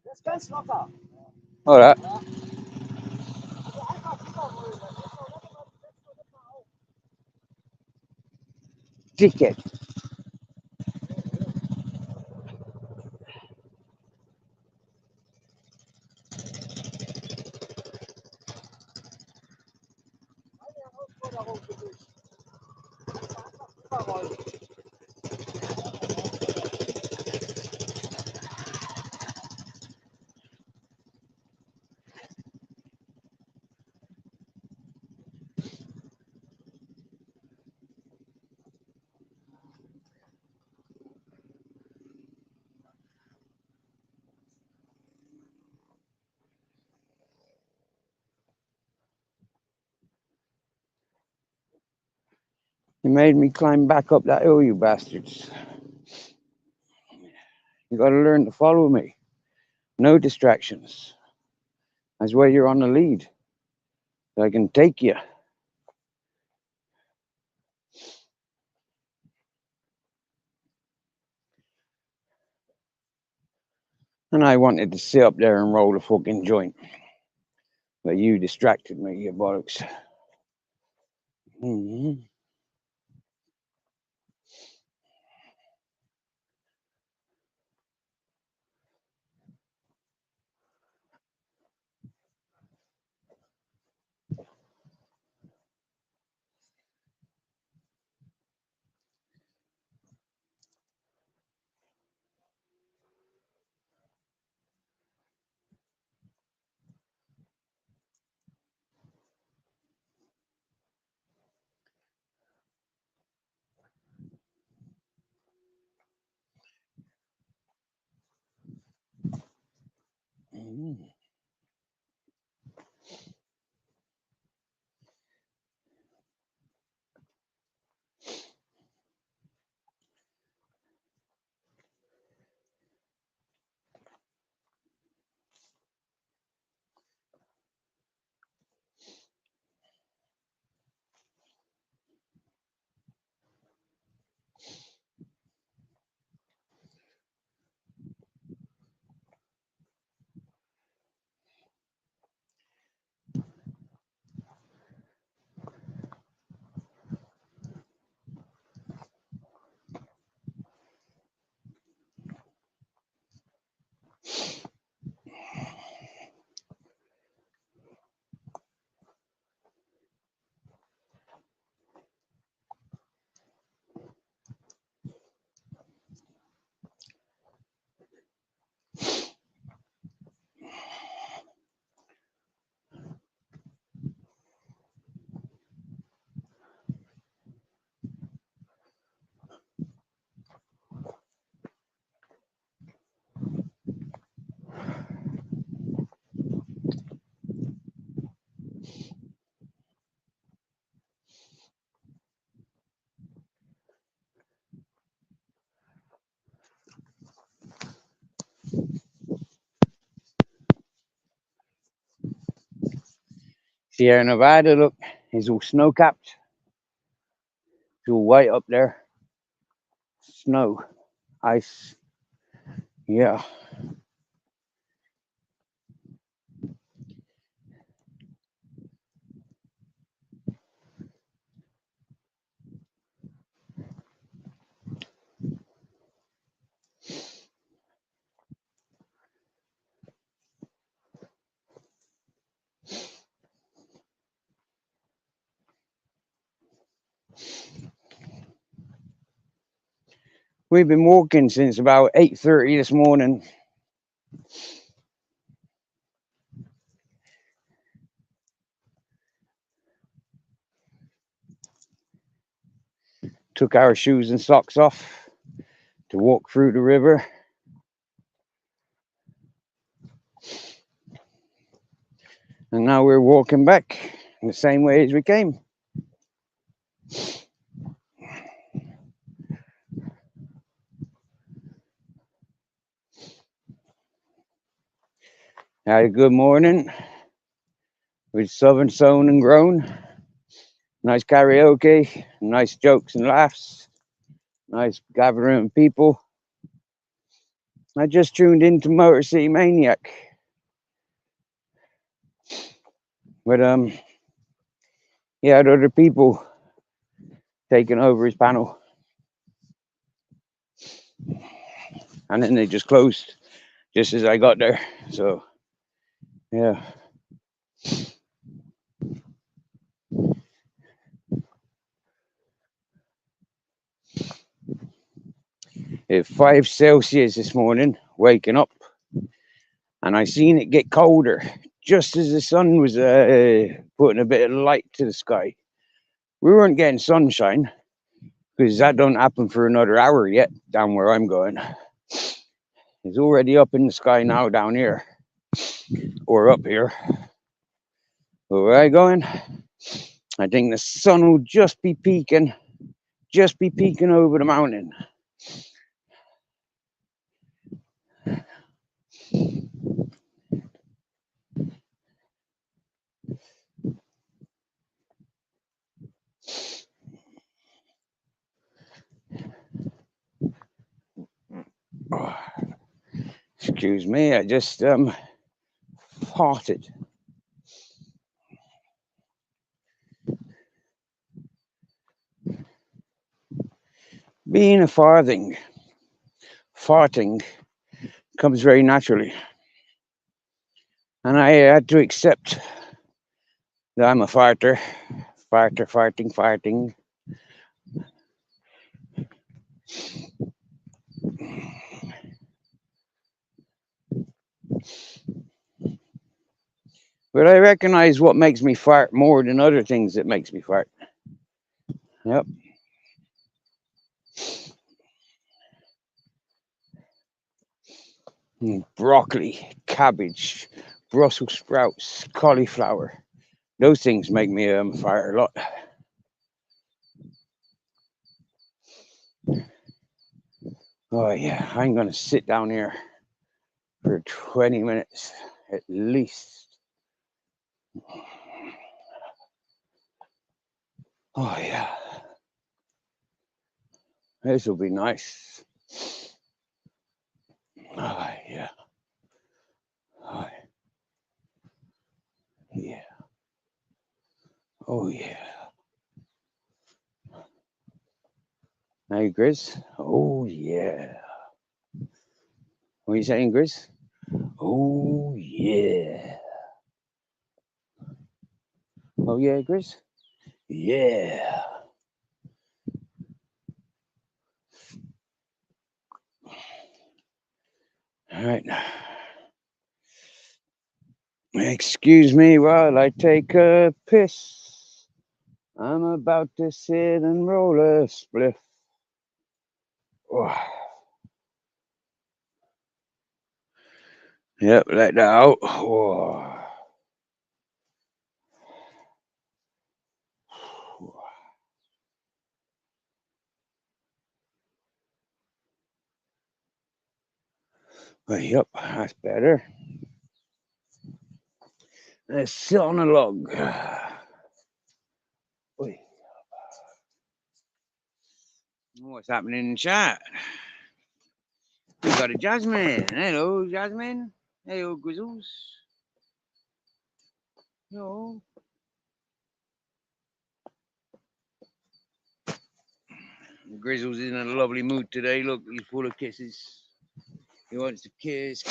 Das ist ganz locker. Alright. Dickhead. Herausforderung für dich. Einfach rüberrollen. You made me climb back up that hill, you bastards. You gotta learn to follow me. No distractions. That's why you're on the lead. So I can take you. And I wanted to sit up there and roll a fucking joint. But you distracted me, you bollocks. Mm-hmm. Mm-hmm. Sierra Nevada, look, is all snow capped. It's all white up there. Snow, ice. Yeah. We've been walking since about 8:30 this morning. Took our shoes and socks off to walk through the river. And now we're walking back in the same way as we came. Had a good morning with Southern Sown and Grown. Nice karaoke, nice jokes and laughs, nice gathering of people. I just tuned into Motor City Maniac. But he had other people taking over his panel. And then they just closed just as I got there. So yeah. It's 5 Celsius this morning, waking up, and I seen it get colder just as the sun was putting a bit of light to the sky. We weren't getting sunshine because that don't happen for another hour yet down where I'm going. It's already up in the sky now down here, or up here. But where I going? I think the sun will just be peeking over the mountain. Oh, excuse me, I just farted. Being a farting comes very naturally. And I had to accept that I'm a farter. Farting. But I recognize what makes me fart more than other things that makes me fart. Yep. Broccoli, cabbage, Brussels sprouts, cauliflower. Those things make me fart a lot. Oh yeah, I'm gonna sit down here for 20 minutes at least. Oh yeah, this will be nice. Oh yeah. Oh yeah. Oh yeah. Hey Grizz. Oh yeah. What are you saying, Grizz? Oh yeah. Oh yeah, Grizz? Yeah. All right. Excuse me while I take a piss. I'm about to sit and roll a spliff. Oh. Yep, let that out. Oh. Yep, that's better. Let's sit on a log. Oy. What's happening in the chat? We got a Jasmine. Hello, Jasmine. Hello, Grizzles. Hello. Grizzles is in a lovely mood today. Look, he's full of kisses. He wants to kiss.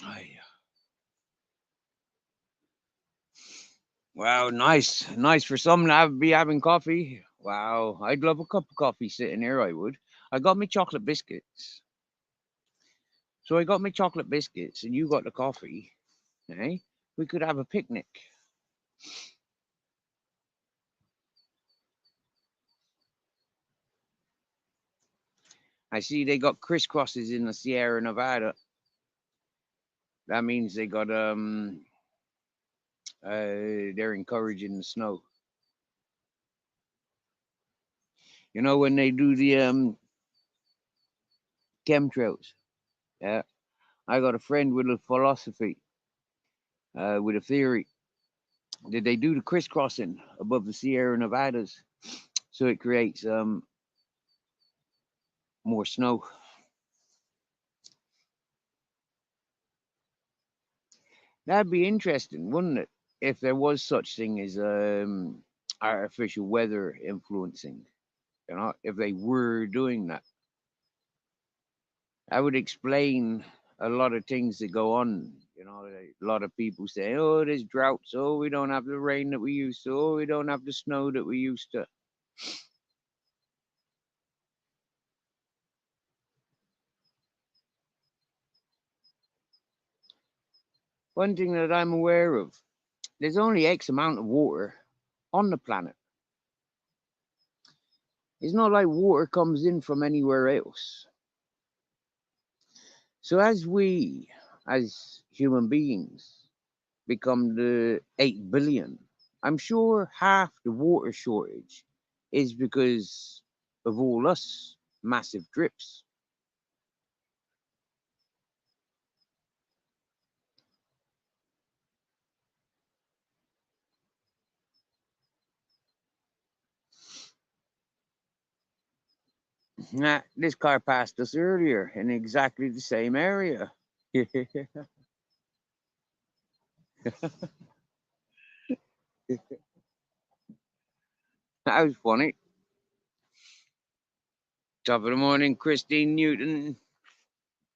Oh, yeah. Wow, nice for some to be having coffee. Wow, I'd love a cup of coffee sitting here. I would. I got me chocolate biscuits. So I got me chocolate biscuits, and you got the coffee. Eh? We could have a picnic. I see they got crisscrosses in the Sierra Nevada. That means they got they're encouraging the snow. You know when they do the chemtrails Yeah, I got a friend with a philosophy, with a theory that they do the crisscrossing above the Sierra Nevadas, so it creates more snow. That'd be interesting, wouldn't it? If there was such thing as artificial weather influencing, if they were doing that, that would explain a lot of things that go on. A lot of people say, "Oh, there's droughts. Oh, we don't have the rain that we used to. Oh, we don't have the snow that we used to." One thing that I'm aware of, there's only X amount of water on the planet. It's not like water comes in from anywhere else. So as we, as human beings, become the 8 billion, I'm sure half the water shortage is because of all us massive drips. Nah, this car passed us earlier in exactly the same area. That was funny. Top of the morning, Christine Newton.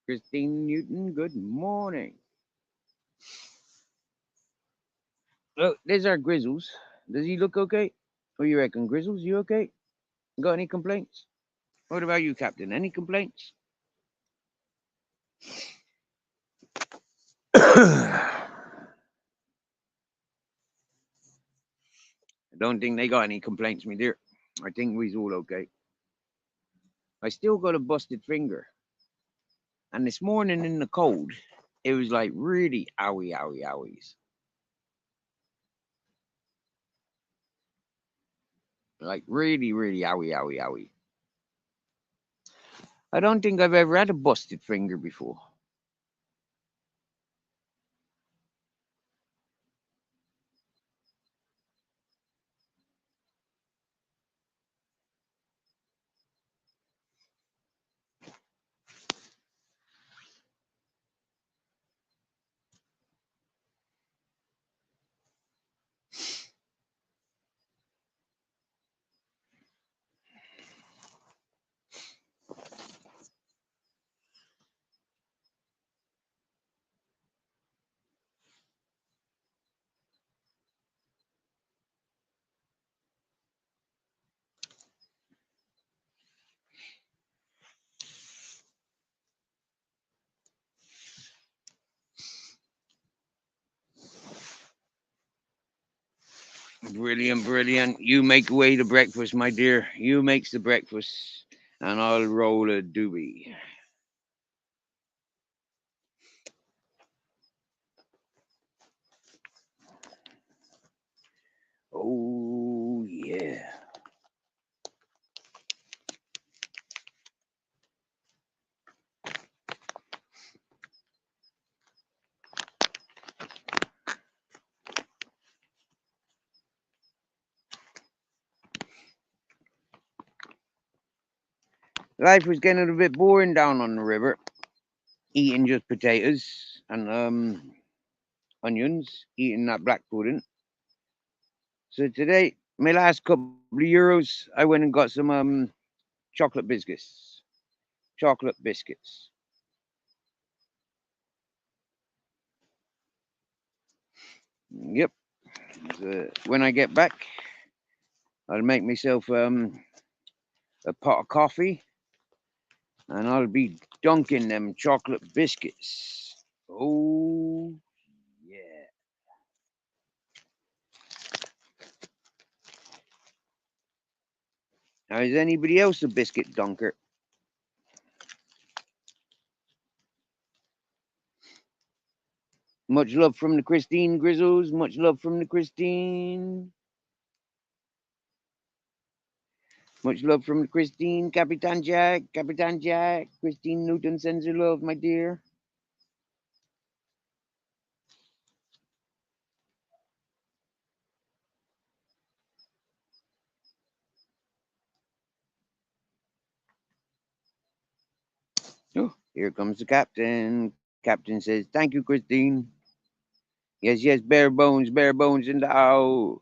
Christine Newton, good morning. Look, there's our Grizzles. Does he look okay? What do you reckon, Grizzles? You okay? Got any complaints? What about you, Captain? Any complaints? I don't think they got any complaints, me dear. I think we's all okay. I still got a busted finger. And this morning in the cold, it was like really owie, owie, owies. Like really, really owie, owie, owie. I don't think I've ever had a busted finger before. Brilliant, brilliant. You make way to breakfast, my dear. You makes the breakfast, and I'll roll a doobie. Oh yeah. Life was getting a bit boring down on the river, eating just potatoes and onions, eating that black pudding. So today, my last couple of euros, I went and got some chocolate biscuits. Chocolate biscuits. Yep. So when I get back, I'll make myself a pot of coffee, and I'll be dunking them chocolate biscuits. Oh yeah. Now is anybody else a biscuit dunker? Much love from the Christine Grizzles. Much love from the Christine. Much love from Christine, Capitan Jack, Capitan Jack. Christine Newton sends her love, my dear. Oh, here comes the captain. Captain says, "Thank you, Christine." Yes, yes, bare bones in the house.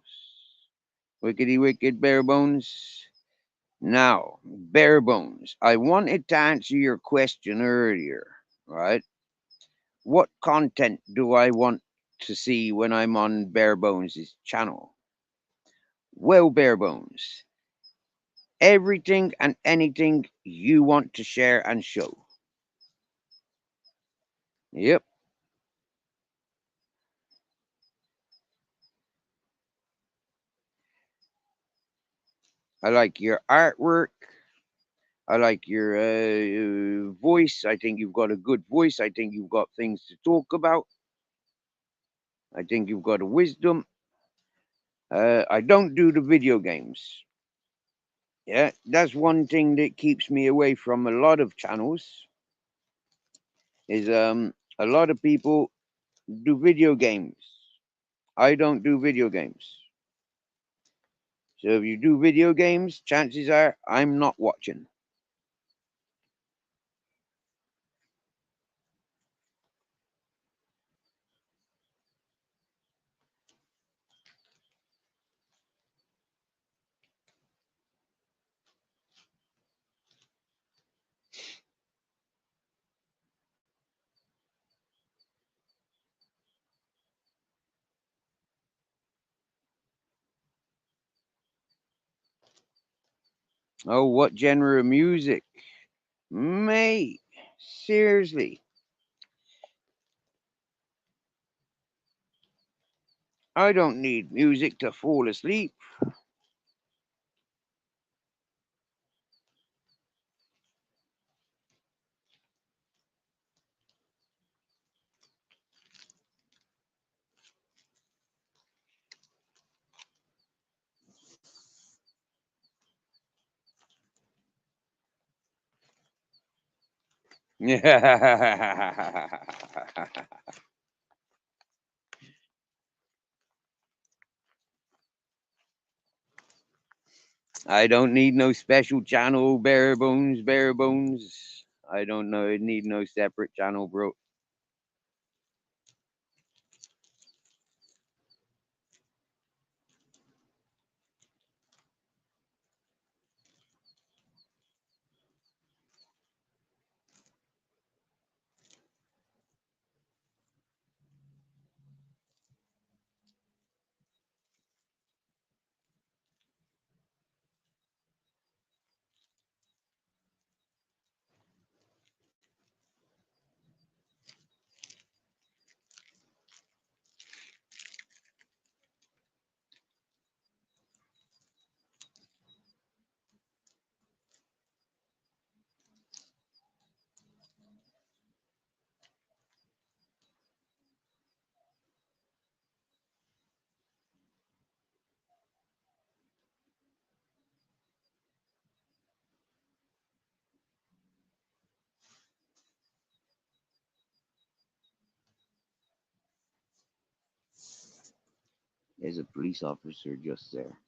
Wickety wicked bare bones. Now, bare bones, I wanted to answer your question earlier, right? What content do I want to see when I'm on Bare Bones' channel? Well, Bare Bones, everything and anything you want to share and show. Yep. I like your artwork. I like your voice. I think you've got a good voice. I think you've got things to talk about. I think you've got a wisdom. I don't do the video games. Yeah, that's one thing that keeps me away from a lot of channels. Is a lot of people do video games. I don't do video games. So if you do video games, chances are I'm not watching. Oh, what genre of music? Mate, seriously. I don't need music to fall asleep. I don't need no special channel, bare bones, bare bones. I don't know. I need no separate channel, bro. There's a police officer just there.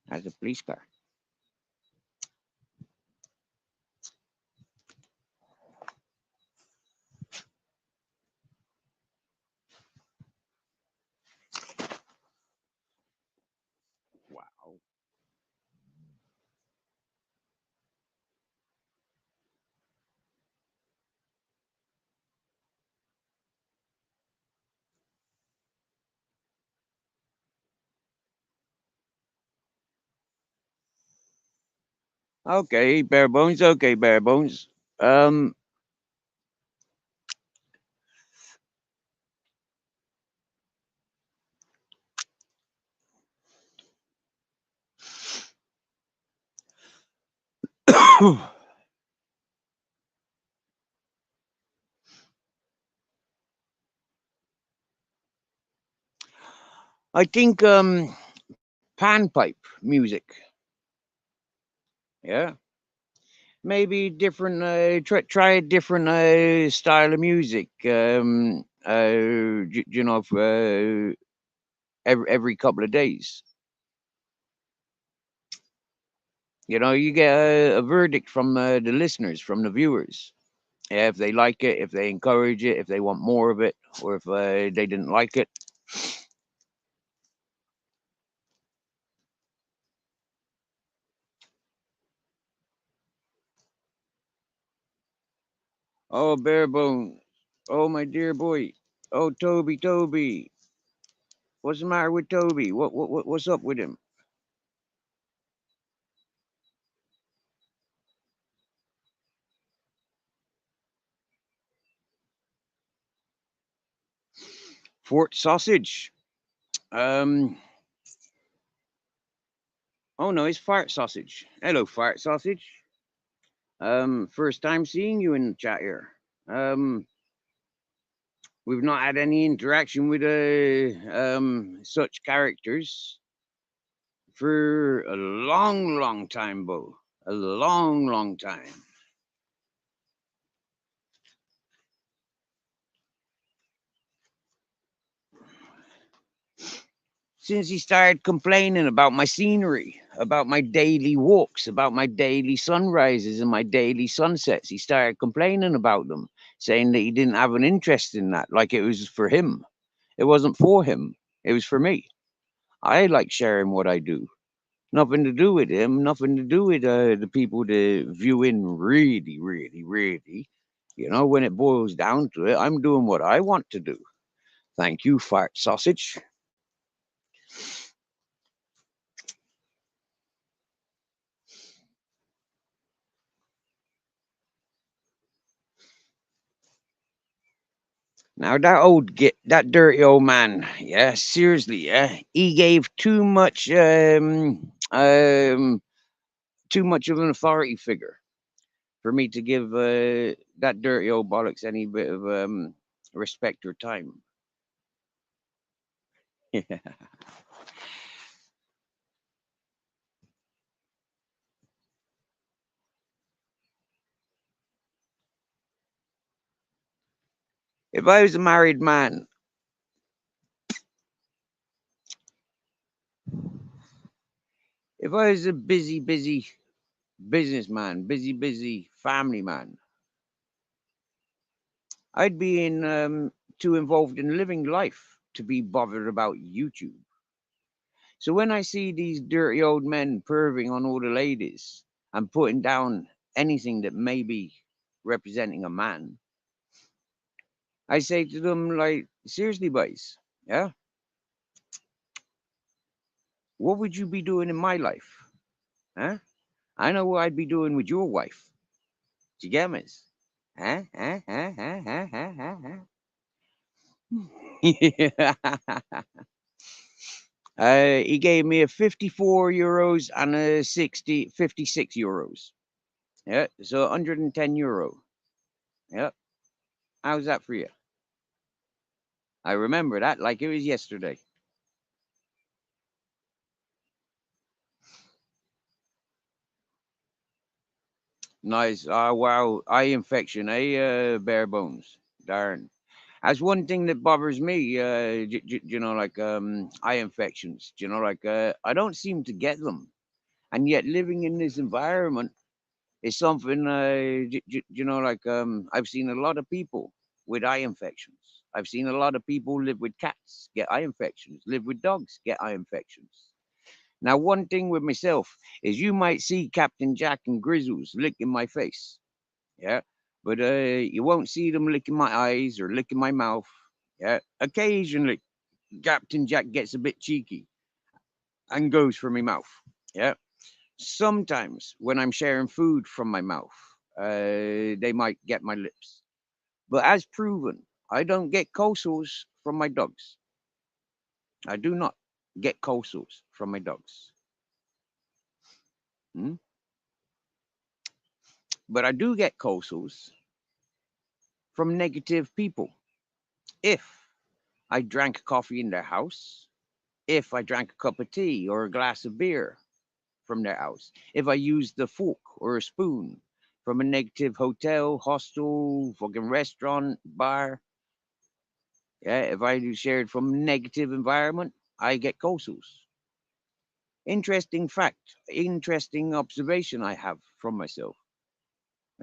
There's a police car. Wow. Okay, bare bones. Okay, bare bones. Um, I think panpipe music. Yeah, maybe different. Try a different style of music. You know, every couple of days. You know, you get a verdict from the listeners, from the viewers. Yeah, if they like it, if they encourage it, if they want more of it, or if they didn't like it. Oh, Barebone. Oh, my dear boy. Oh, Toby. What's the matter with Toby? What's up with him? Fort Sausage. Um. Oh no, it's Fart Sausage. Hello, Fart Sausage. First time seeing you in the chat here. We've not had any interaction with such characters for a long time, Bo. A long time. Since he started complaining about my scenery, about my daily walks, about my daily sunrises and my daily sunsets. He started complaining about them, saying that he didn't have an interest in that, like it was for him. It wasn't for him, it was for me. I like sharing what I do. Nothing to do with him, nothing to do with the people that view in really. You know, when it boils down to it, I'm doing what I want to do. Thank you, Fart Sausage. Now that dirty old man, yeah, seriously, yeah, he gave too much of an authority figure for me to give that dirty old bollocks any bit of respect or time. If I was a married man, if I was a busy businessman, busy family man, I'd be in too involved in living life to be bothered about YouTube. So when I see these dirty old men perving on all the ladies and putting down anything that may be representing a man, I say to them, like, seriously, boys, yeah, what would you be doing in my life? Huh? I know what I'd be doing with your wife. Do you get me? Huh? Yeah. He gave me a 54 euros and a 56 euros. Yeah, so 110 euro. Yep. How's that for you? I remember that like it was yesterday. Nice. Wow. Eye infection, bare bones. Darn. That's one thing that bothers me. You know, like eye infections. You know, like I don't seem to get them, and yet living in this environment is something. You know, like I've seen a lot of people with eye infections. I've seen a lot of people live with cats, get eye infections. Live with dogs, get eye infections. Now, one thing with myself is you might see Captain Jack and Grizzles licking my face, yeah, but you won't see them licking my eyes or licking my mouth, yeah. Occasionally, Captain Jack gets a bit cheeky and goes for my mouth, yeah. Sometimes when I'm sharing food from my mouth, they might get my lips. But as proven, I don't get cold sores from my dogs. I do not get cold sores from my dogs. Hmm? But I do get cold sores from negative people. If I drank coffee in their house, if I drank a cup of tea or a glass of beer from their house, if I used a fork or a spoon from a negative hotel, hostel, fucking restaurant, bar. Yeah, if I shared from a negative environment, I get cold sores. Interesting fact, interesting observation I have from myself.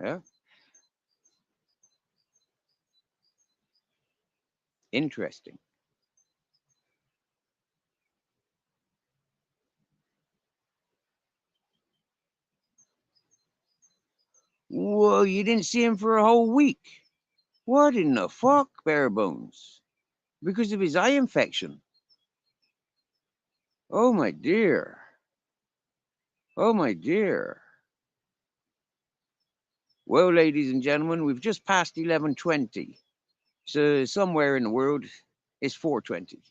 Yeah, interesting. Whoa, you didn't see him for a whole week. What in the fuck, bare bones? Because of his eye infection. Oh my dear. Oh my dear. Well, ladies and gentlemen, we've just passed 11:20. So somewhere in the world it's 4:20.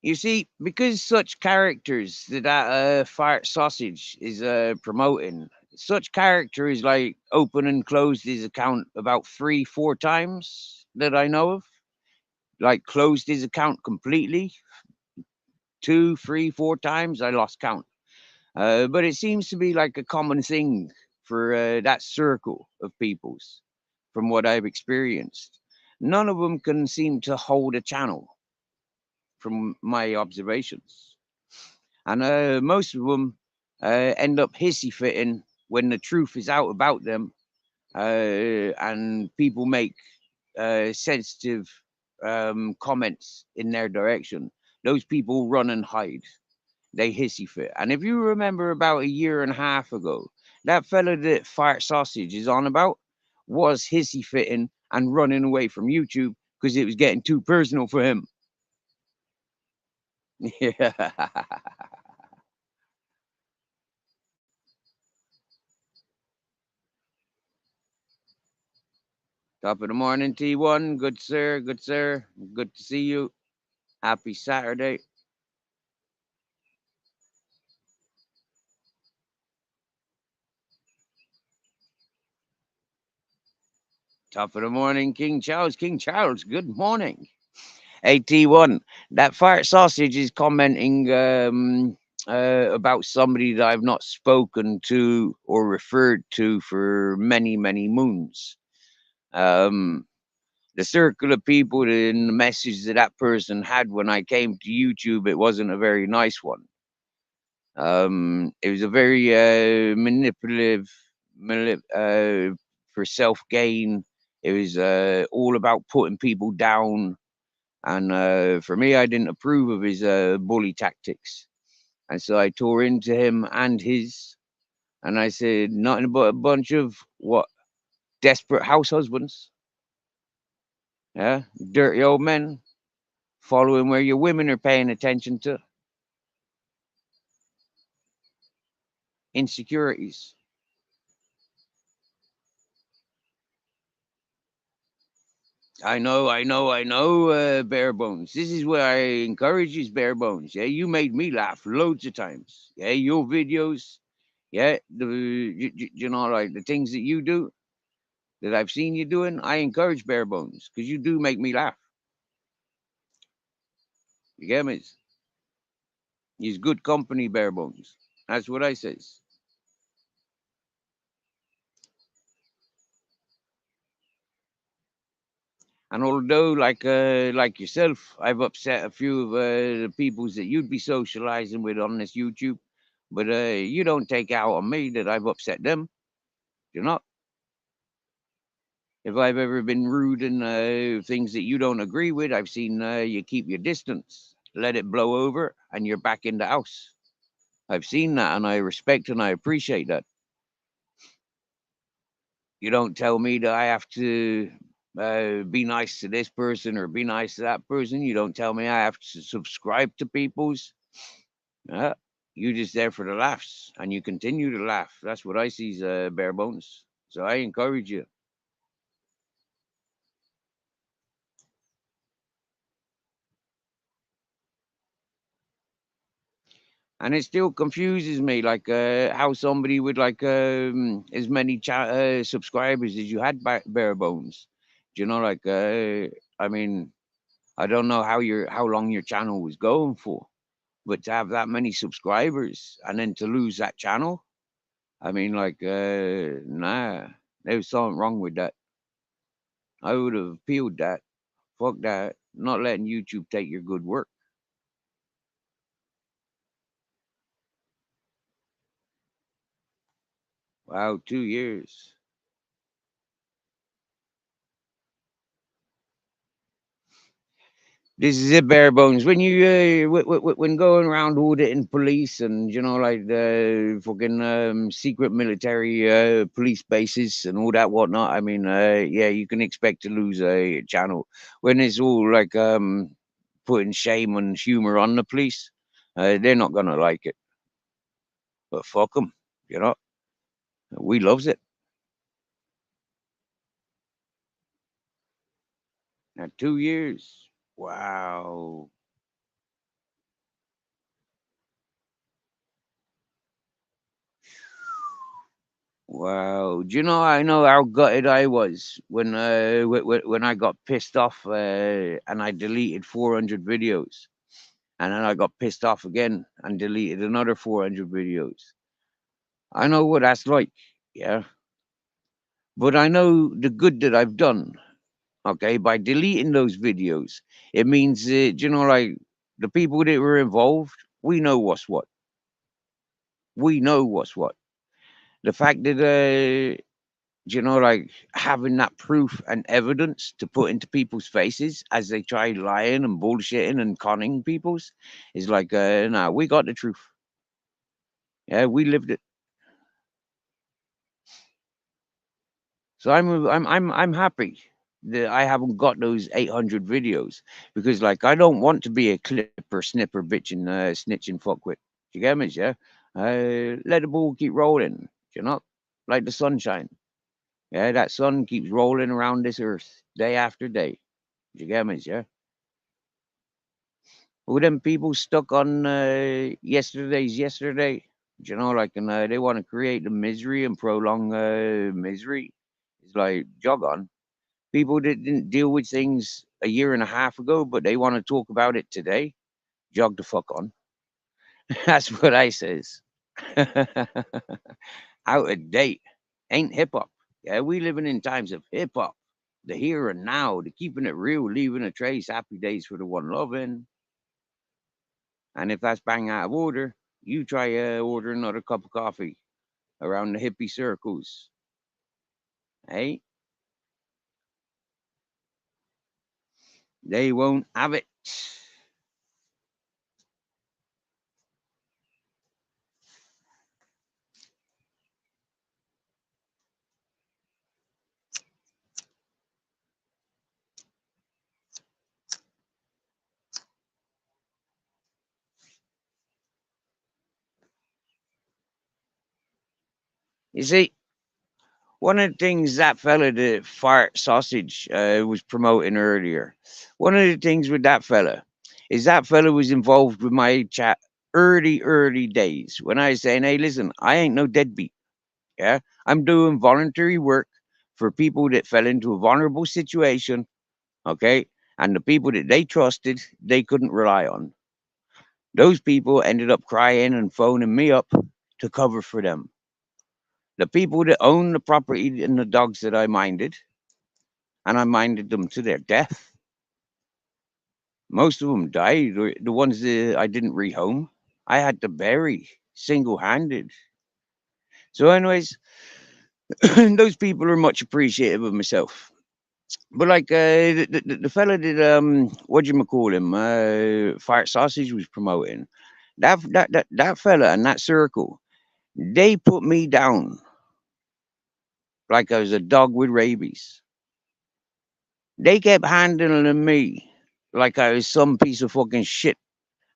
You see, because such characters that Fart Sausage is promoting, such characters like open and closed his account about 3, 4 times that I know of. Like closed his account completely, 2, 3, 4 times. I lost count. But it seems to be like a common thing for that circle of peoples, from what I've experienced. None of them can seem to hold a channel, from my observations. And most of them end up hissy fitting when the truth is out about them, and people make sensitive comments in their direction. Those people run and hide. They hissy fit. And if you remember about a year and a half ago, that fella that Fart Sausage is on about was hissy fitting and running away from YouTube because it was getting too personal for him. Yeah. Top of the morning, T1. Good sir. Good sir. Good to see you. Happy Saturday. Top of the morning, King Charles. King Charles, good morning. Hey, T1. That Fart Sausage is commenting about somebody that I've not spoken to or referred to for many, many moons. Um, the circle of people in the message that that person had when I came to YouTube, it wasn't a very nice one. It was a very manipulative, for self gain. It was all about putting people down, and for me, I didn't approve of his bully tactics, and so I tore into him and his, and I said nothing but a bunch of what desperate house husbands, yeah, dirty old men following where your women are paying attention to, insecurities. I know, bare bones. This is where I encourage you, bare bones. Yeah, you made me laugh loads of times. Yeah, your videos. Yeah, you know, like the things that you do that I've seen you doing. I encourage bare bones because you do make me laugh. You get me? He's good company, bare bones. That's what I says. And although, like yourself, I've upset a few of the peoples that you'd be socializing with on this YouTube, but you don't take out on me that I've upset them. You know, if I've ever been rude and things that you don't agree with, I've seen you keep your distance, let it blow over, and you're back in the house. I've seen that, and I respect and I appreciate that. You don't tell me that I have to be nice to this person or be nice to that person. You don't tell me I have to subscribe to people's. Uh, you just there for the laughs, and you continue to laugh. That's what I see as bare bones. So I encourage you. And it still confuses me, like how somebody with like as many subscribers as you had back bare bones. Do you know, like I mean, I don't know how long your channel was going for, but to have that many subscribers and then to lose that channel, I mean, like nah, there was something wrong with that. I would have appealed that. Fuck that. Not letting YouTube take your good work. Wow, 2 years. This is it, bare bones. When you when going around auditing police and you know like the fucking secret military police bases and all that whatnot. I mean, yeah, you can expect to lose a channel when it's all like putting shame and humor on the police. They're not gonna like it, but fuck them. You know, we loves it. Now 2 years. Wow. Wow. Do you know? I know how gutted I was when when I got pissed off and I deleted 400 videos, and then I got pissed off again and deleted another 400 videos. I know what that's like, yeah. But I know the good that I've done. Okay, by deleting those videos, it means you know, like the people that were involved, we know what's what. We know what's what. The fact that you know, like having that proof and evidence to put into people's faces as they try lying and bullshitting and conning people's is like, nah, we got the truth. Yeah, we lived it. So I'm happy that I haven't got those 800 videos because, like, I don't want to be a clipper, snipper, bitching, snitching fuckwit. You get me? Yeah. Let the ball keep rolling. You know, like the sunshine. Yeah, that sun keeps rolling around this earth day after day. You get me? Yeah. Who them people stuck on yesterday's yesterday? You know, like, and they want to create the misery and prolong misery. It's like jog on. People that didn't deal with things a year and a half ago, but they want to talk about it today. Jog the fuck on. That's what I says. Out of date. Ain't hip hop. Yeah, we living in times of hip hop. The here and now, the keeping it real, leaving a trace, happy days for the one loving. And if that's bang out of order, you try order another cup of coffee around the hippie circles. Hey, they won't have it. You see, one of the things that fella, the fart sausage, was promoting earlier, one of the things with that fella is that fella was involved with my chat early days when I was saying, hey, listen, I ain't no deadbeat. Yeah, I'm doing voluntary work for people that fell into a vulnerable situation. Okay. And the people that they trusted, they couldn't rely on. Those people ended up crying and phoning me up to cover for them. The people that own the property and the dogs that I minded, and I minded them to their death. Most of them died. Or the ones that I didn't rehome, I had to bury single handed. So, anyways, those people are much appreciative of myself. But like the fella did what do you call him? Fire Sausage was promoting. That fella and that circle, they put me down like I was a dog with rabies. They kept handling me like I was some piece of fucking shit.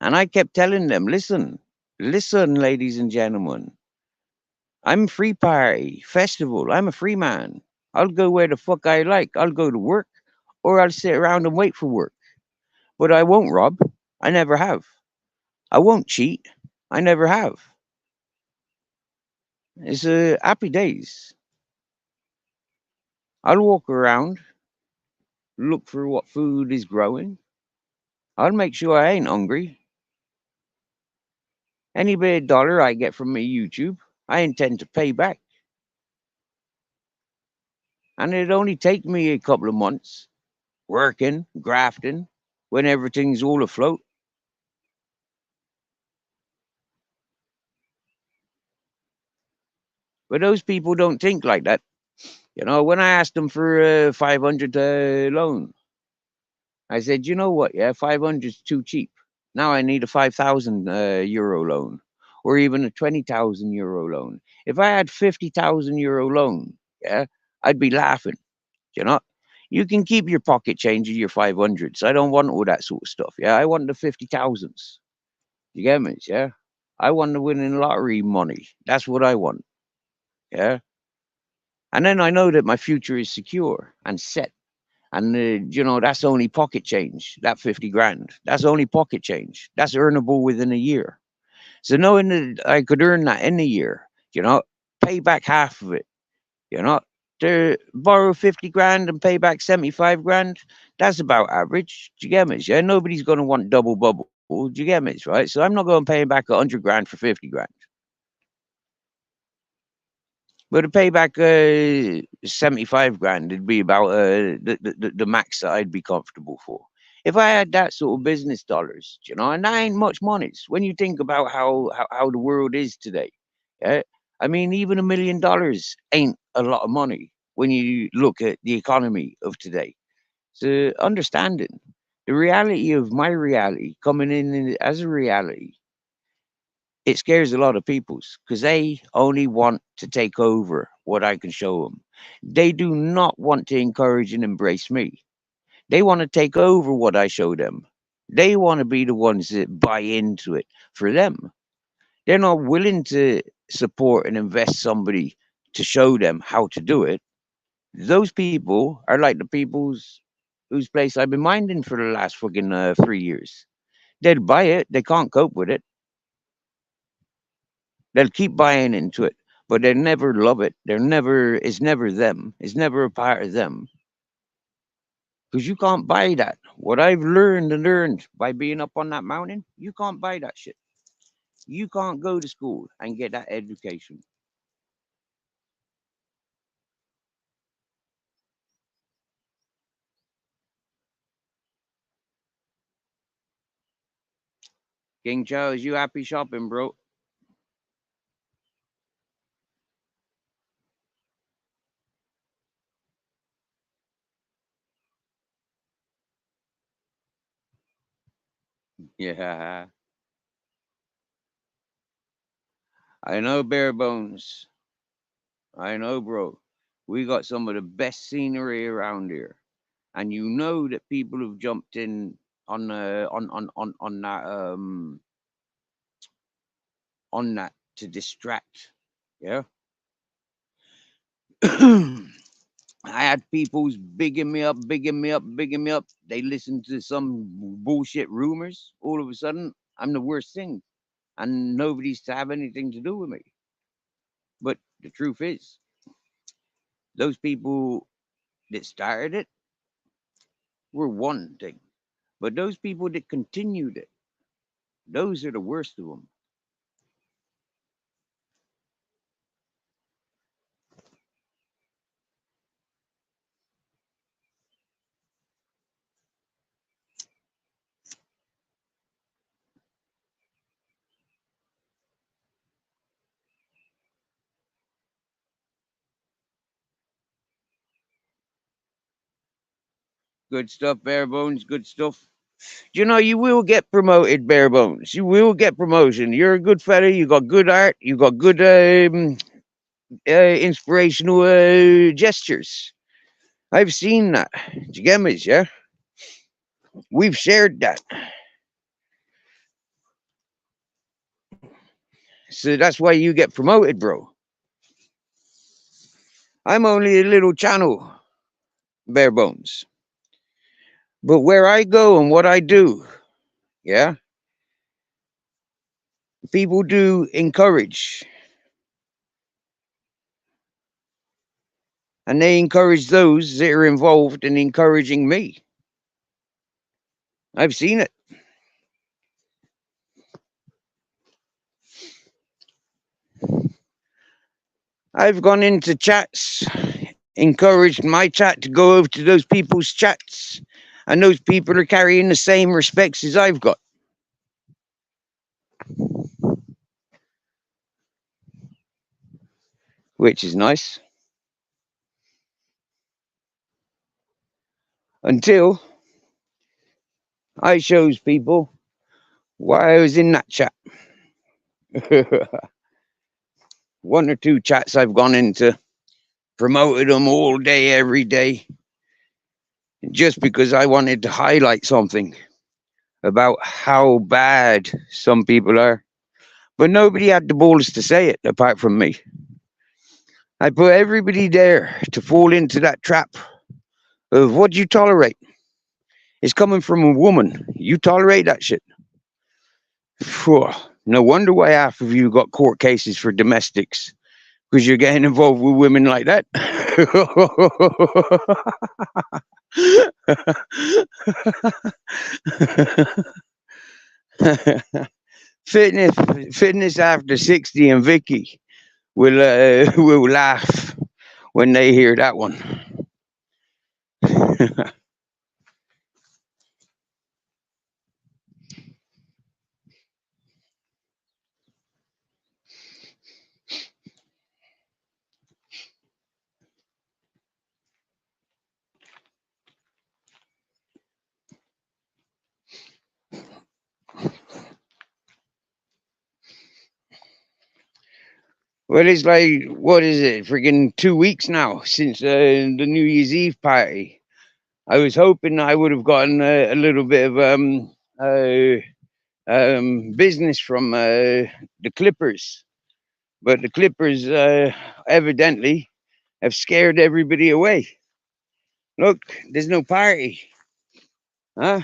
And I kept telling them, listen, ladies and gentlemen, I'm free party, festival, I'm a free man. I'll go where the fuck I like. I'll go to work or I'll sit around and wait for work. But I won't rob. I never have. I won't cheat. I never have. It's happy days. I'll walk around, look for what food is growing. I'll make sure I ain't hungry. Any bit of dollar I get from my YouTube, I intend to pay back. And it'd only take me a couple of months working, grafting, when everything's all afloat. But those people don't think like that. You know, when I asked them for a 500 loan, I said, you know what? Yeah, 500 is too cheap. Now I need a 5,000 euro loan or even a 20,000 euro loan. If I had 50,000 euro loan, yeah, I'd be laughing. You know, you can keep your pocket change of your 500s. I don't want all that sort of stuff. Yeah, I want the 50,000s. You get me? Yeah, I want the winning lottery money. That's what I want. Yeah. And then I know that my future is secure and set. And, that's only pocket change, that 50 grand. That's only pocket change. That's earnable within a year. So knowing that I could earn that in a year, pay back half of it, you know, to borrow 50 grand and pay back 75 grand, that's about average. Do you get me? Yeah, nobody's going to want double bubble. Do you get me? Right? So I'm not going to pay back 100 grand for 50 grand. But to pay back 75 grand, it'd be about the max that I'd be comfortable for. If I had that sort of business dollars, and that ain't much money. When you think about how the world is today, yeah, I mean, even $1 million ain't a lot of money when you look at the economy of today. So understanding the reality of my reality coming in as a reality, it scares a lot of peoples because they only want to take over what I can show them. They do not want to encourage and embrace me. They want to take over what I show them. They want to be the ones that buy into it for them. They're not willing to support and invest somebody to show them how to do it. Those people are like the people's whose place I've been minding for the last fucking 3 years. They'd buy it, they can't cope with it. They'll keep buying into it, but they never love it. It's never them. It's never a part of them. Because you can't buy that. What I've learned and learned by being up on that mountain, you can't buy that shit. You can't go to school and get that education. King Charles, you happy shopping, bro? Yeah. I know, bare bones. I know, bro. We got some of the best scenery around here. And you know that people have jumped in on that to distract. Yeah. I had people's bigging me up, bigging me up, bigging me up. They listen to some bullshit rumors. All of a sudden, I'm the worst thing, and nobody's to have anything to do with me. But the truth is, those people that started it were one thing, but those people that continued it, those are the worst of them. Good stuff, bare bones. Good stuff. You will get promoted, bare bones. You will get promotion. You're a good fella. You got good art. You got good inspirational gestures. I've seen that. Do you get me? Yeah, we've shared that. So that's why you get promoted, bro. I'm only a little channel, bare bones. But where I go and what I do, yeah, people do encourage, and they encourage those that are involved in encouraging me. I've seen it. I've gone into chats, encouraged my chat to go over to those people's chats, and those people are carrying the same respects as I've got. Which is nice. Until I shows people why I was in that chat. One or two chats I've gone into, promoted them all day, every day, just because I wanted to highlight something about how bad some people are. But nobody had the balls to say it apart from me. I put everybody there to fall into that trap of what do you tolerate? It's coming from a woman. You tolerate that shit. Phew. No wonder why half of you got court cases for domestics, because you're getting involved with women like that. fitness, fitness after 60 and Vicky will laugh when they hear that one. Well, it's like, what is it? Freaking 2 weeks now since the New Year's Eve party. I was hoping I would have gotten a little bit of business from the Clippers, but the Clippers evidently have scared everybody away. Look, there's no party, huh?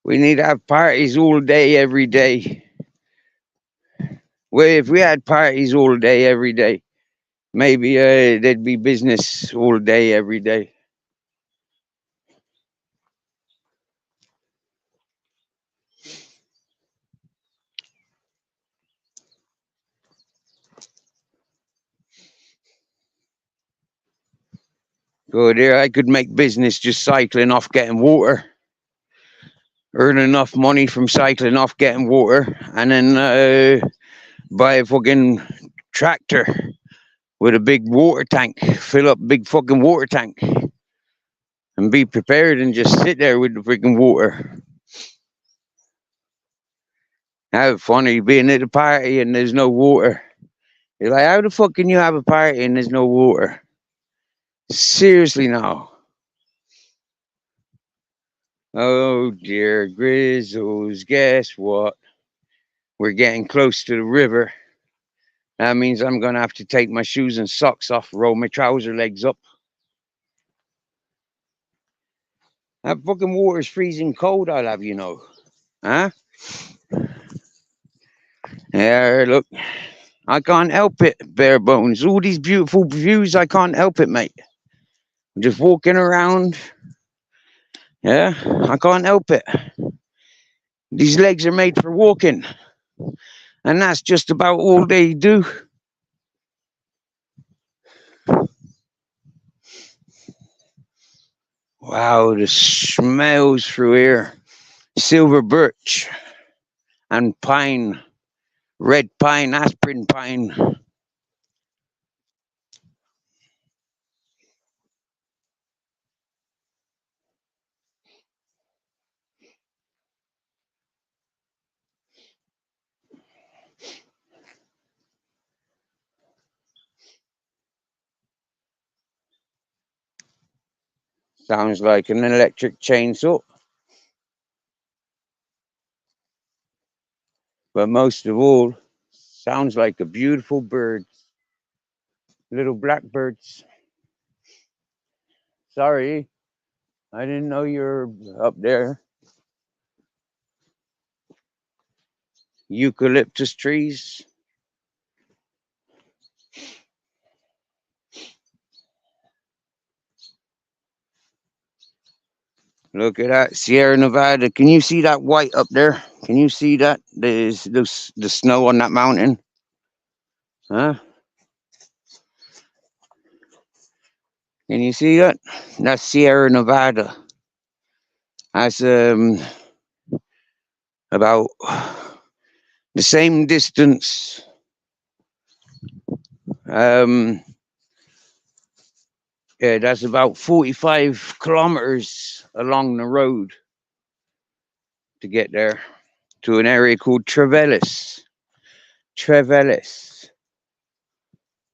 We need to have parties all day, every day. Well, if we had parties all day, every day, maybe there'd be business all day, every day. Go there, I could make business just cycling off getting water, earn enough money from cycling off getting water, and then buy a fucking tractor with a big water tank, fill up big fucking water tank, and be prepared and just sit there with the freaking water. How funny being at a party and there's no water. You're like, how the fuck can you have a party and there's no water? Seriously now. Oh dear, Grizzles, guess what? We're getting close to the river. That means I'm gonna have to take my shoes and socks off, roll my trouser legs up. That fucking water's freezing cold, I'll have you know. Huh? Yeah, look. I can't help it, bare bones. All these beautiful views, I can't help it, mate. I'm just walking around. Yeah, I can't help it. These legs are made for walking. And that's just about all they do. Wow, the smells through here. Silver birch and pine, red pine, aspirin pine. Sounds like an electric chainsaw. But most of all, sounds like a beautiful bird. Little blackbirds. Sorry, I didn't know you're up there. Eucalyptus trees. Look at that, Sierra Nevada. Can you see that white up there? Can you see that? There's the snow on that mountain. Huh? Can you see that? That's Sierra Nevada. That's about the same distance. Yeah, that's about 45 kilometers along the road to get there to an area called Trevellis. Trevellis.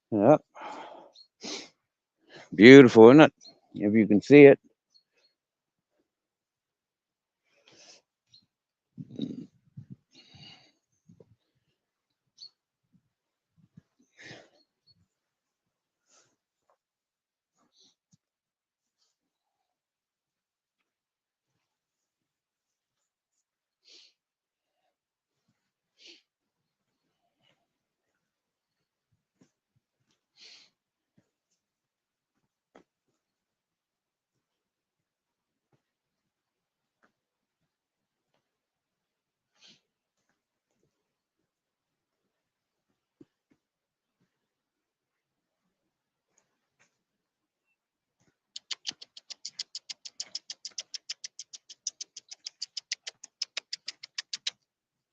Yeah. Beautiful, isn't it? If you can see it.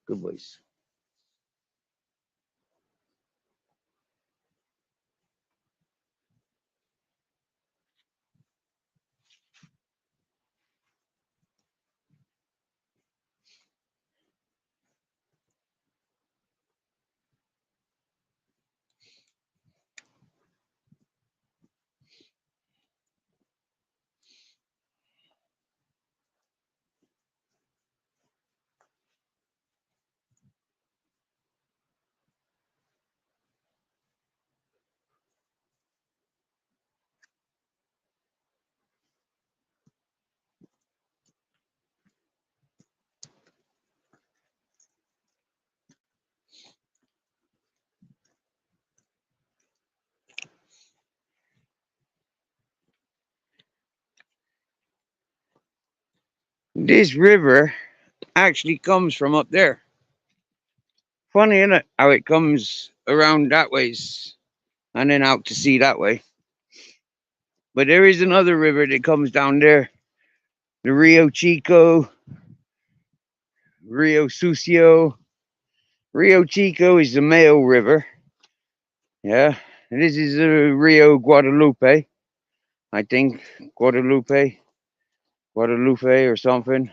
Good boys. This river actually comes from up there. Funny, isn't it? How it comes around that ways and then out to sea that way. But there is another river that comes down there. The Rio Chico, Rio Sucio. Rio Chico is the male river. Yeah. And this is the Rio Guadalupe. I think Guadalupe or something.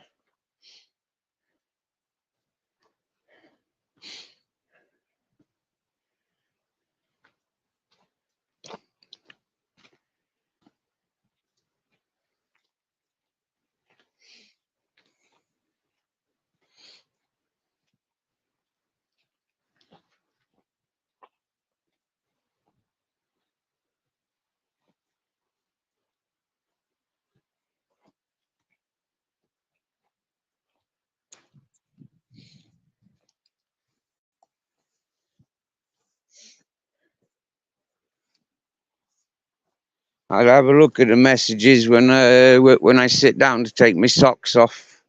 I'll have a look at the messages when I sit down to take my socks off,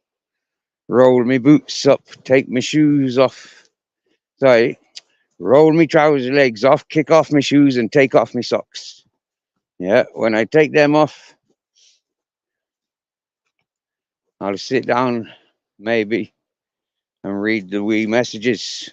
roll my boots up, take my shoes off. Sorry, roll my trouser legs off, kick off my shoes, and take off my socks. Yeah, when I take them off, I'll sit down maybe and read the wee messages.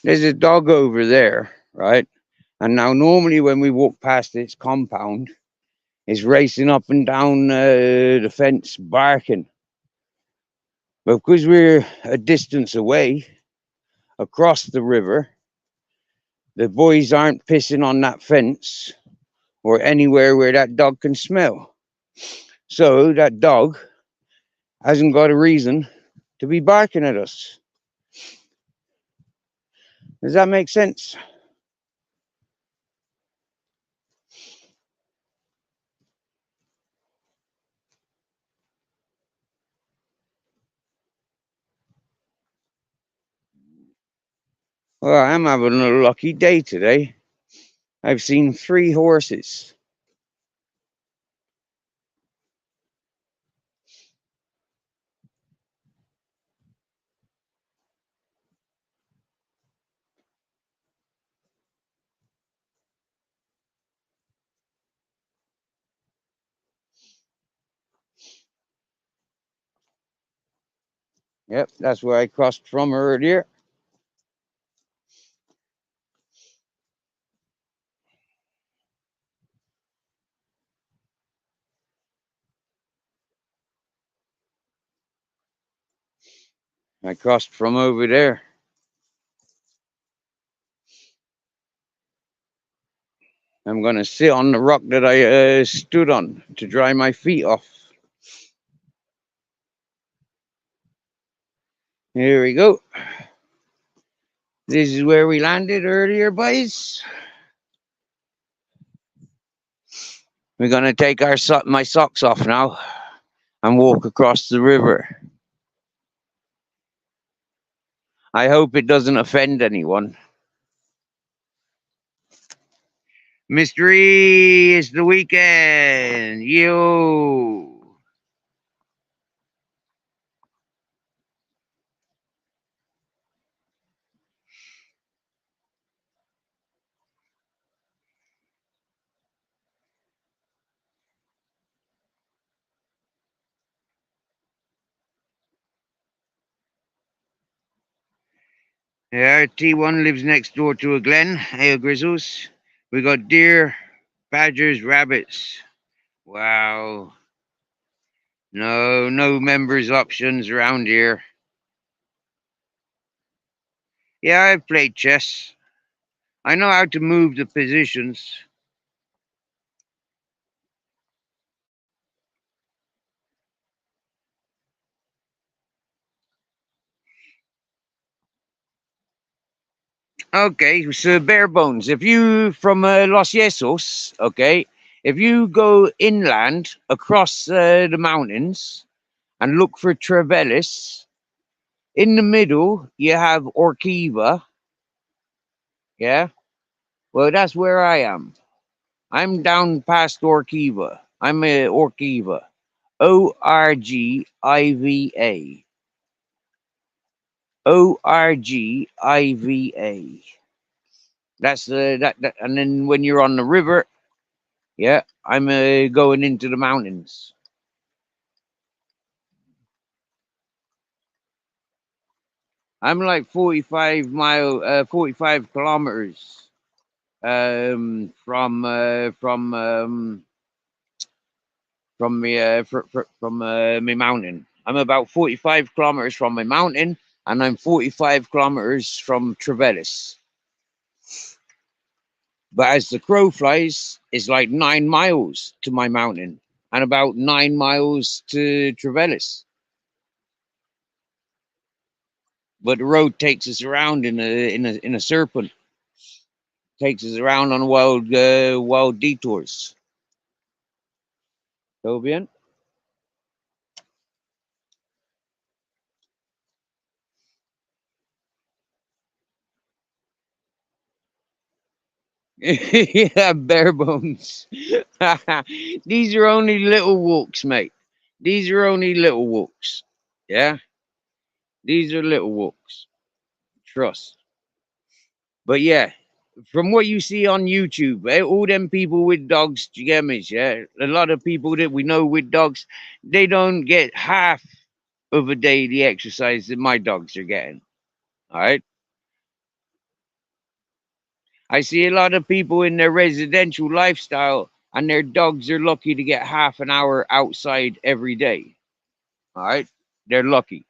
There's a dog over there, right? And now normally when we walk past its compound, it's racing up and down the fence barking. But because we're a distance away across the river, the boys aren't pissing on that fence or anywhere where that dog can smell. So that dog hasn't got a reason to be barking at us. Does that make sense? Well, I'm having a lucky day today. I've seen 3 horses. Yep, that's where I crossed from earlier. I crossed from over there. I'm going to sit on the rock that I stood on to dry my feet off. Here we go. This is where we landed earlier, boys. We're going to take my socks off now and walk across the river. I hope it doesn't offend anyone. Mystery, it's the weekend. Yo. Yeah, T1 lives next door to a glen. Hey, Grizzles. We got deer, badgers, rabbits. Wow. No members options around here. Yeah, I've played chess. I know how to move the positions. Okay, so bare bones. If you from Los Yesos, okay, if you go inland across the mountains and look for Trevellis, in the middle you have Orkiva. Yeah, well that's where I am. I'm down past Orkiva. I'm Orkiva. Orgiva. Orgiva. That's that, and then when you're on the river, yeah, I'm going into the mountains. I'm like 45 kilometers from my mountain. I'm about 45 kilometers from my mountain, and I'm 45 kilometers from Trevellis. But as the crow flies, it's like 9 miles to my mountain, and about 9 miles to Trevellis. But the road takes us around in a serpent. Takes us around on wild detours. ¿Todo bien? Yeah, bare bones. These are only little walks, mate. These are only little walks. Yeah, these are little walks. Trust. But yeah, from what you see on YouTube, all them people with dogs, do you get me? Yeah, a lot of people that we know with dogs, they don't get half of a day the exercise that my dogs are getting. All right. I see a lot of people in their residential lifestyle, and their dogs are lucky to get half an hour outside every day. All right. They're lucky.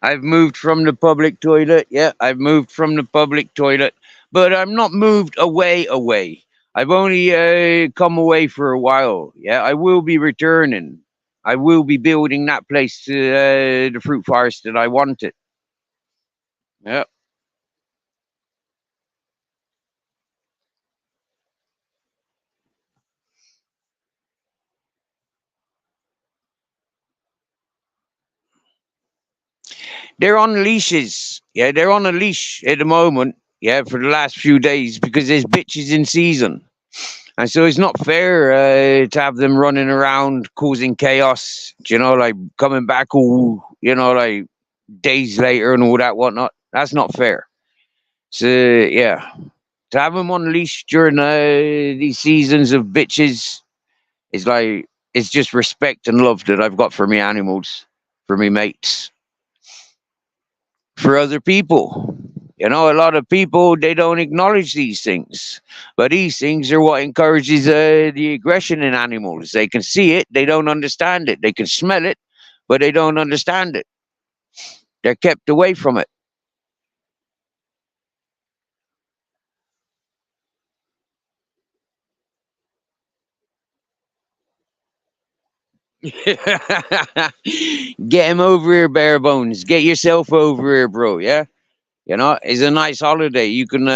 I've moved from the public toilet. Yeah, I've moved from the public toilet, but I'm not moved away. I've only come away for a while. Yeah, I will be returning. I will be building that place to the fruit forest that I wanted. Yeah. They're on leashes. Yeah, they're on a leash at the moment. Yeah, for the last few days because there's bitches in season. And so it's not fair to have them running around causing chaos, like coming back all, like days later and all that whatnot. That's not fair. So, yeah, to have them on leash during these seasons of bitches is like, it's just respect and love that I've got for me animals, for me mates, for other people. A lot of people, they don't acknowledge these things. But these things are what encourages the aggression in animals. They can see it, they don't understand it. They can smell it, but they don't understand it. They're kept away from it. Get him over here, bare bones. Get yourself over here, bro. Yeah? It's a nice holiday. You can,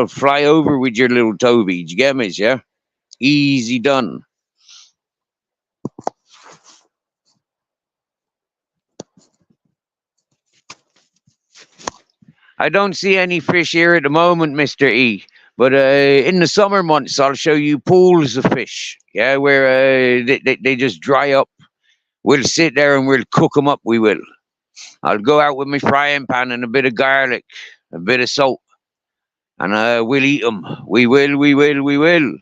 fly over with your little Toby. Do you get me? Yeah? Easy done. I don't see any fish here at the moment, Mr. E. But in the summer months, I'll show you pools of fish. Yeah, where they just dry up. We'll sit there and we'll cook them up. We will. I'll go out with my frying pan and a bit of garlic, a bit of salt, and we'll eat them. We will, we will, we will.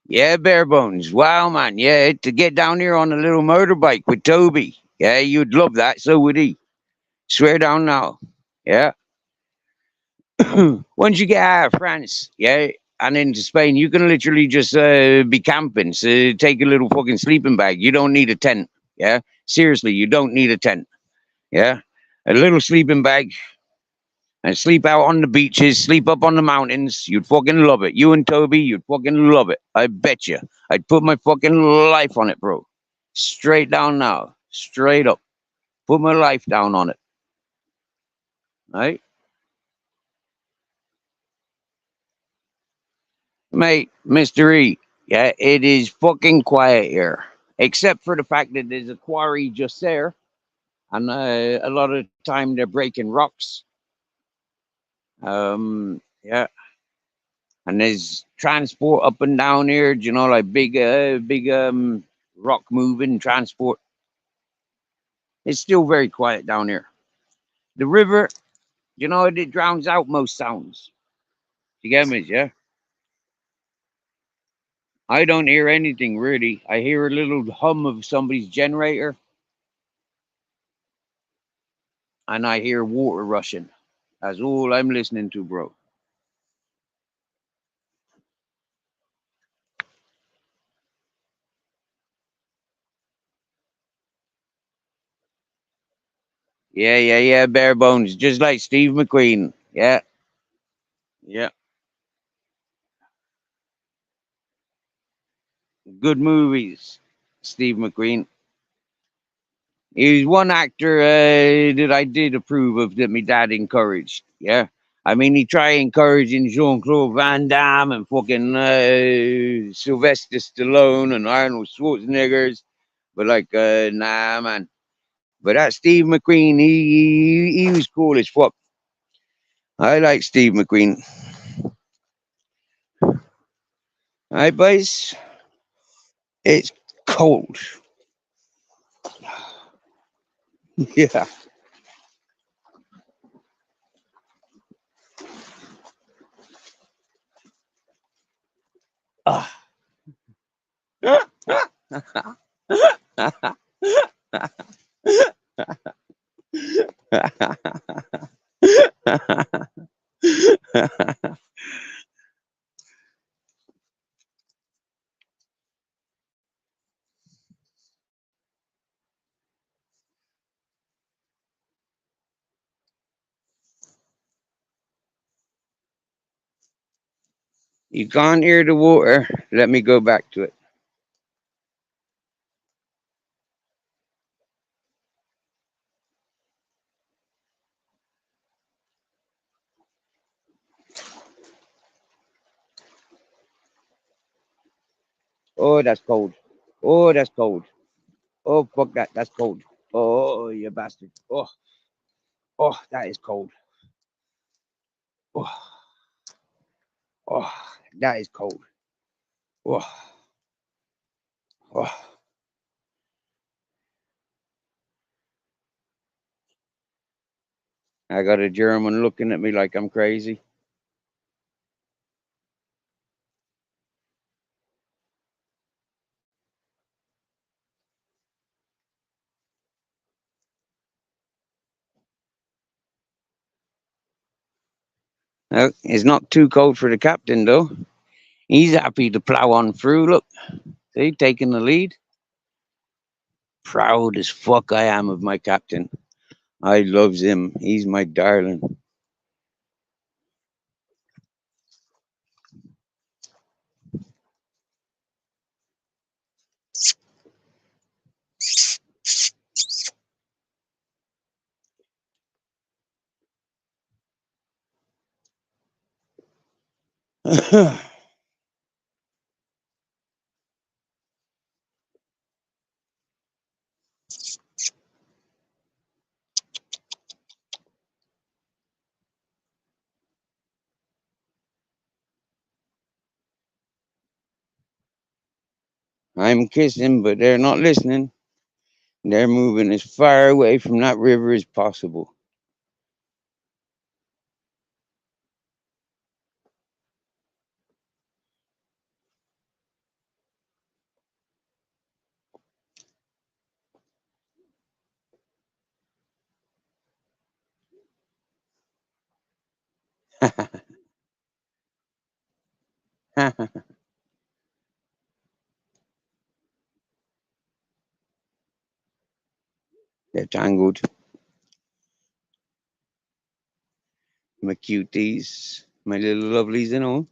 Yeah, bare bones. Wow, man. Yeah, to get down here on a little motorbike with Toby. Yeah, you'd love that. So would he. Swear down now. Yeah. Once you get out of France, yeah, and into Spain, you can literally just be camping. So take a little fucking sleeping bag. You don't need a tent. Yeah, seriously, you don't need a tent. Yeah, a little sleeping bag and sleep out on the beaches, sleep up on the mountains. You'd fucking love it. You and Toby, you'd fucking love it. I bet you. I'd put my fucking life on it, bro. Straight down now, straight up. Put my life down on it. Right, mate, Mister E. Yeah, it is fucking quiet here, except for the fact that there's a quarry just there, and a lot of time they're breaking rocks. Yeah, and there's transport up and down here. You know, like big rock moving transport. It's still very quiet down here. The river, you know, it drowns out most sounds. You get me? Yeah. I don't hear anything really. I hear a little hum of somebody's generator, and I hear water rushing. That's all I'm listening to, bro. Yeah. Bare bones, just like Steve McQueen. Yeah. Good movies, Steve McQueen. He's one actor that I did approve of that my dad encouraged. Yeah. I mean, he tried encouraging Jean Claude Van Damme and fucking Sylvester Stallone and Arnold Schwarzeneggers, but like, nah, man. But that Steve McQueen, he was cool as fuck. I like Steve McQueen. All right, boys. It's cold. Yeah. Ah. You can't hear the water. Let me go back to it. Oh, that's cold. Oh, that's cold. Oh, fuck that. That's cold. Oh, you bastard. Oh, that is cold. Oh, oh, that is cold. Oh, oh. I got a German looking at me like I'm crazy. It's not too cold for the captain, though. He's happy to plow on through. Look, see, taking the lead. Proud as fuck I am of my captain. I loves him. He's my darling. I'm kissing, but they're not listening. They're moving as far away from that river as possible. They're tangled. My cuties, my little lovelies and all.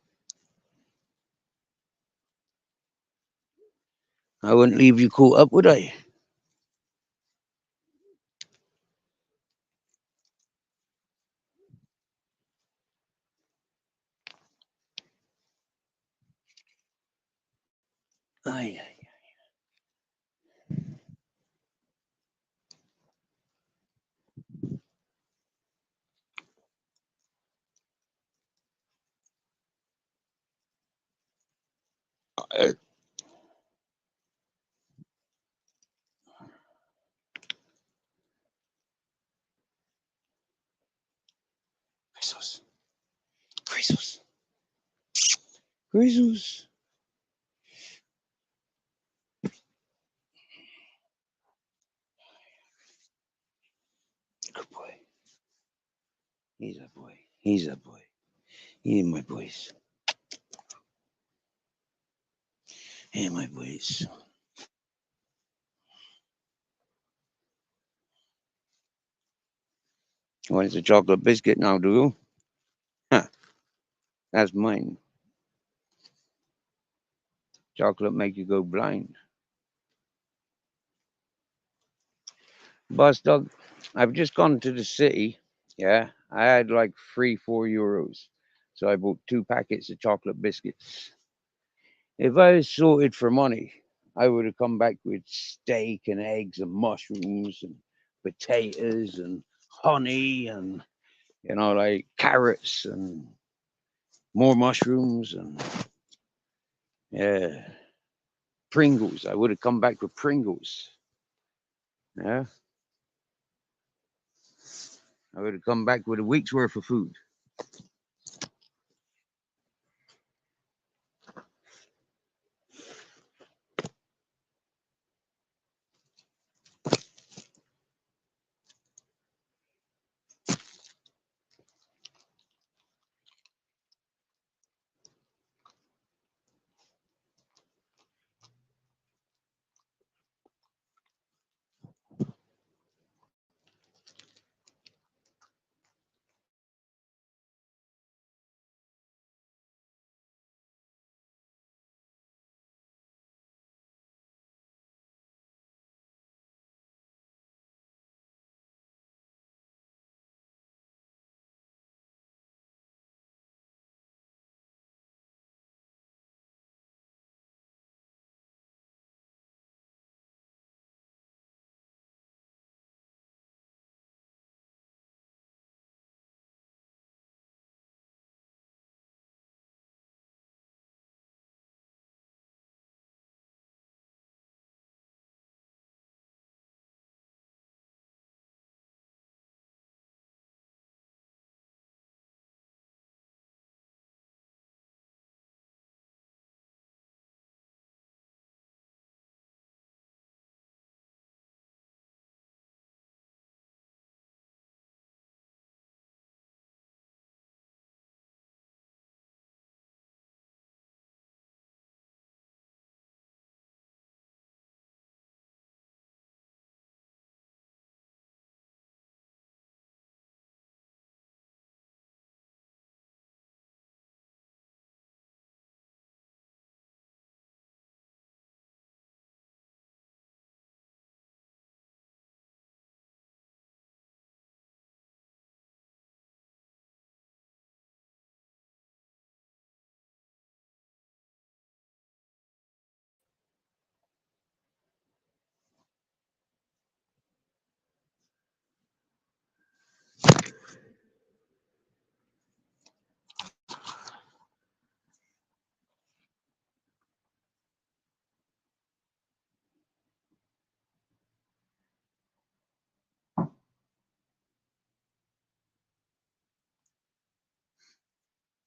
I wouldn't leave you caught up, would I? Aye. Grizzles. Grizzles. Grizzles. Good boy. He's a boy. He's a boy. He my boys. Hey, my boys. What is a chocolate biscuit now, do you? Huh, that's mine. Chocolate make you go blind. Boss dog, I've just gone to the city. Yeah, I had like €3-4. So I bought 2 packets of chocolate biscuits. If I was sorted for money, I would have come back with steak and eggs and mushrooms and potatoes and honey and, like carrots and more mushrooms and, yeah, Pringles. I would have come back with Pringles. Yeah, I would have come back with a week's worth of food.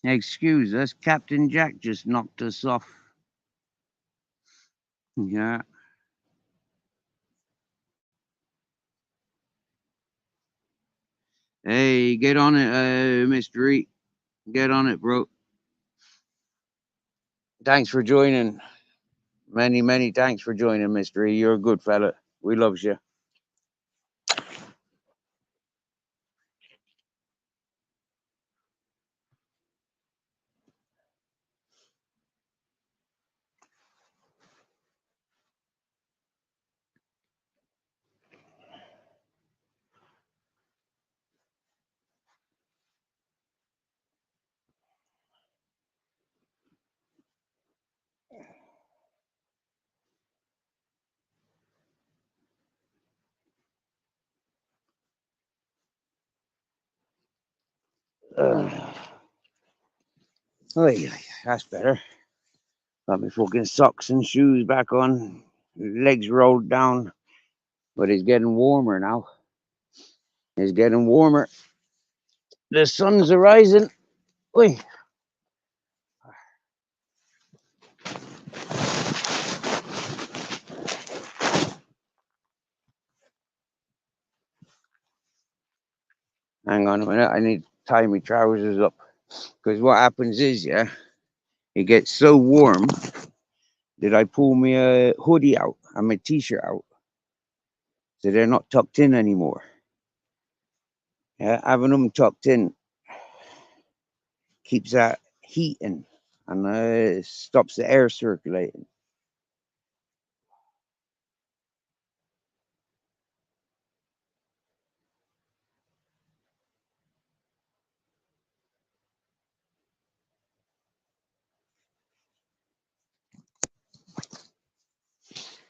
Excuse us, Captain Jack just knocked us off. Yeah. Hey, get on it, Mr. E. Get on it, bro. Thanks for joining. Many, many thanks for joining, Mr. E. You're a good fella. We loves you. Oy, that's better. Got my fucking socks and shoes back on. Legs rolled down. But it's getting warmer now. It's getting warmer. The sun's rising. Oi. Hang on a minute. I need to tie my trousers up. Because what happens is, yeah, it gets so warm that I pull my hoodie out and my t-shirt out. So they're not tucked in anymore. Yeah, having them tucked in keeps that heat in and stops the air circulating.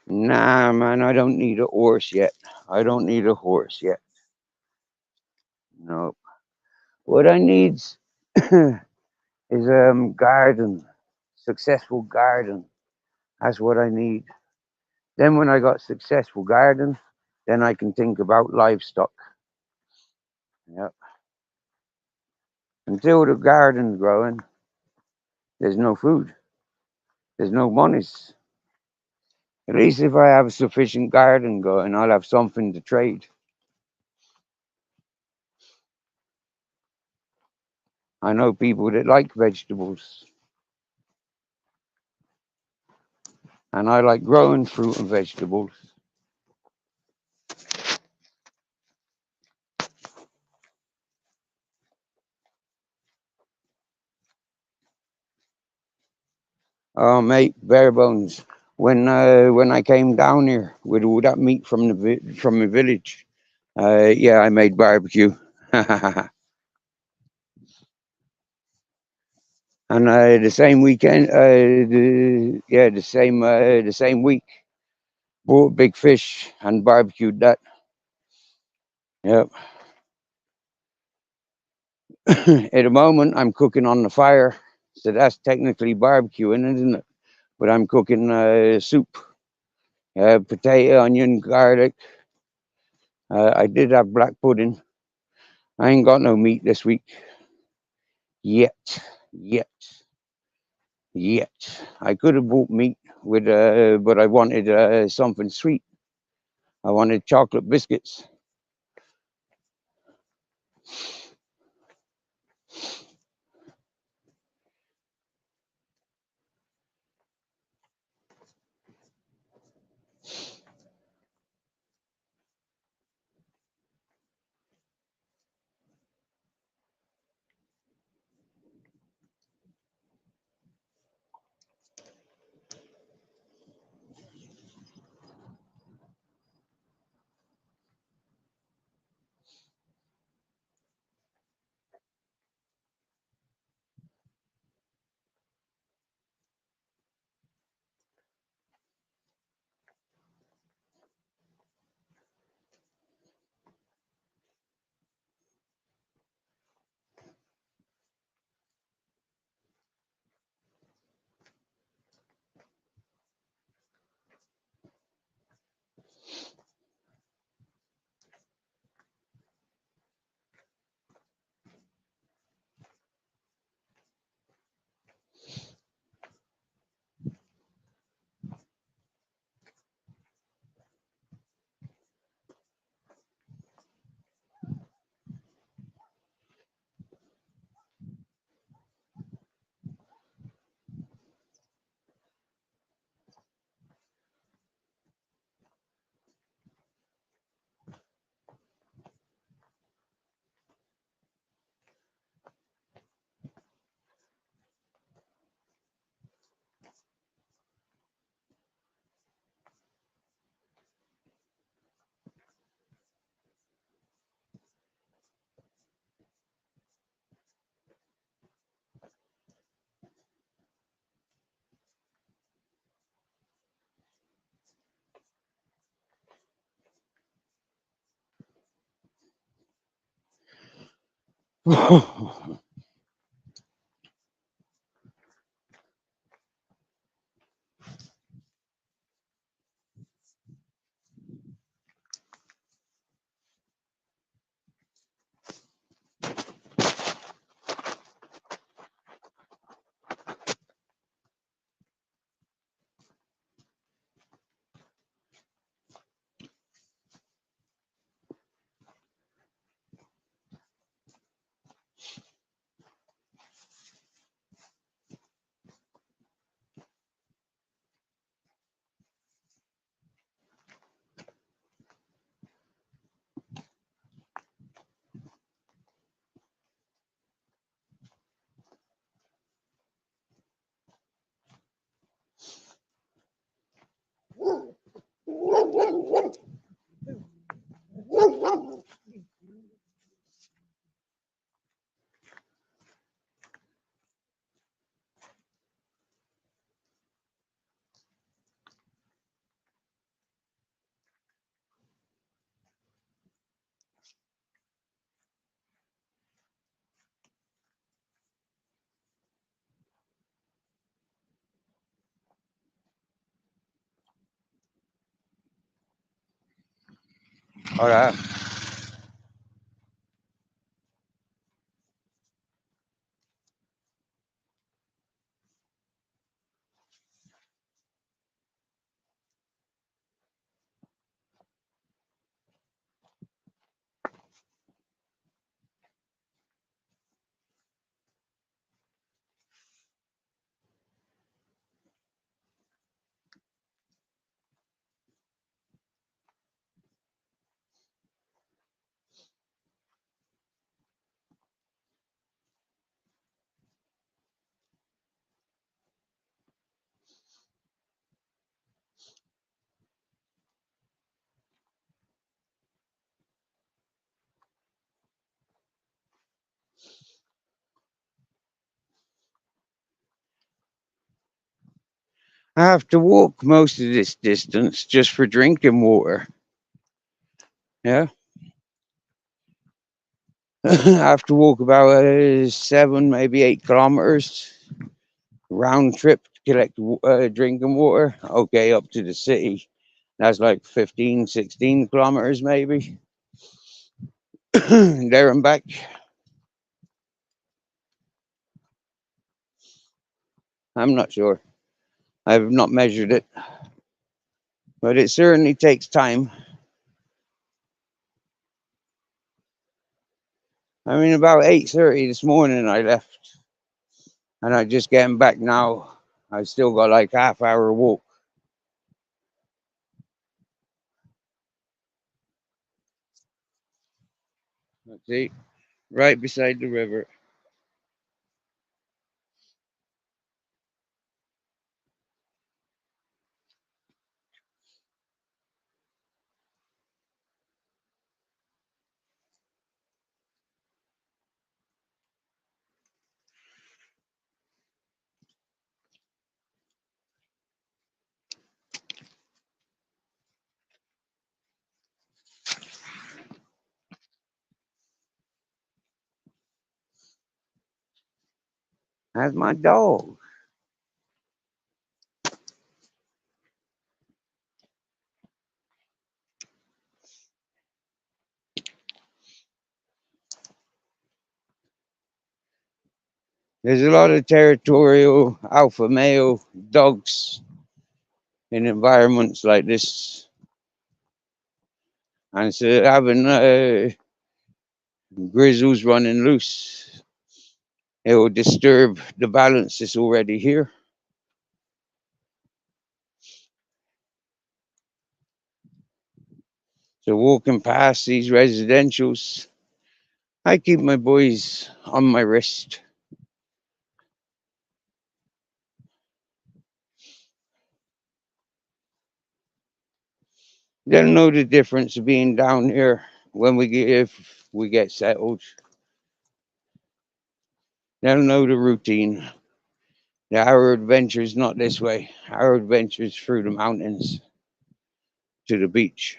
Nah, man, I don't need a horse yet. I don't need a horse yet. No. What I need is garden, successful garden. That's what I need. Then when I got successful garden, then I can think about livestock. Yep. Until the garden's growing, there's no food. There's no monies. At least if I have a sufficient garden going, I'll have something to trade. I know people that like vegetables, and I like growing fruit and vegetables. Oh, mate, bare bones. When I came down here with all that meat from from the village, yeah, I made barbecue. And the same weekend, the same week, bought big fish and barbecued that. Yep. At the moment, I'm cooking on the fire, so that's technically barbecuing, isn't it? But I'm cooking soup, potato, onion, garlic. I did have black pudding. I ain't got no meat this week yet, yet, yet. I could have bought meat with, but I wanted something sweet. I wanted chocolate biscuits. Ahora, I have to walk most of this distance just for drinking water. Yeah. I have to walk about 7, maybe 8 kilometers round trip to collect drinking water. Okay, up to the city. That's like 15, 16 kilometers maybe. There and back. I'm not sure. I've not measured it, but it certainly takes time. I mean, about 8:30 this morning I left, and I just getting back now. I still got like half-hour walk. Let's see, right beside the river. That's my dog. There's a lot of territorial alpha male dogs in environments like this, and so having grizzles running loose, it will disturb the balance that's already here. So walking past these residentials, I keep my boys on my wrist. They'll know the difference of being down here when if we get settled. They'll know the routine. Our adventure is not this way. Our adventure is through the mountains to the beach.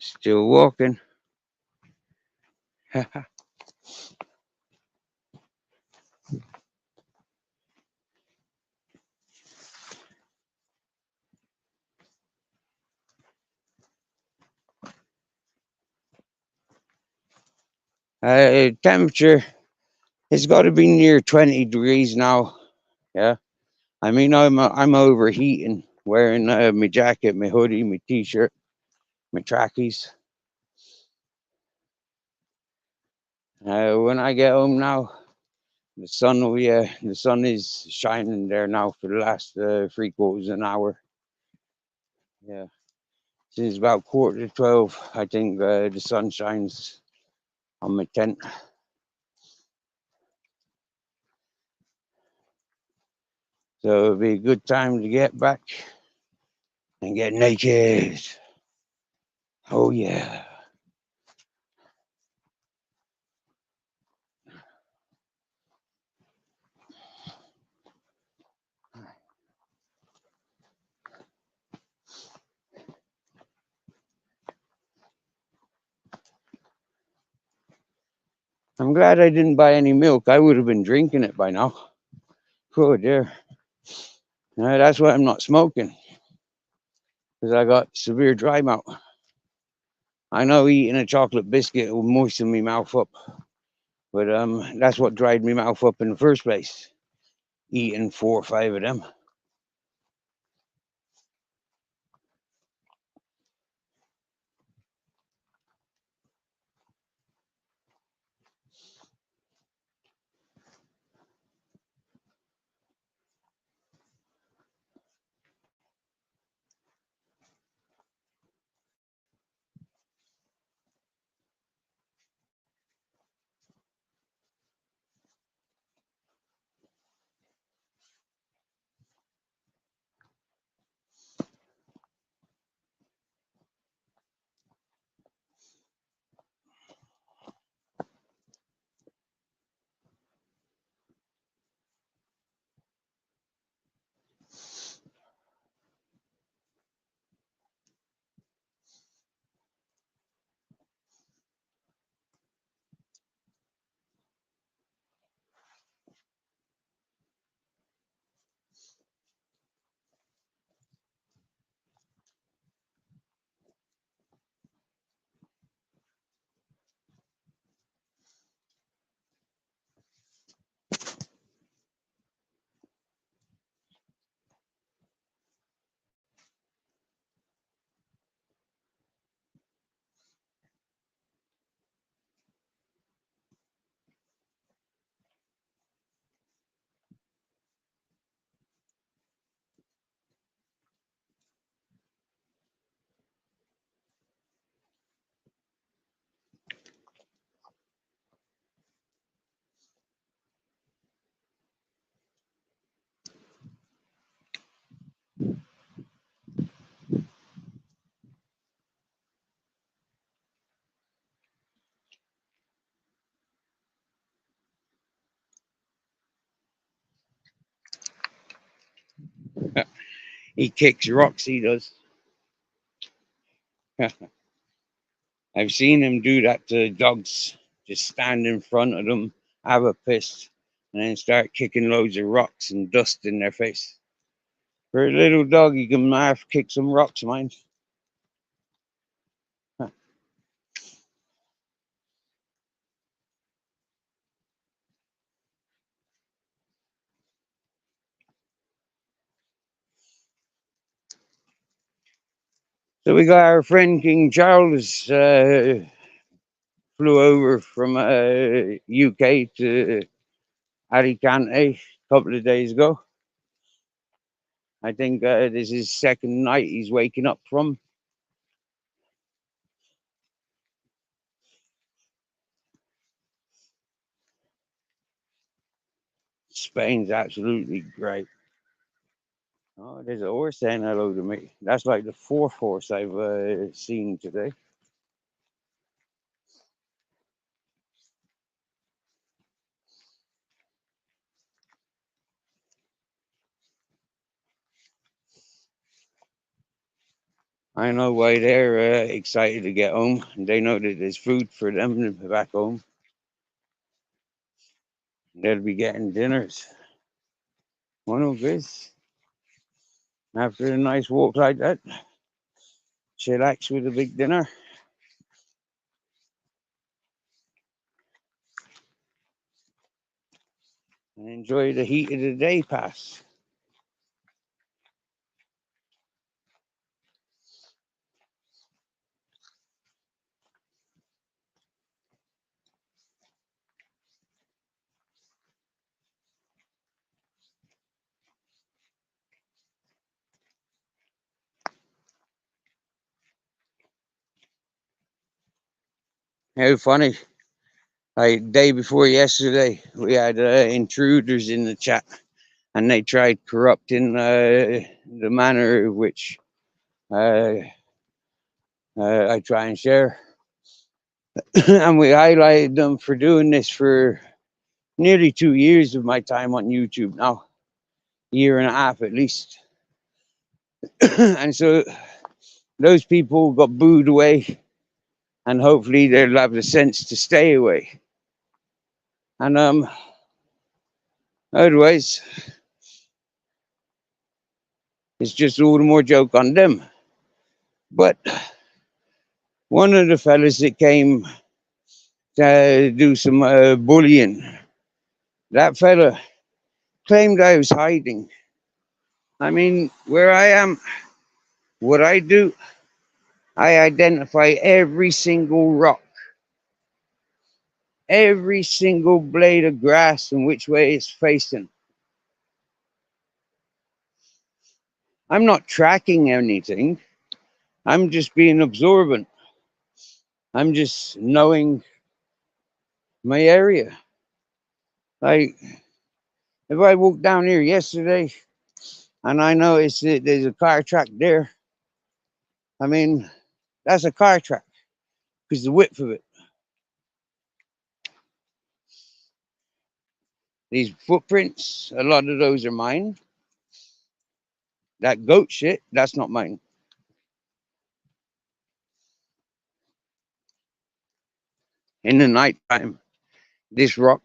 Still walking. Temperature, it's got to be near 20 degrees now. Yeah. I mean, I'm overheating, wearing my jacket, my hoodie, my t-shirt, my trackies. When I get home now, the sun is shining there now for the last 3/4 of an hour. Yeah, since about 11:45, I think the sun shines on my tent. So it'll be a good time to get back and get naked. Oh yeah. I'm glad I didn't buy any milk. I would have been drinking it by now. Oh dear. That's why I'm not smoking, because I got severe dry mouth. I know eating a chocolate biscuit will moisten my mouth up, but that's what dried my mouth up in the first place. Eating 4 or 5 of them. He kicks rocks, he does. I've seen him do that to dogs. Just stand in front of them, have a piss, and then start kicking loads of rocks and dust in their face. For a little dog, you can half kick some rocks, mind. So we got our friend King Charles flew over from UK to Alicante a couple of days ago. I think this is his second night he's waking up from. Spain's absolutely great. Oh, there's a horse saying hello to me. That's like the 4th horse I've seen today. I know why they're excited to get home. They know that there's food for them back home. They'll be getting dinners. One of this, after a nice walk like that, chillax with a big dinner. And enjoy the heat of the day pass. How funny. Like day before yesterday, we had intruders in the chat, and they tried corrupting the manner in which uh, I try and share. And we highlighted them for doing this for nearly 2 years of my time on YouTube now, year and a half at least. And so those people got booed away, and hopefully they'll have the sense to stay away. And otherwise, it's just all the more joke on them. But one of the fellas that came to do some bullying, that fella claimed I was hiding. I mean, where I am, what I do, I identify every single rock, every single blade of grass and which way it's facing. I'm not tracking anything. I'm just being absorbent. I'm just knowing my area. Like, if I walked down here yesterday and I noticed that there's a car track there, I mean, that's a car track because the width of it. These footprints, a lot of those are mine. That goat shit, that's not mine. In the nighttime, this rock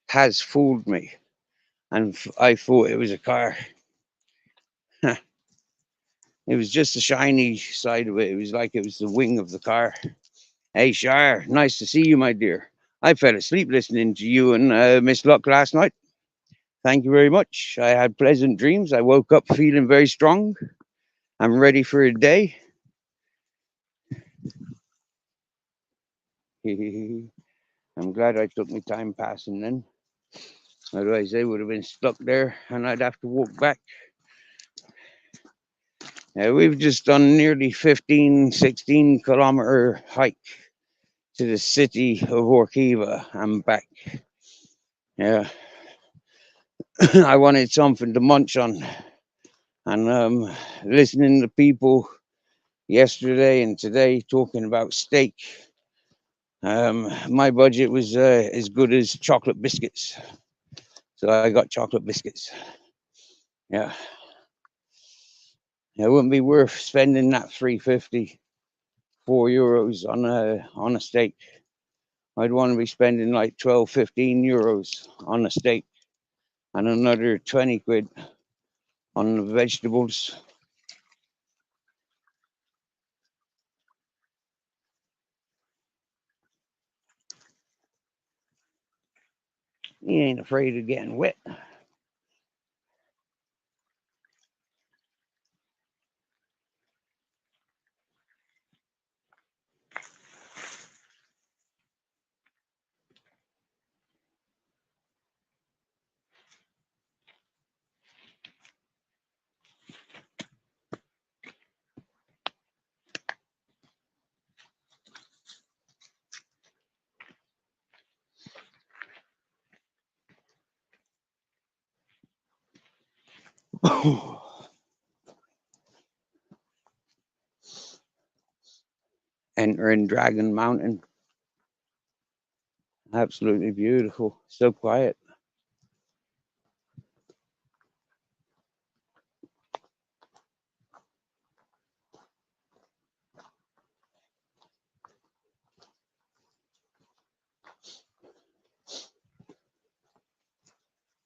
has fooled me, and I thought it was a car. It was just the shiny side of it. It was like it was the wing of the car. Hey, Shire, nice to see you, my dear. I fell asleep listening to you and Miss Luck last night. Thank you very much. I had pleasant dreams. I woke up feeling very strong. I'm ready for a day. I'm glad I took my time passing then. Otherwise, they would have been stuck there and I'd have to walk back. We've just done nearly 15, 16 kilometer hike to the city of Orkiva and back. Yeah. I wanted something to munch on. And listening to people yesterday and today talking about steak, my budget was as good as chocolate biscuits. So I got chocolate biscuits. Yeah. It wouldn't be worth spending that 3.50, €4 on a steak. I'd want to be spending like 12, 15 euros on a steak and another 20 quid on the vegetables. He ain't afraid of getting wet. Entering Dragon Mountain. Absolutely beautiful. So quiet.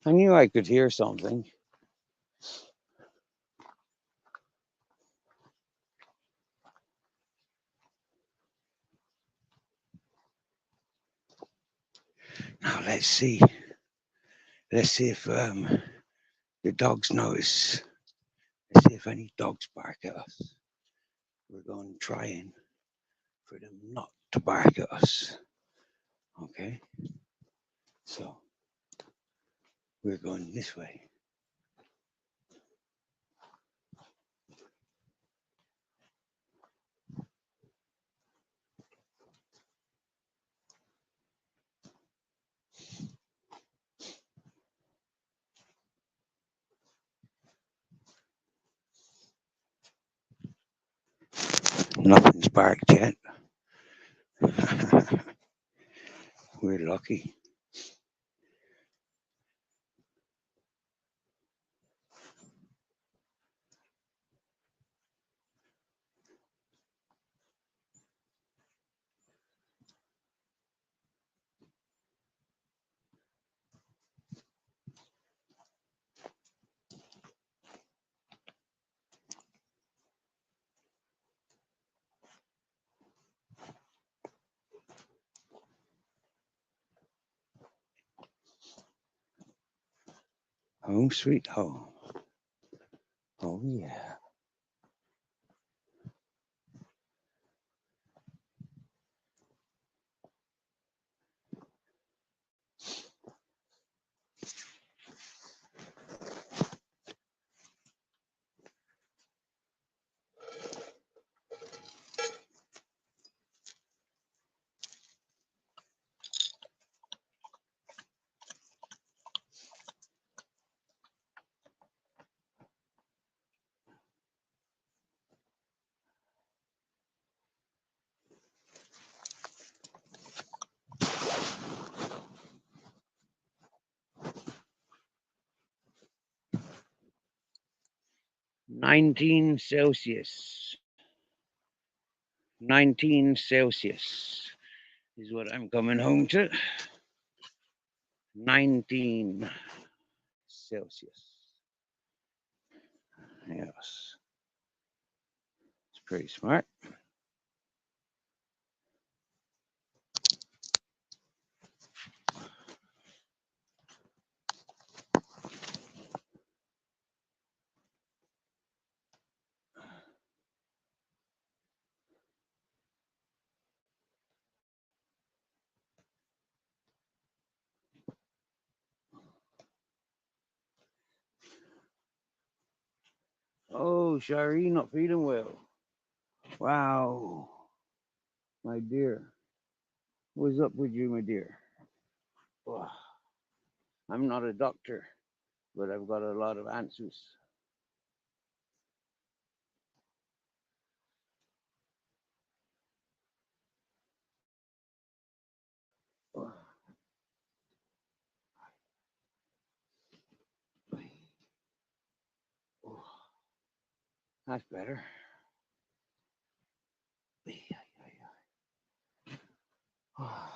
I knew I could hear something. Now let's see. Let's see if the dogs notice. Let's see if any dogs bark at us. We're going to try and for them not to bark at us. Okay. So we're going this way. Nothing's barked yet. We're lucky. Home sweet home. Oh yeah. -19 Celsius. 19 Celsius is what I'm coming home to. 19 Celsius. Yes. It's pretty smart. Oh, Shari, not feeling well. Wow. My dear. What's up with you, my dear? Oh, I'm not a doctor, but I've got a lot of answers. Oh, oh, that's better. Oh.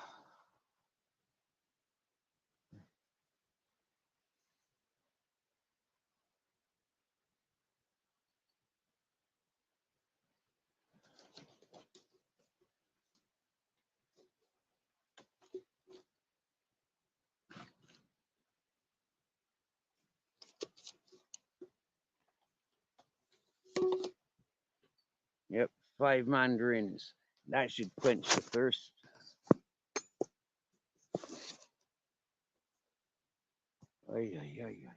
Yep, 5 mandarins. That should quench the thirst. Ay, ay, ay, ay.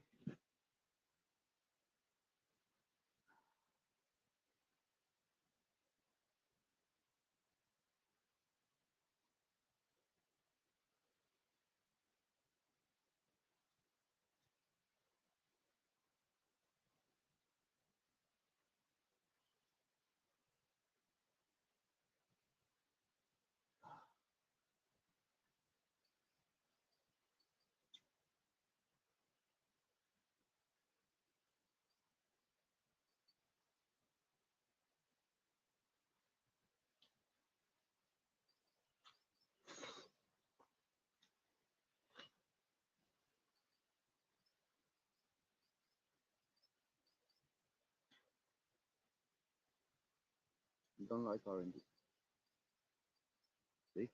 You don't like oranges. See?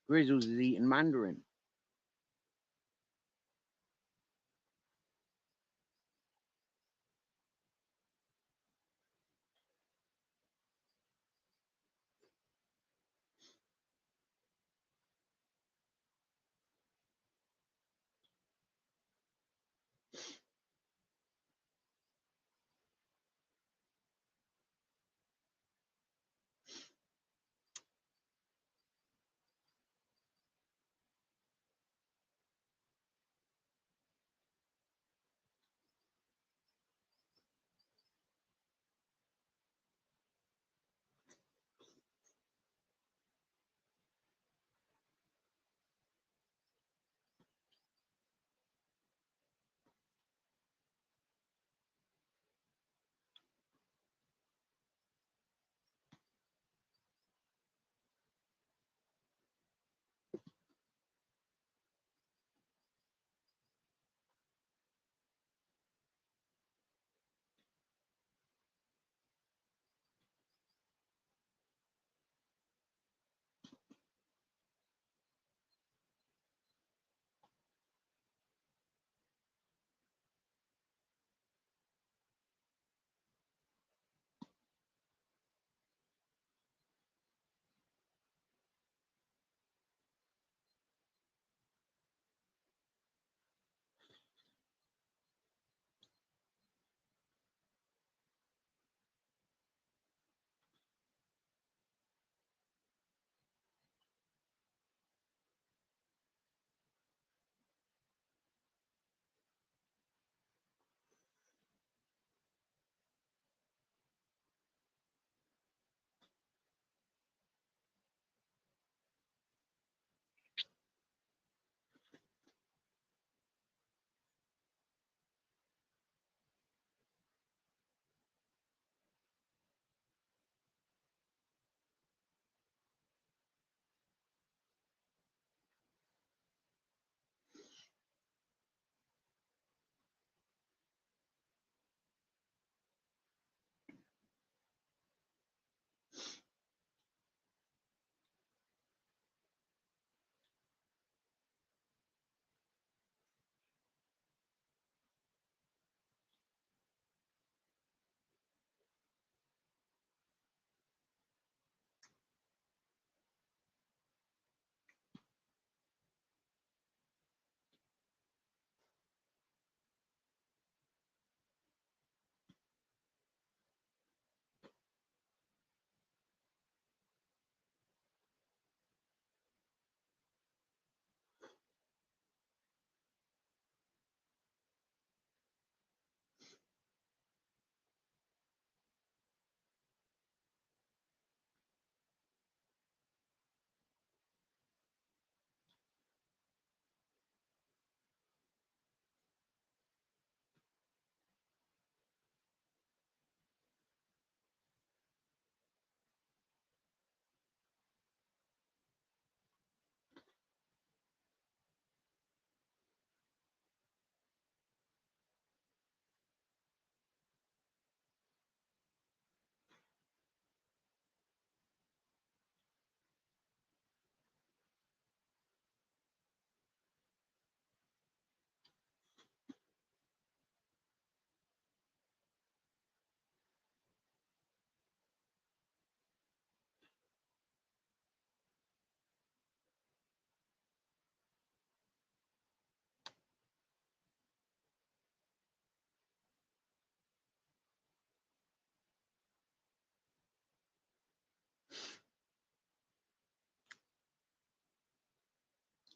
Grizzles is eating mandarin.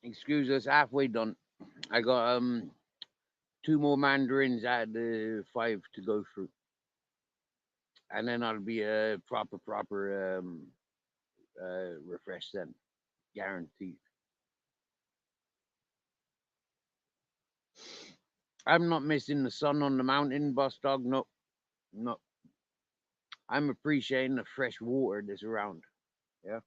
Excuse us, halfway done. I got 2 more mandarins out of the 5 to go through. And then I'll be a proper refresh then. Guaranteed. I'm not missing the sun on the mountain, boss dog. No, no. I'm appreciating the fresh water that's around. Yeah.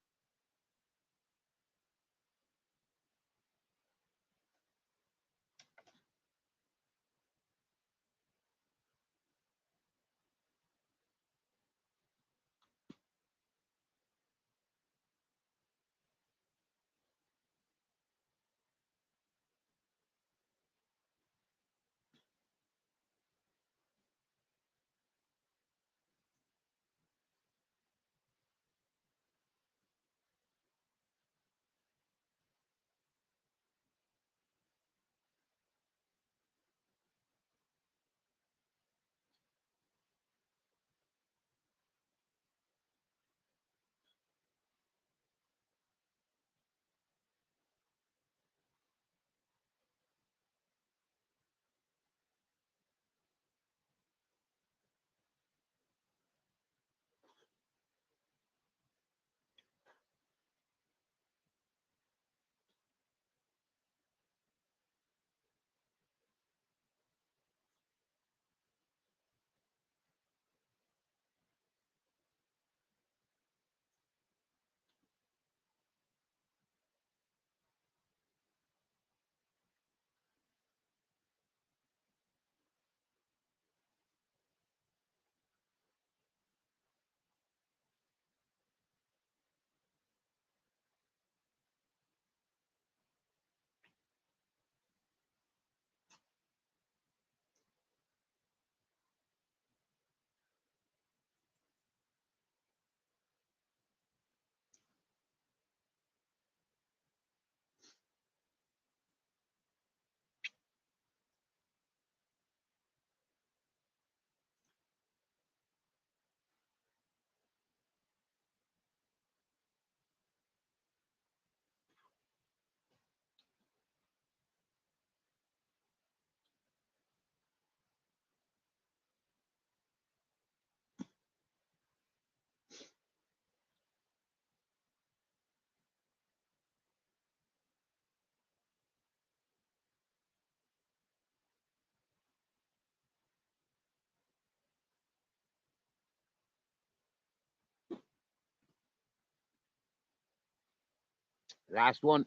Last one,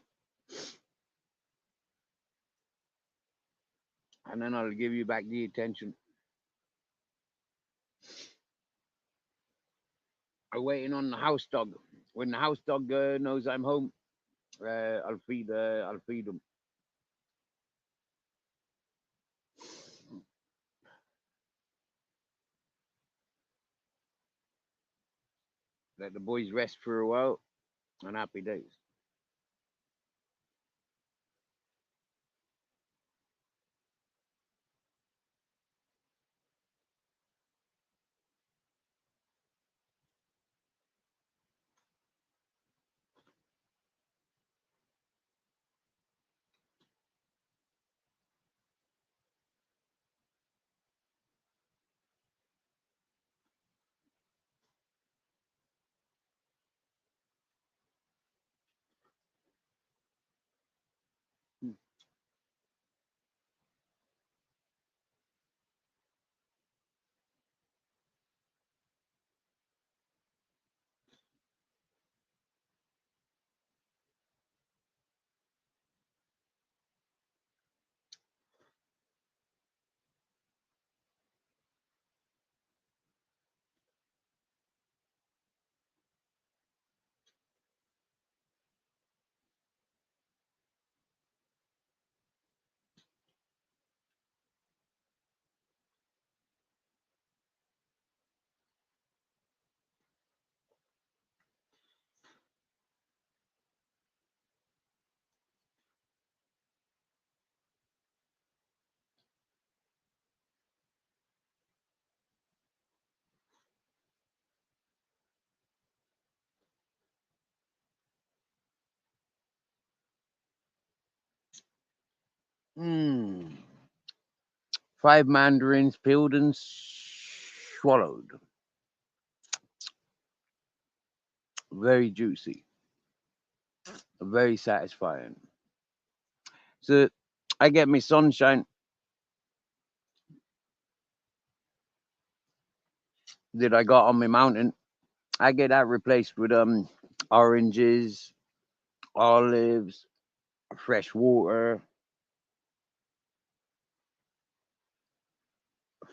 and then I'll give you back the attention. I'm waiting on the house dog. When the house dog knows I'm home, I'll feed. I'll feed him. Let the boys rest for a while, and happy days. Mm. 5 mandarins peeled and swallowed. Very juicy. Very satisfying. So I get my sunshine. that I got on my mountain, I get that replaced with oranges, olives, fresh water,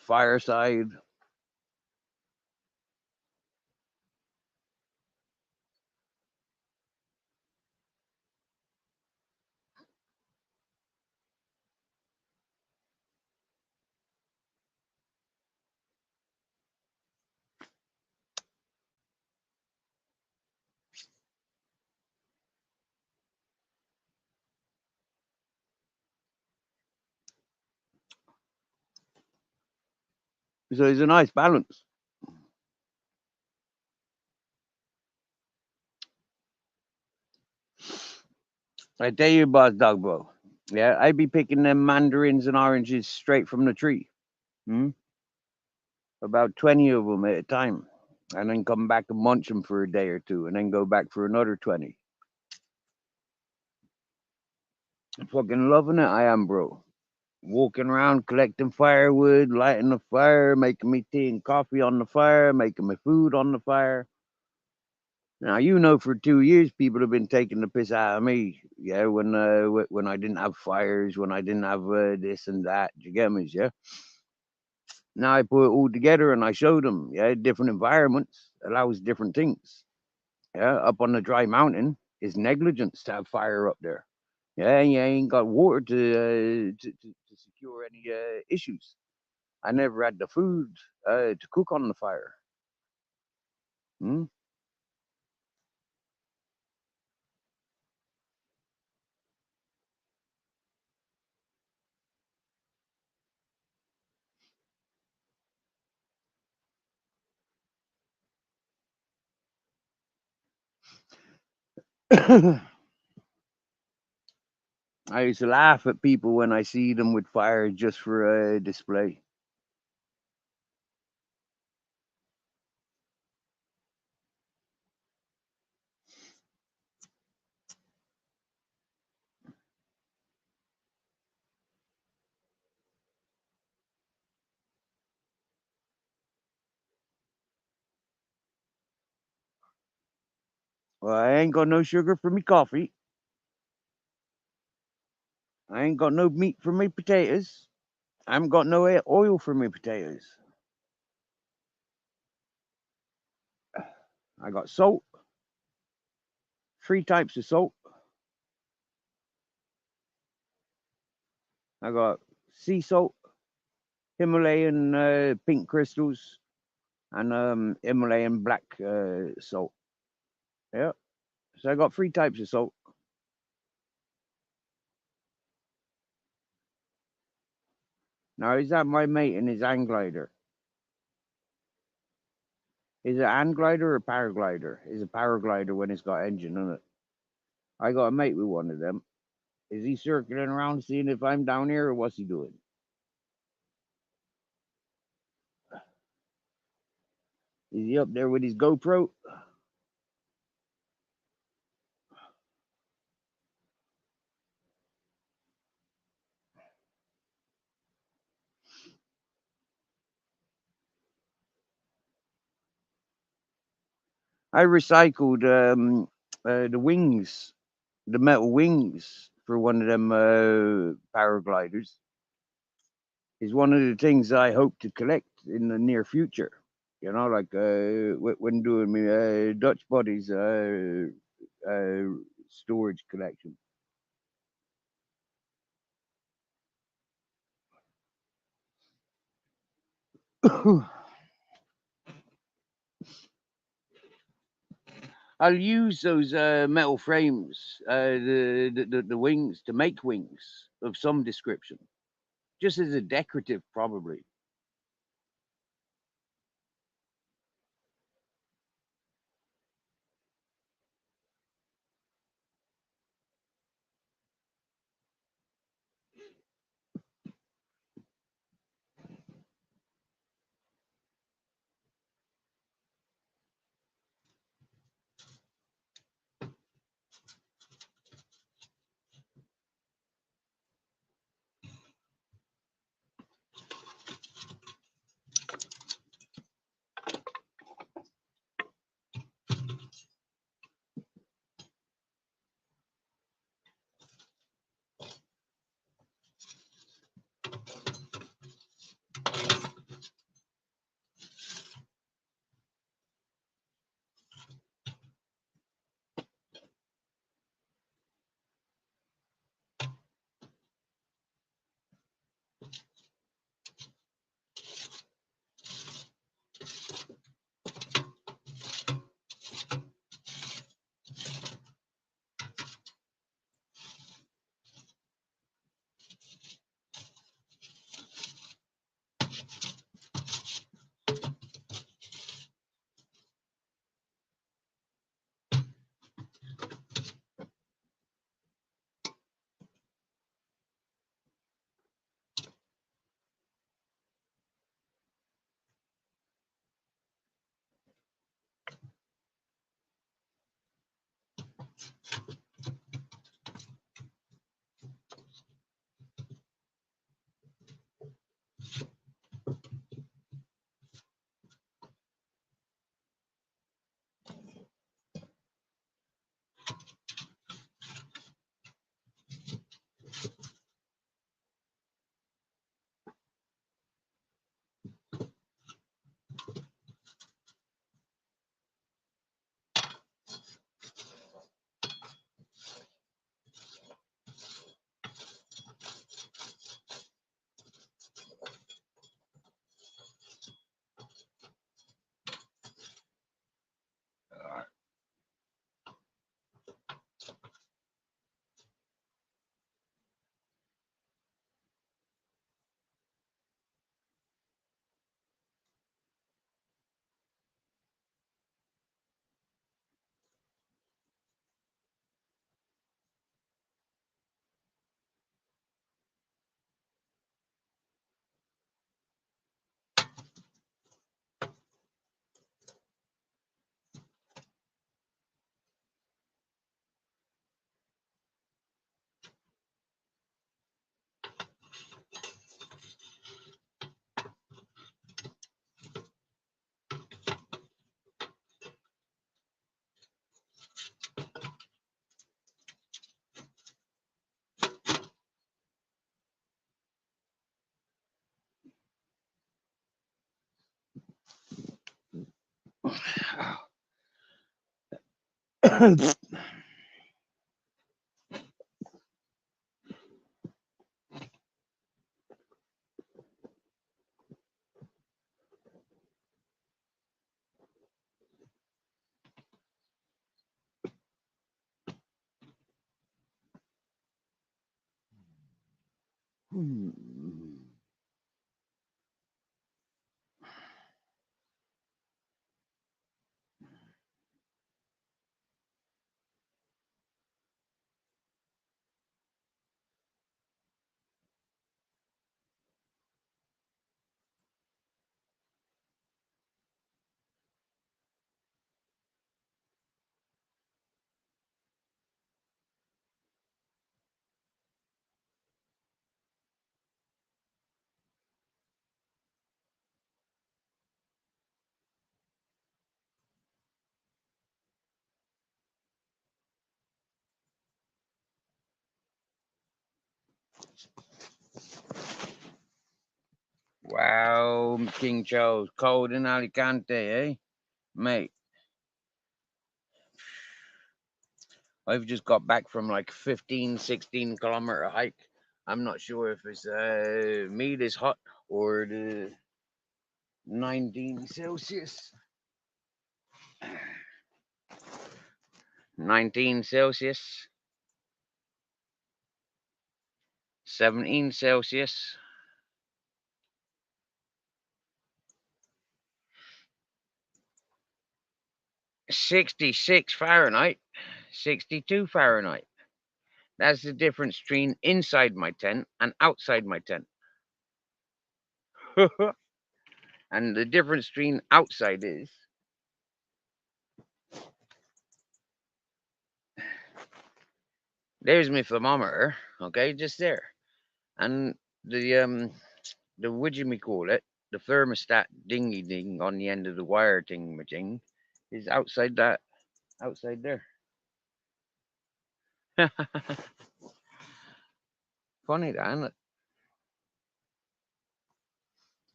fireside. So it's a nice balance. I tell you, Boss Dogbo. Yeah, I be picking them mandarins and oranges straight from the tree. Hmm? About 20 of them at a time. And then come back and munch them for a day or two and then go back for another 20. I'm fucking loving it. I am, bro. Walking around collecting firewood, lighting the fire, making me tea and coffee on the fire, making me food on the fire. Now you know, for 2 years, people have been taking the piss out of me. Yeah, when I didn't have fires, when I didn't have this and that. Do you get me? Yeah. Now I put it all together and I show them. Yeah, different environments allows different things. Yeah, up on the dry mountain is negligence to have fire up there. Yeah, you ain't got water to secure any issues. I never had the food to cook on the fire. Hmm? I used to laugh at people when I see them with fire just for a display. Well, I ain't got no sugar for me coffee. I ain't got no meat for me potatoes. I haven't got no oil for me potatoes. I got salt, three types of salt. I got sea salt, Himalayan pink crystals, and Himalayan black salt. Yeah. So I got three types of salt. Now, is that my mate in his hang glider? Is it hand glider or paraglider? Is a paraglider when it's got engine in it? I got a mate with one of them. Is he circling around seeing if I'm down here or what's he doing? Is he up there with his GoPro? I recycled the wings, the metal wings for one of them paragliders. Is one of the things I hope to collect in the near future. You know, like when doing my Dutch bodies uh, storage collection. I'll use those metal frames, the wings, to make wings of some description, just as a decorative, probably. Wow, King Charles, cold in Alicante, eh? Mate, I've just got back from like 15, 16 kilometer hike. I'm not sure if it's me that's hot or the 19 Celsius. 19 Celsius. 17 Celsius. 66 Fahrenheit. 62 Fahrenheit. That's the difference between inside my tent and outside my tent. And the difference between outside is there's my thermometer, okay, just there. And the what you may call it, the thermostat dingy ding on the end of the wire thing thing is outside there. Funny that, isn't it?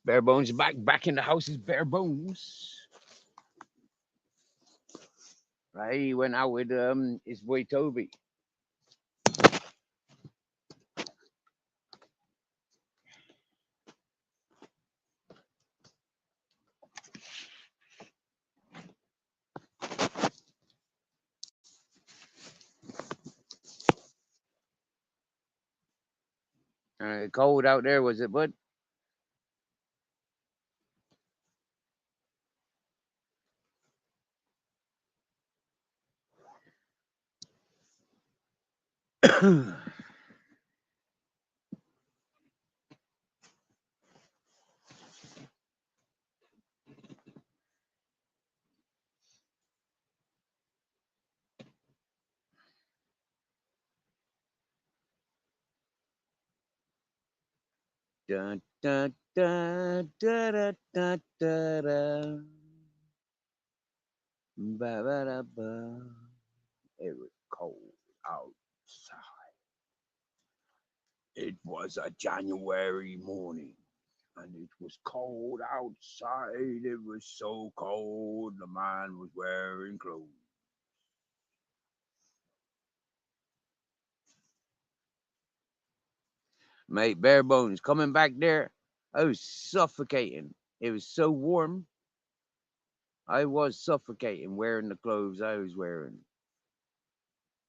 Bare bones back in the house is bare bones. Right, he went out with his boy Toby. Cold out there, was it, bud? Da, da, da, da, da, da, da, da. Ba, ba, da, ba. It was cold outside. It was a January morning, and it was cold outside. It was so cold, the man was wearing clothes. Mate, bare bones coming back there. I was suffocating. It was so warm. I was suffocating wearing the clothes I was wearing.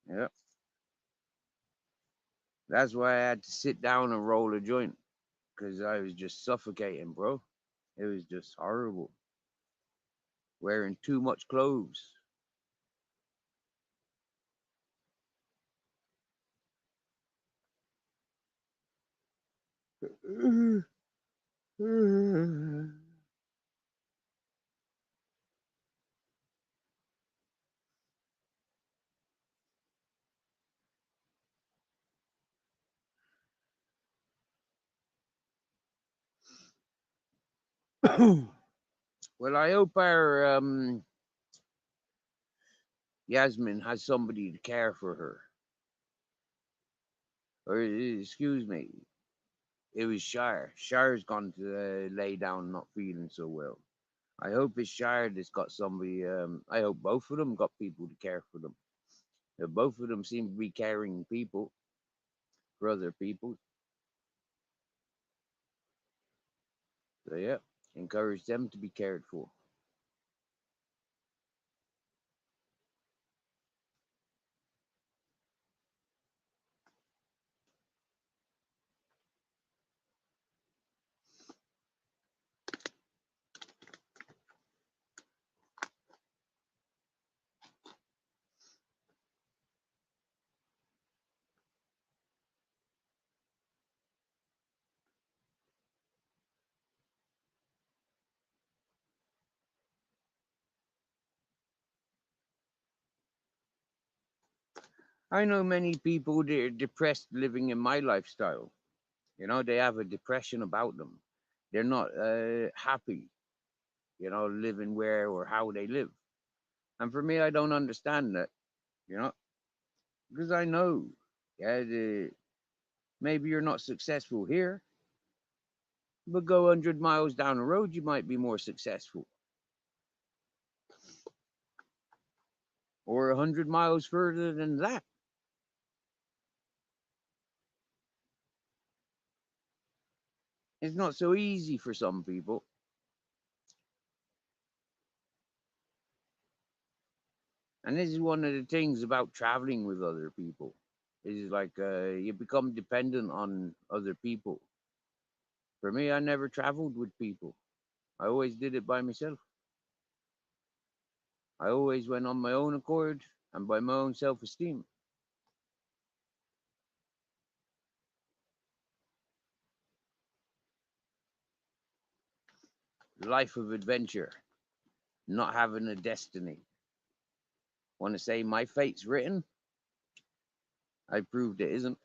Yep. That's why I had to sit down and roll a joint because I was just suffocating, bro. It was just horrible. Wearing too much clothes. Well, I hope our Yasmin has somebody to care for her. Or excuse me, it was Shire. Shire's gone to lay down, not feeling so well. I hope it's Shard that's got somebody. I hope both of them got people to care for them. Both of them seem to be caring people for other people. So yeah, encourage them to be cared for. I know many people that are depressed living in my lifestyle. They have a depression about them. They're not happy, living where or how they live. And for me, I don't understand that, you know, because I know, yeah, maybe you're not successful here, but go 100 miles down the road, you might be more successful. Or 100 miles further than that. It's not so easy for some people. And this is one of the things about traveling with other people. Is like you become dependent on other people. For me, I never traveled with people. I always did it by myself. I always went on my own accord and by my own self esteem. Life of adventure, not having a destiny. Want to say my fate's written? I proved it isn't.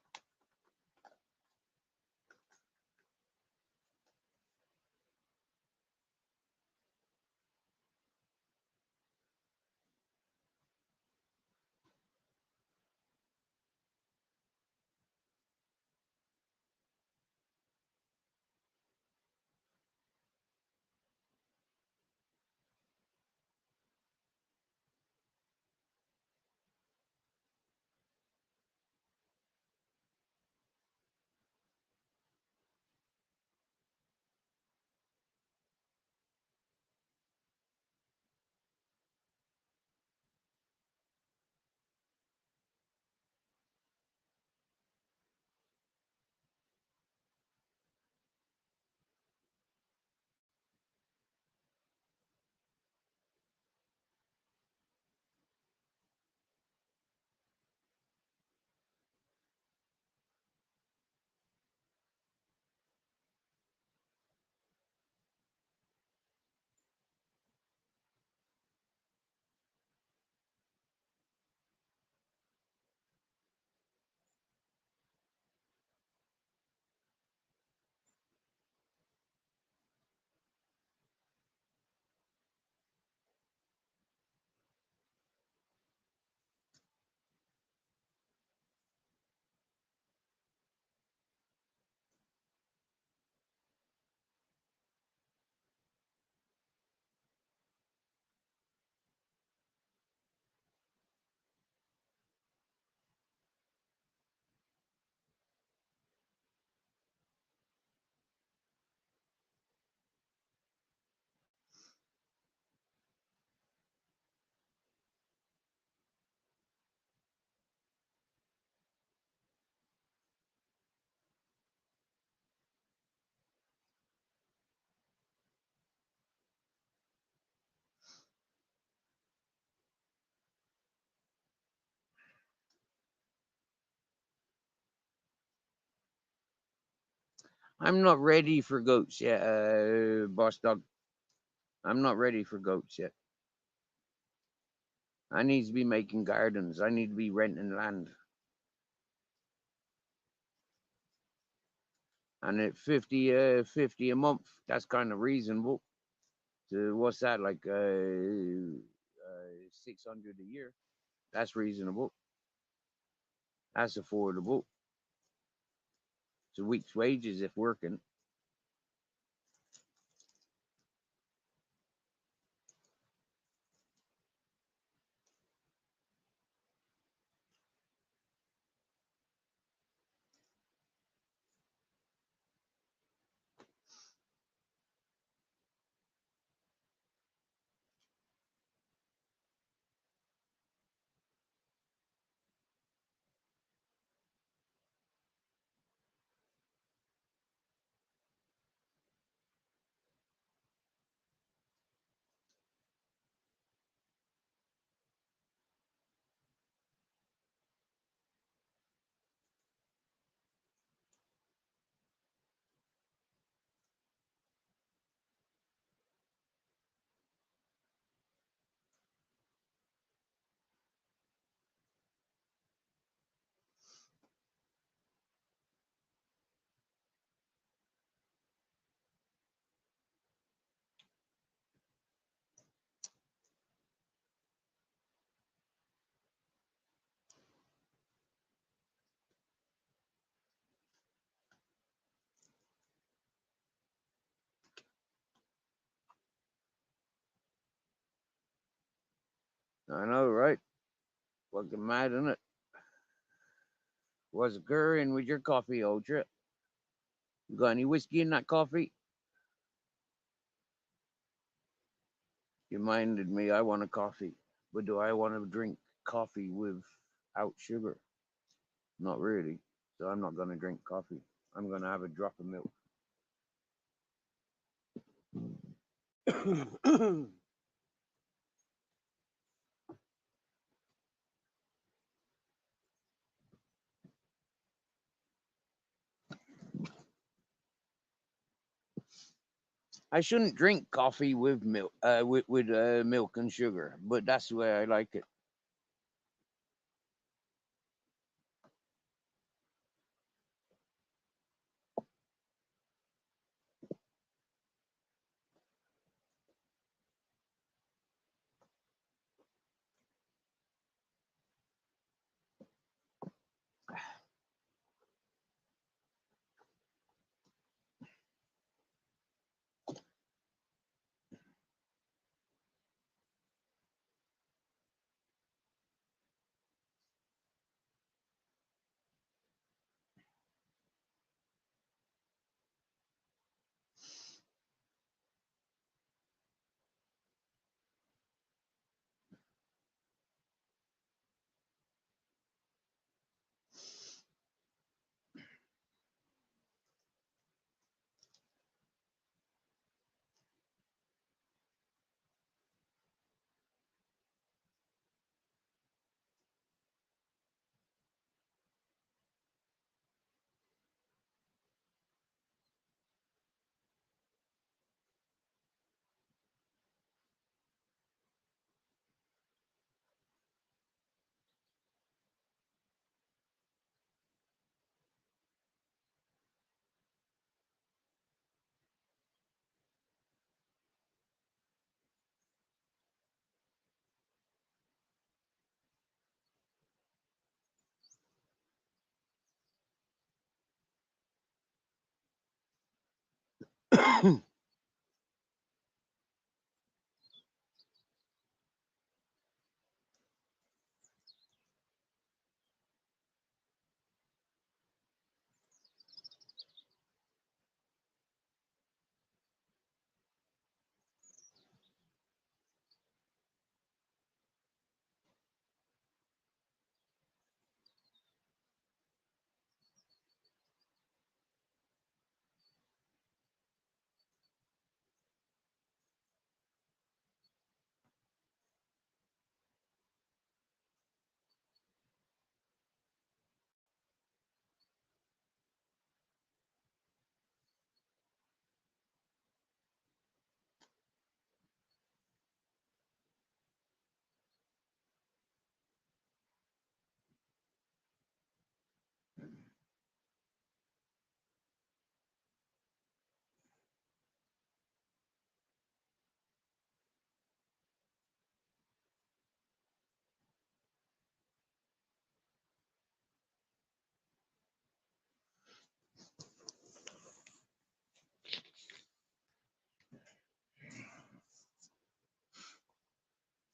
I'm not ready for goats yet, boss dog. I'm not ready for goats yet. I need to be making gardens. I need to be renting land. And at 50 a month, that's kind of reasonable. So what's that like? 600 a year. That's reasonable. That's affordable. It's a week's wages if working. I know, right? Fucking mad, isn't it? What's occurring with your coffee, Ultra? You got any whiskey in that coffee? You minded me. I want a coffee. But do I want to drink coffee without sugar? Not really. So I'm not going to drink coffee. I'm going to have a drop of milk. I shouldn't drink coffee with milk, with milk and sugar, but that's the way I like it.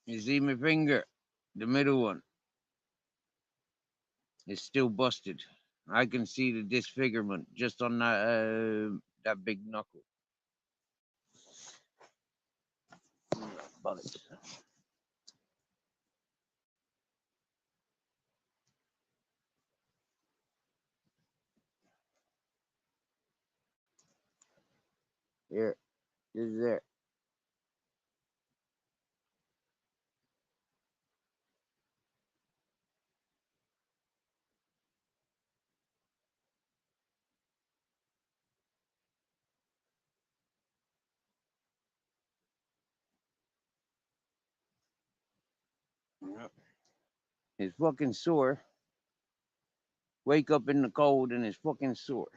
You see my finger? The middle one is still busted. I can see the disfigurement just on that big knuckle. Bollocks. Here, this is there. Yep. It's fucking sore. Wake up in the cold and it's fucking sore.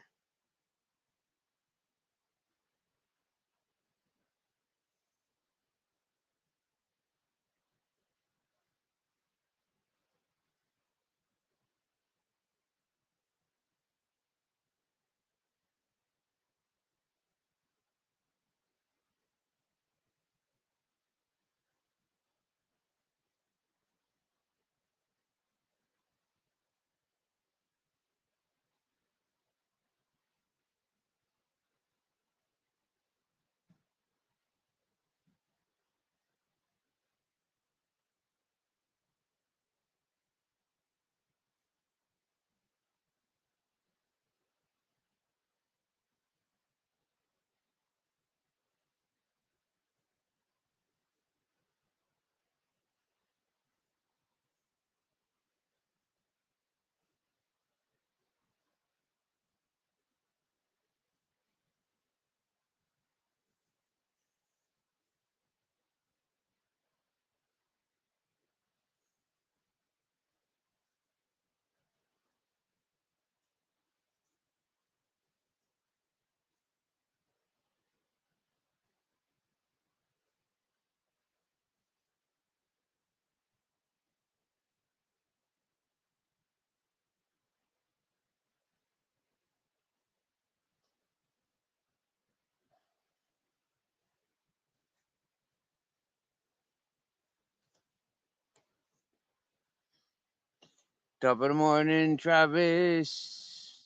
Top of the morning, Travis.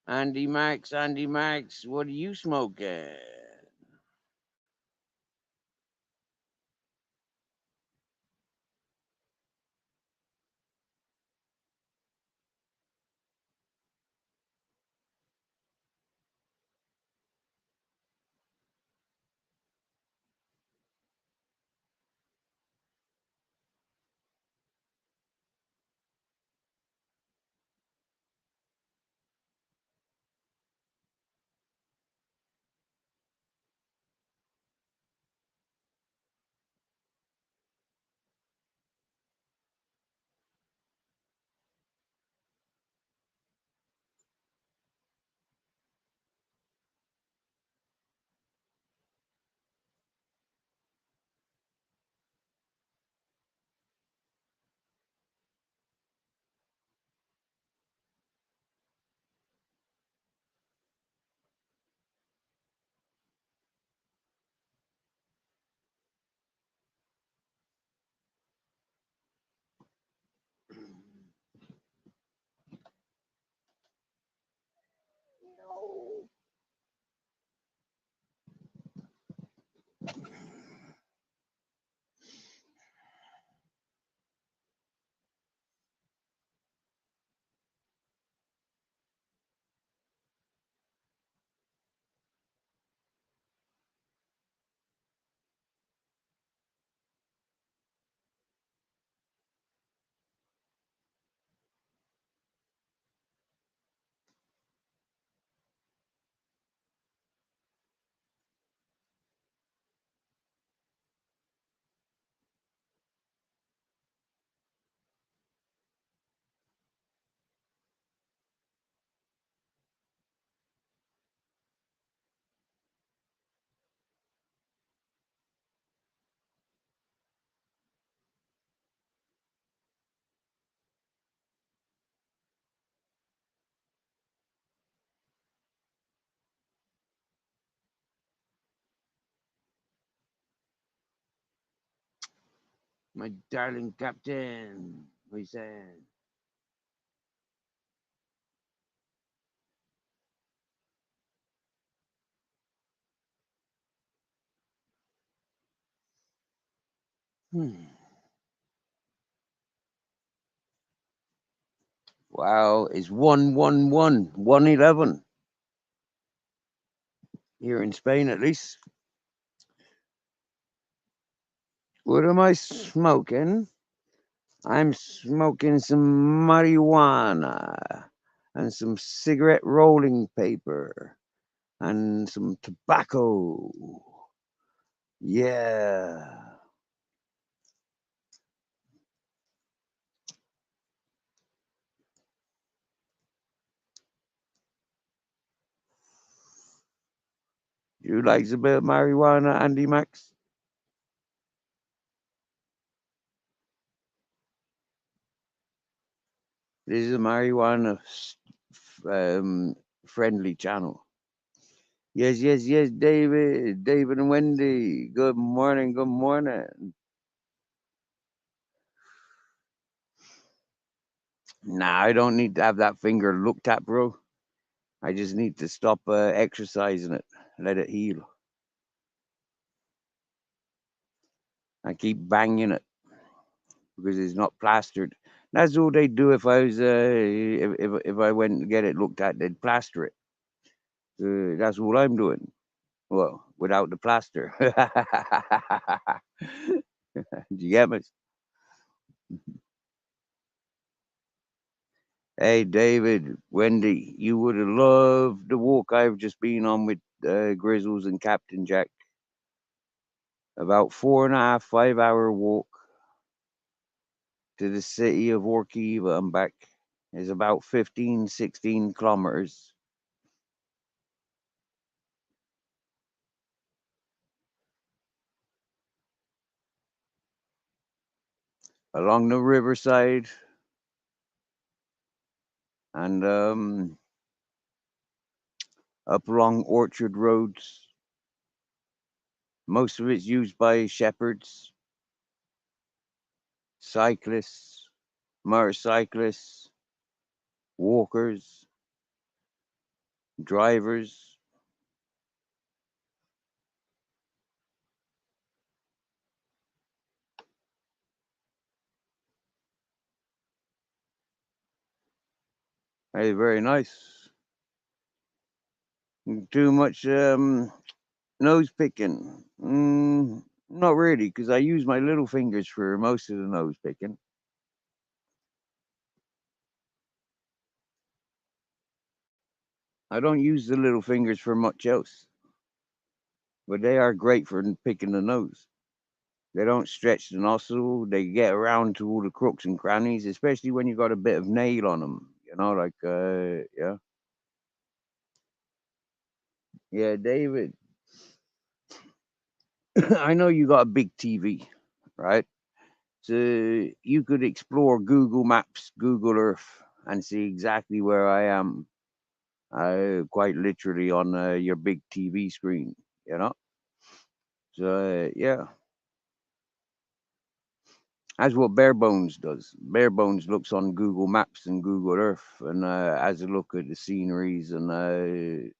Andy Max, what are you smoking? My darling captain, what are you saying? Wow, it's 111, 111 here in Spain at least. What am I smoking? I'm smoking some marijuana and some cigarette rolling paper and some tobacco. Yeah. You like a bit of marijuana, Andy Max? This is a marijuana friendly channel. Yes, yes, yes, David, David and Wendy. Good morning, good morning. Nah, I don't need to have that finger looked at, bro. I just need to stop exercising it, let it heal. I keep banging it because it's not plastered. That's all they do if I was if I went to get it looked at, they'd plaster it. That's all I'm doing. Well, without the plaster. Do you get me? Hey, David, Wendy, you would have loved the walk I've just been on with Grizzles and Captain Jack. About 4.5, 5 hour walk to the city of Orkiva and back. Is about 15, 16 kilometers. Along the riverside and up along orchard roads. Most of it's used by shepherds. cyclists, motorcyclists, walkers, drivers. Hey, very nice. Too much nose picking. Not really, because I use my little fingers for most of the nose picking. I don't use the little fingers for much else, but they are great for picking the nose. They don't stretch the nostril. They get around to all the crooks and crannies, especially when you got a bit of nail on them. You know, like yeah, yeah, David. I know you got a big TV, right? So you could explore Google Maps, Google Earth, and see exactly where I am, quite literally on your big TV screen. You know, so yeah, that's what Bare Bones does. Bare Bones looks on Google Maps and Google Earth, and has a look at the sceneries and the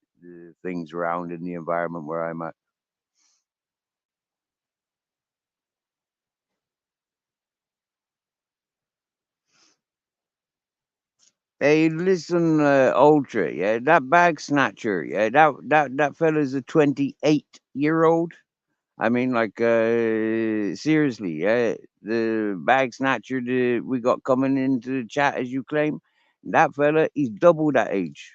things around in the environment where I'm at. Hey, listen, Ultra, yeah, that bag snatcher, yeah, that fella's a 28-year-old. I mean, like, seriously, yeah, the bag snatcher that we got coming into the chat, as you claim, that fella, he's double that age.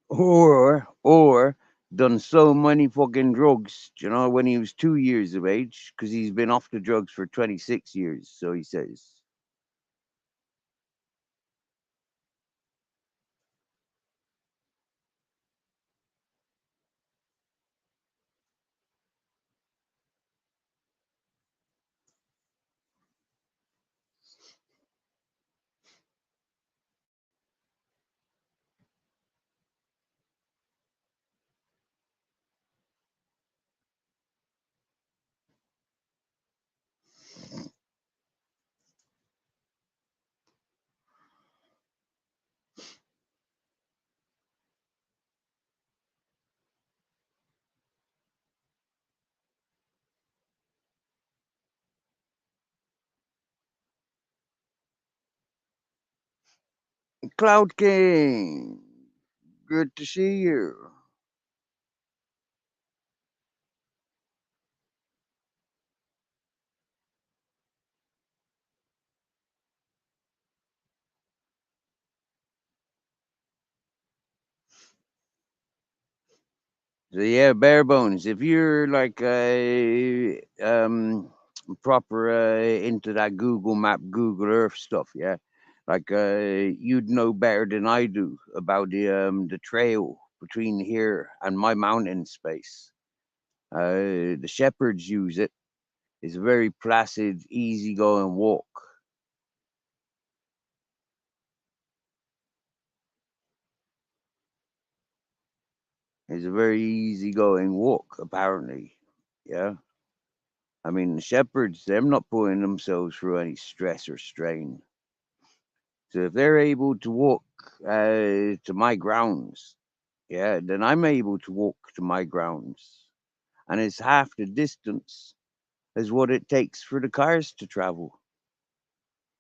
Or done so many fucking drugs, you know, when he was 2 years of age, because he's been off the drugs for 26 years, so he says. Cloud King, good to see you. So yeah, bare bones. If you're like proper into that Google Map, Google Earth stuff, yeah, like you'd know better than I do about the trail between here and my mountain space. The shepherds use it. It's a very placid, easygoing walk. It's a very easygoing walk, apparently. Yeah. I mean, the shepherds, they're not putting themselves through any stress or strain. So if they're able to walk to my grounds, yeah, then I'm able to walk to my grounds. And it's half the distance as what it takes for the cars to travel.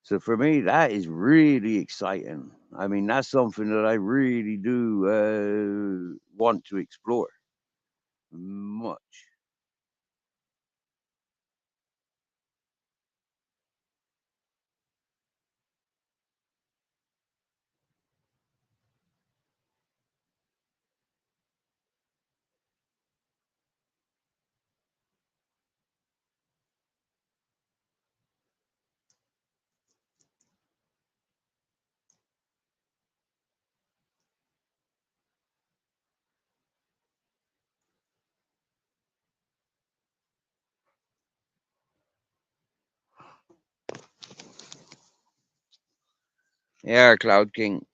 So for me, that is really exciting. I mean, that's something that I really do want to explore much. Yeah, Cloud King.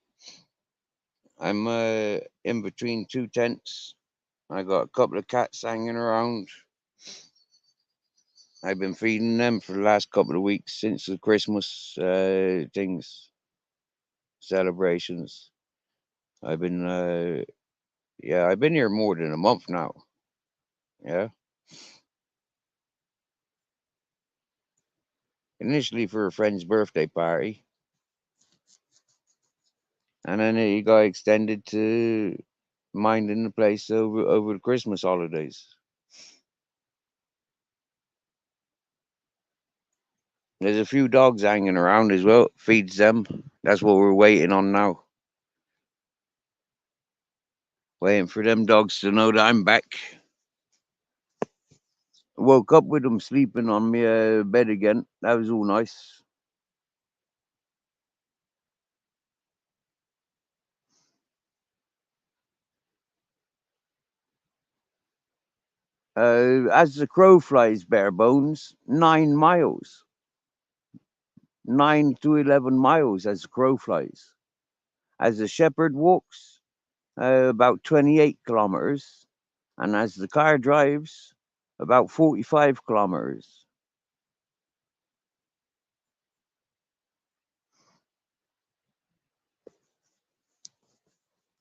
I'm in between two tents. I got a couple of cats hanging around. I've been feeding them for the last couple of weeks since the Christmas things celebrations. I've been yeah, I've been here more than a month now. Yeah, initially for a friend's birthday party, and then it got extended to minding the place over the Christmas holidays. There's a few dogs hanging around as well. Feeds them. That's what we're waiting on now. Waiting for them dogs to know that I'm back. Woke up with them sleeping on my bed again. That was all nice. As the crow flies, bare bones, 9 miles, 9 to 11 miles as the crow flies. As the shepherd walks, about 28 kilometers, and as the car drives, about 45 kilometers.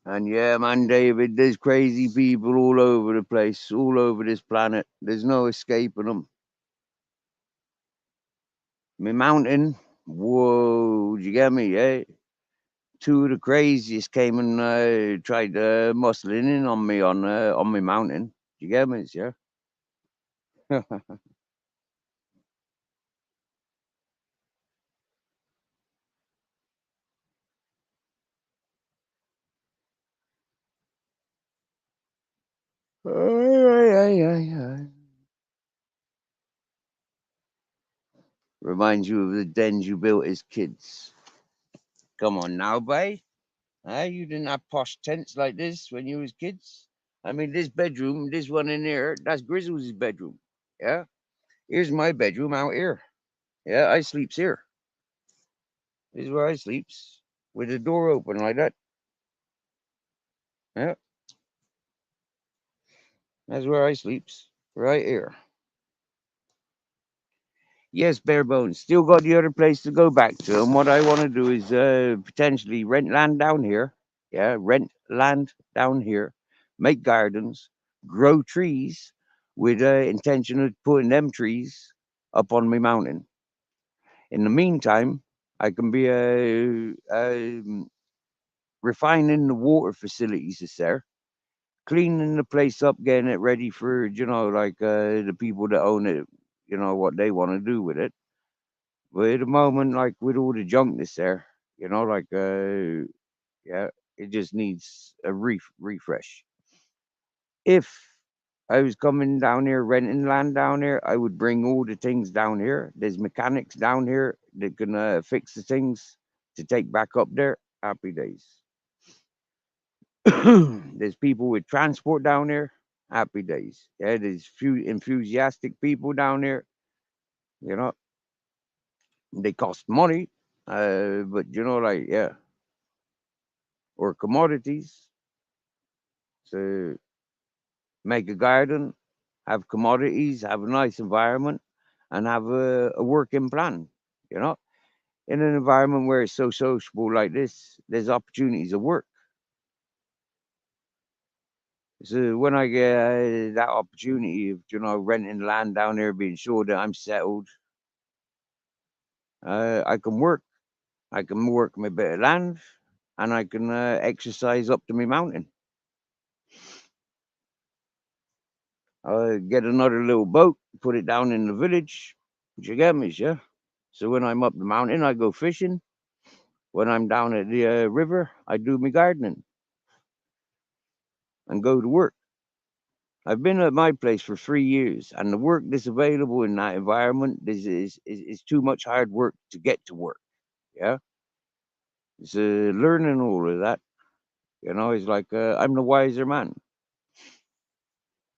And yeah, man, David, there's crazy people all over the place, all over this planet. There's no escaping them. My mountain, whoa, did you get me? Yeah. Two of the craziest came and tried muscling in on my mountain. Did you get me? Yeah. Ay, ay, ay, ay. Reminds you of the dens you built as kids. Come on now, bay. You didn't have posh tents like this when you was kids. I mean, this bedroom, this one in here, that's Grizzles' bedroom. Yeah. Here's my bedroom out here. Yeah, I sleeps here. This is where I sleeps with the door open like that. Yeah, that's where I sleeps right here. Yes, bare bones. Still got the other place to go back to. And what I want to do is potentially rent land down here. Yeah, rent land down here, make gardens, grow trees with intention of putting them trees up on my mountain. In the meantime, I can be refining the water facilities that's there, cleaning the place up, getting it ready for, like the people that own it, what they want to do with it. But at the moment, like with all the junk that's there, yeah, it just needs a refresh. If I was coming down here, renting land down here, I would bring all the things down here. There's mechanics down here that can fix the things to take back up there. Happy days. There's people with transport down there. Happy days. Yeah, there's few enthusiastic people down there. You know, they cost money, but yeah, or commodities. So make a garden, have commodities, have a nice environment, and have a working plan. You know, in an environment where it's so sociable like this, there's opportunities of work. So when I get that opportunity of renting land down there, being sure that I'm settled, I can work. I can work my bit of land, and I can exercise up to my mountain. Get another little boat, put it down in the village. You get me, yeah? So when I'm up the mountain, I go fishing. When I'm down at the river, I do my gardening and go to work. I've been at my place for 3 years, and the work that's available in that environment is too much hard work to get to work. Yeah, it's learning all of that. It's like I'm the wiser man.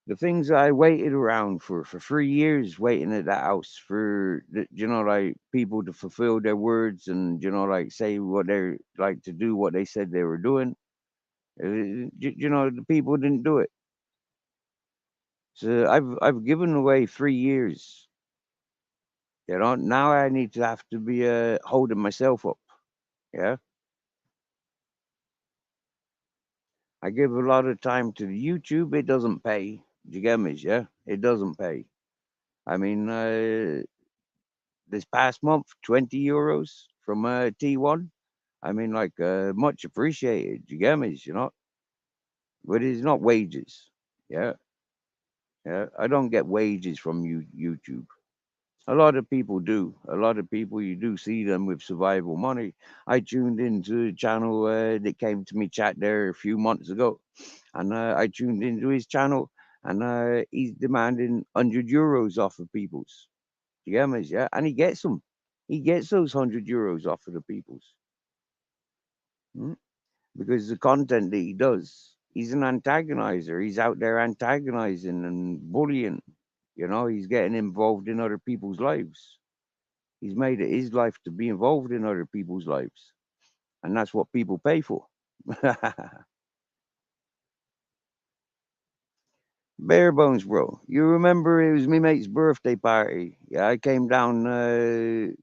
The things I waited around for 3 years, waiting at that house for like people to fulfill their words and like say what they're like to do, what they said they were doing. The people didn't do it. So I've given away 3 years. You know, now I need to have to be holding myself up. Yeah, I give a lot of time to the YouTube. It doesn't pay. Do you get me? Yeah, it doesn't pay. I mean, this past month, 20 euros from T1. I mean, like, much appreciated. Do you get me? You know, but it's not wages. Yeah, yeah. I don't get wages from YouTube. A lot of people do. A lot of people, you do see them with survival money. I tuned into a channel that came to me chat there a few months ago, and I tuned into his channel, and he's demanding 100 euros off of people's. You get me? Yeah, and he gets them. He gets those 100 euros off of the people's. Mm. Because the content that he does, he's an antagonizer. He's out there antagonizing and bullying. You know, he's getting involved in other people's lives. He's made it his life to be involved in other people's lives, and that's what people pay for. Bare bones, bro. You remember it was me mate's birthday party? Yeah, I came down I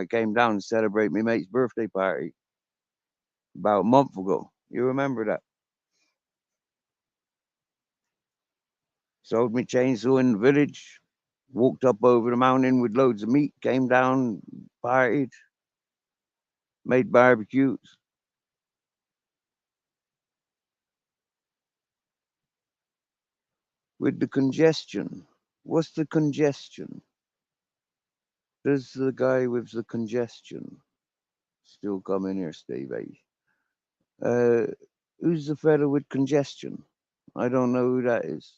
came down to celebrate my mate's birthday party about a month ago. You remember that? Sold me chainsaw in the village, walked up over the mountain with loads of meat, came down, partied, made barbecues with the congestion. What's the congestion? There's the guy with the congestion. Still coming here, Steve. Uh, who's the fella with congestion? I don't know who that is.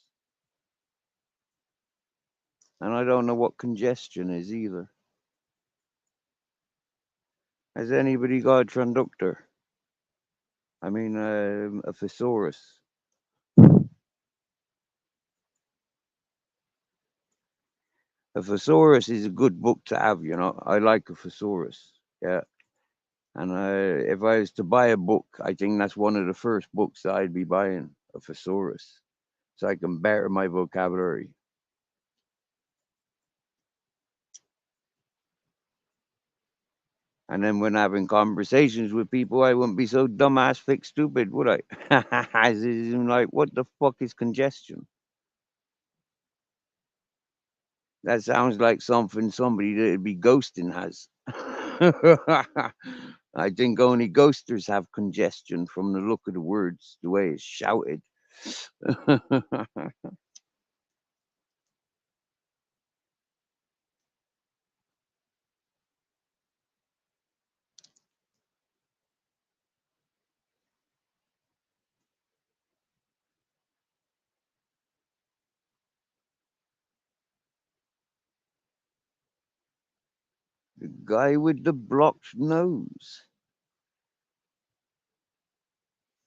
And I don't know what congestion is either. Has anybody got a transductor? I mean, a thesaurus. A thesaurus is a good book to have, you know. I like a thesaurus. Yeah. And if I was to buy a book, I think that's one of the first books that I'd be buying, a thesaurus, so I can better my vocabulary. And then when having conversations with people, I wouldn't be so dumbass, thick, stupid, would I? As in, like, what the fuck is congestion? That sounds like something somebody that'd be ghosting has. I think only ghosters have congestion from the look of the words, the way it's shouted. The guy with the blocked nose.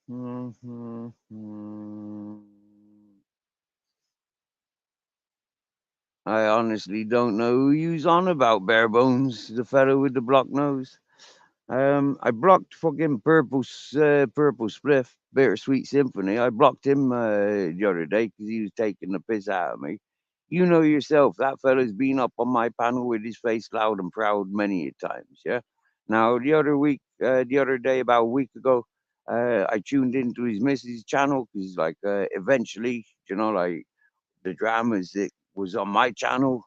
I honestly don't know who you's on about, Bare Bones, the fellow with the blocked nose. I blocked fucking Purple Spliff, Bittersweet Symphony. I blocked him the other day because he was taking the piss out of me. You know yourself, that fella's been up on my panel with his face loud and proud many a times, yeah? Now, the other day, about a week ago, I tuned into his missus' channel because, like, eventually, you know, like, the dramas that was on my channel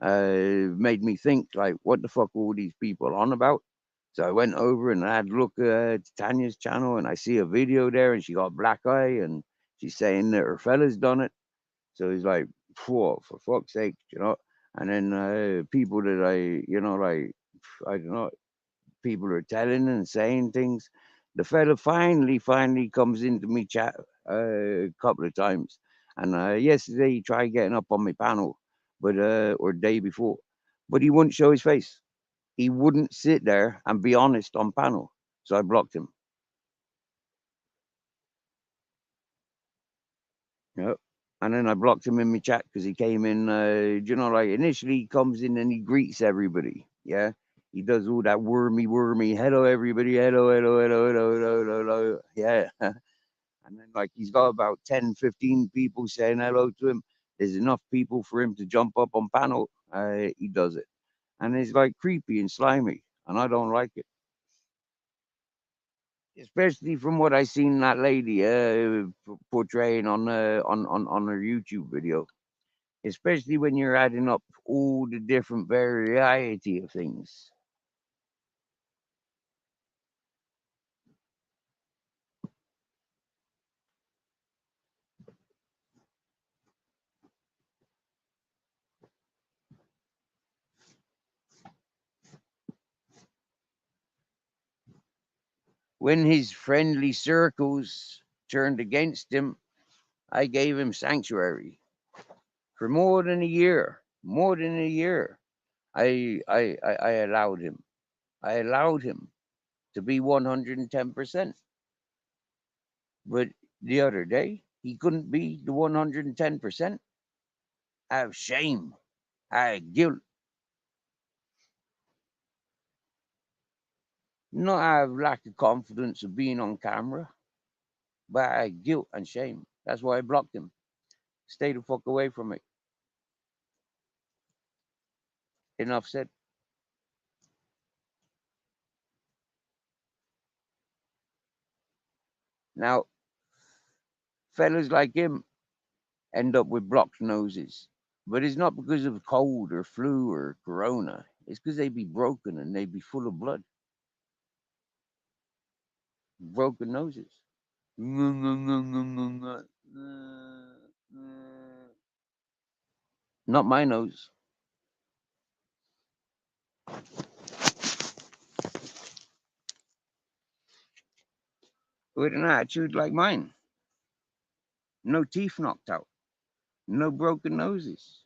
made me think, like, what the fuck are all these people on about? So I went over and I had a look at Tanya's channel, and I see a video there, and she got black eye, and she's saying that her fella's done it. So he's like, whoa, for fuck's sake, you know. And then people that you know, like, I don't know, people are telling and saying things. The fella finally comes into me chat a couple of times. And yesterday he tried getting up on my panel, but or day before, but he wouldn't show his face. He wouldn't sit there and be honest on panel. So I blocked him. Yep. And then I blocked him in my chat because he came in, you know, like initially he comes in and he greets everybody. Yeah. He does all that wormy, hello everybody, hello. Yeah. And then, like, he's got about 10, 15 people saying hello to him. There's enough people for him to jump up on panel. He does it. And it's like creepy and slimy. And I don't like it. Especially from what I seen that lady portraying on her YouTube video. Especially when you're adding up all the different variety of things. When his friendly circles turned against him, I gave him sanctuary for more than a year. More than a year, I allowed him. I allowed him to be 110%. But the other day, he couldn't be the 110%. I have shame. I have guilt. Not I have lack of confidence of being on camera, but I have guilt and shame. That's why I blocked him. Stay the fuck away from it. Enough said. Now, fellas like him end up with blocked noses. But it's not because of cold or flu or corona. It's because they be broken and they be full of blood. Broken noses. Not my nose. With an attitude like mine. No teeth knocked out. No broken noses.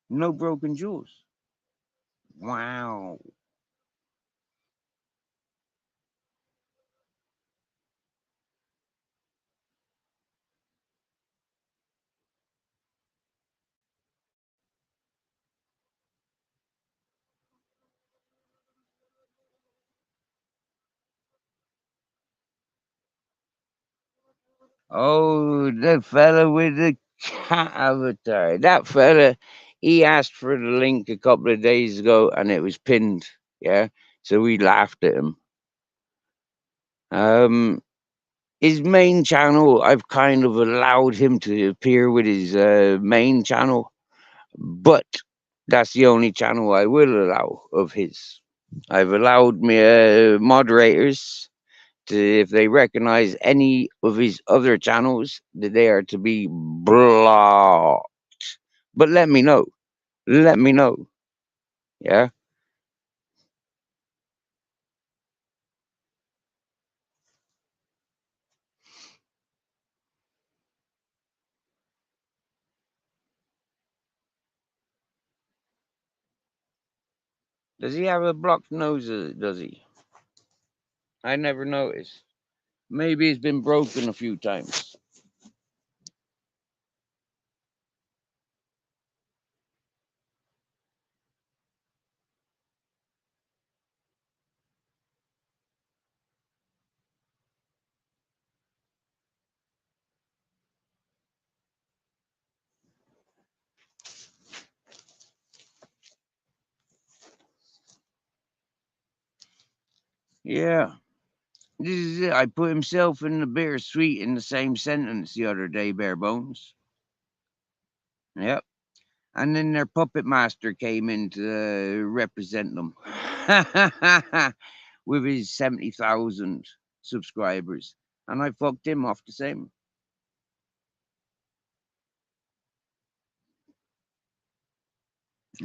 No broken jaws. Wow. Oh, the fella with the cat avatar. That fella, he asked for the link a couple of days ago and it was pinned. Yeah. So we laughed at him. His main channel, I've kind of allowed him to appear with his main channel, but that's the only channel I will allow of his. I've allowed me moderators to, if they recognize any of his other channels, that they are to be blocked. But let me know. Let me know. Yeah. Does he have a blocked nose? Does he? I never noticed. Maybe it's been broken a few times. Yeah. This is it. I put himself and the bittersweet in the same sentence the other day, bare bones. Yep. And then their puppet master came in to represent them with his 70,000 subscribers. And I fucked him off the same.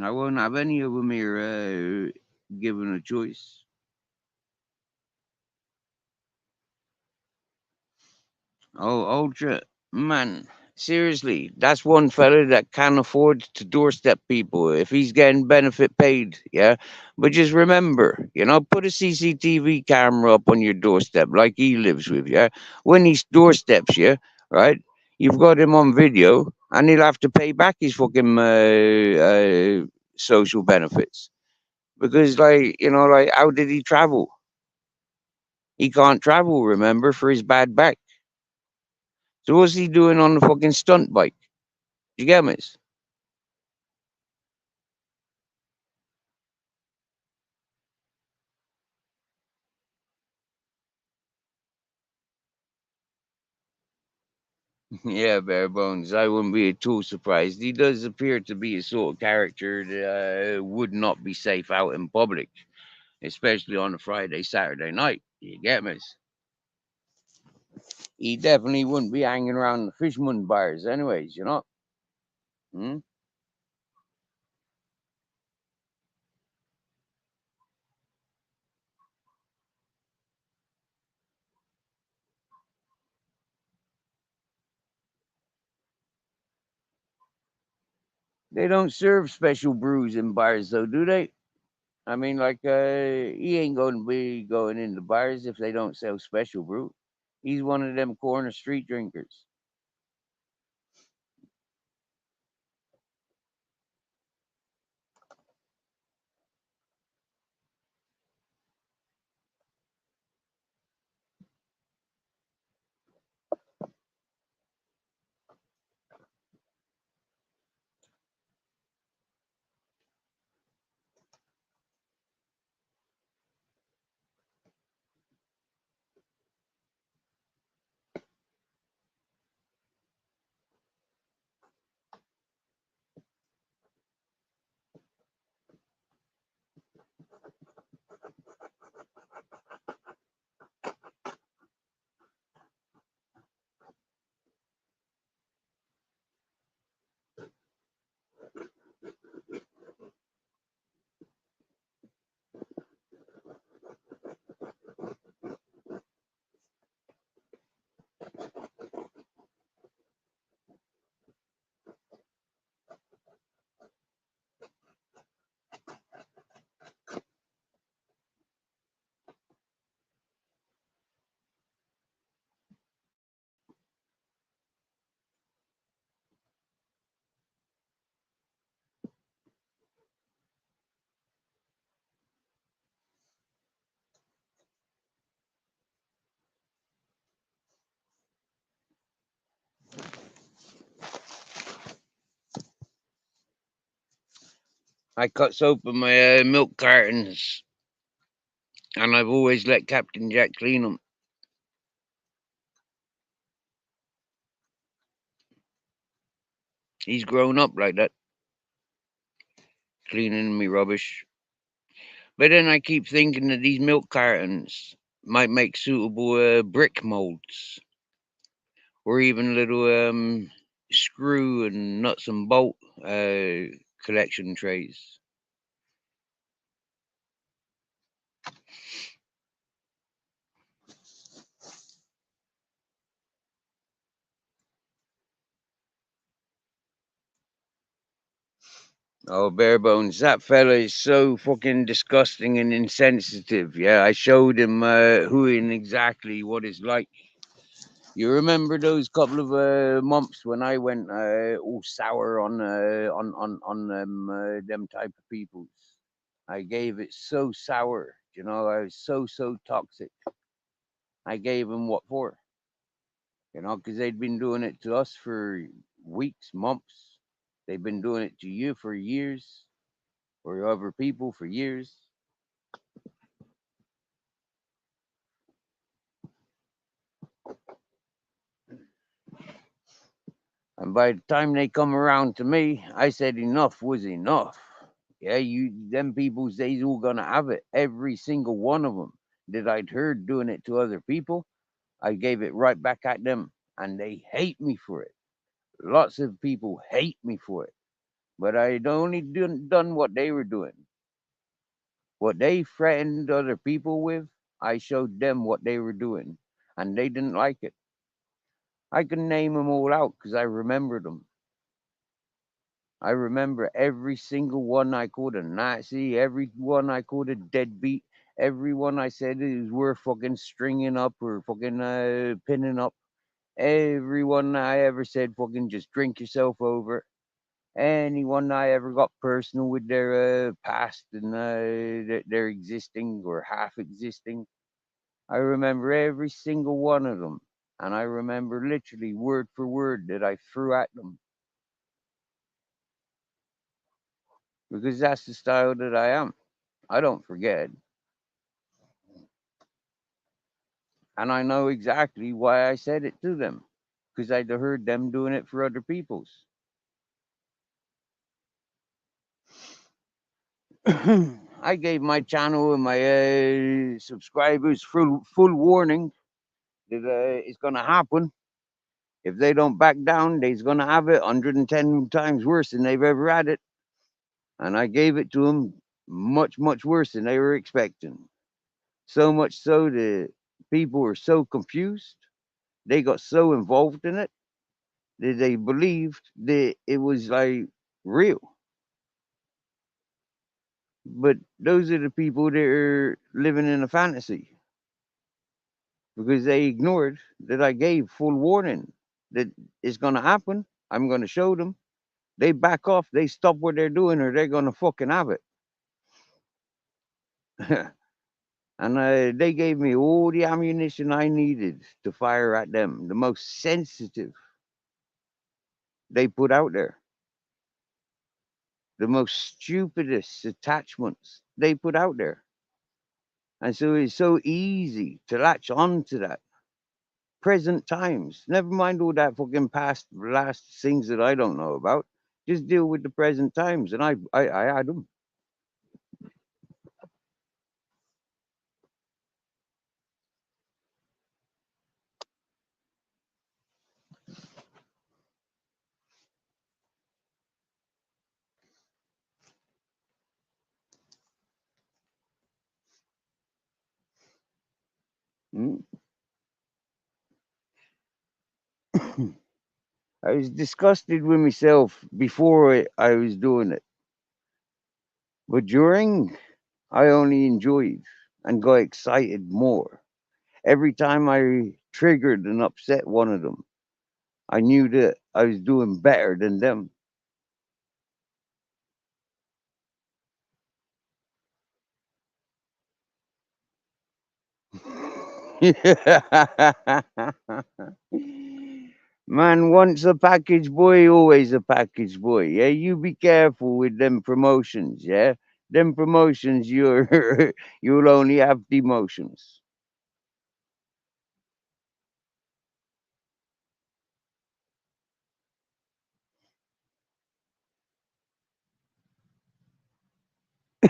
I won't have any of them here given a choice. Oh, Ultra, man, seriously, that's one fella that can afford to doorstep people if he's getting benefit paid, yeah? But just remember, put a CCTV camera up on your doorstep like he lives with, yeah? When he doorsteps you, right, you've got him on video and he'll have to pay back his fucking social benefits. Because, like, how did he travel? He can't travel, remember, for his bad back. So what's he doing on the fucking stunt bike? You get me? Yeah, bare bones. I wouldn't be at all surprised. He does appear to be a sort of character that would not be safe out in public, especially on a Friday, Saturday night. You get me? He definitely wouldn't be hanging around the fisherman bars, anyways. You know. Hmm? They don't serve special brews in bars, though, do they? I mean, like, he ain't going to be going into bars if they don't sell special brew. He's one of them corner street drinkers. I cuts open my milk cartons, and I've always let Captain Jack clean them. He's grown up like that, cleaning me rubbish. But then I keep thinking that these milk cartons might make suitable brick molds, or even little screw and nuts and bolt collection trays. Oh, bare bones, that fella is so fucking disgusting and insensitive. Yeah, I showed him who and exactly what it's like. You remember those couple of months when I went all sour on them type of peoples? I gave it so sour, you know. I was so toxic. I gave them what for, you know, because they'd been doing it to us for weeks, months. They've been doing it to you for years, or other people for years. And by the time they come around to me, I said enough was enough. Yeah, them peoples, they's all gonna have it. Every single one of them that I'd heard doing it to other people, I gave it right back at them, and they hate me for it. Lots of people hate me for it, but I'd only done what they were doing. What they threatened other people with, I showed them what they were doing, and they didn't like it. I can name them all out because I remembered them. I remember every single one I called a Nazi, every one I called a deadbeat, every one I said is worth fucking stringing up or fucking pinning up. Everyone I ever said fucking just drink yourself over. Anyone I ever got personal with their past and their existing or half existing. I remember every single one of them. And I remember literally word for word that I threw at them because that's the style that I am. I don't forget. And I know exactly why I said it to them because I'd heard them doing it for other people's. I gave my channel and my subscribers full warning that it's going to happen. If they don't back down, they's going to have it 110 times worse than they've ever had it. And I gave it to them much worse than they were expecting. So much so that people were so confused, they got so involved in it that they believed that it was like real. But those are the people that are living in a fantasy because they ignored that I gave full warning that it's going to happen. I'm going to show them. They back off, they stop what they're doing, or they're going to fucking have it. And they gave me all the ammunition I needed to fire at them, the most sensitive they put out there, the most stupidest attachments they put out there. And so it's so easy to latch on to that. Present times, never mind all that fucking past, last things that I don't know about. Just deal with the present times. And I had them. Mm. I was disgusted with myself before I was doing it. But during, I only enjoyed and got excited more. Every time I triggered and upset one of them, I knew that I was doing better than them. Man, once a package boy, always a package boy. Yeah, you be careful with them promotions. Yeah, them promotions, you'll only have demotions.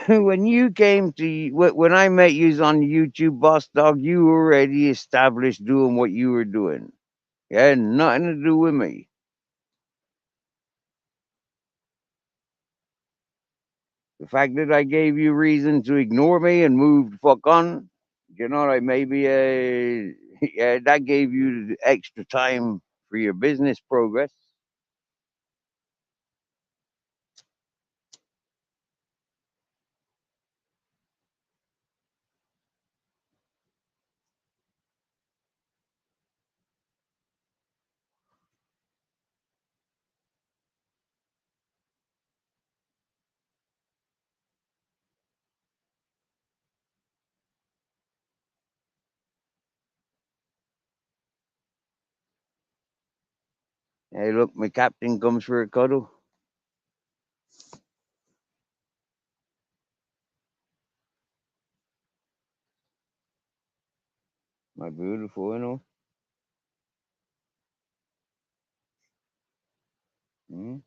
When you came to when I met you on YouTube, Boss Dog, you already established doing what you were doing. It had nothing to do with me. The fact that I gave you reason to ignore me and move the fuck on, you know, like maybe yeah, that gave you the extra time for your business progress. Hey, look, my captain comes for a cuddle. My beautiful, you know. Mm.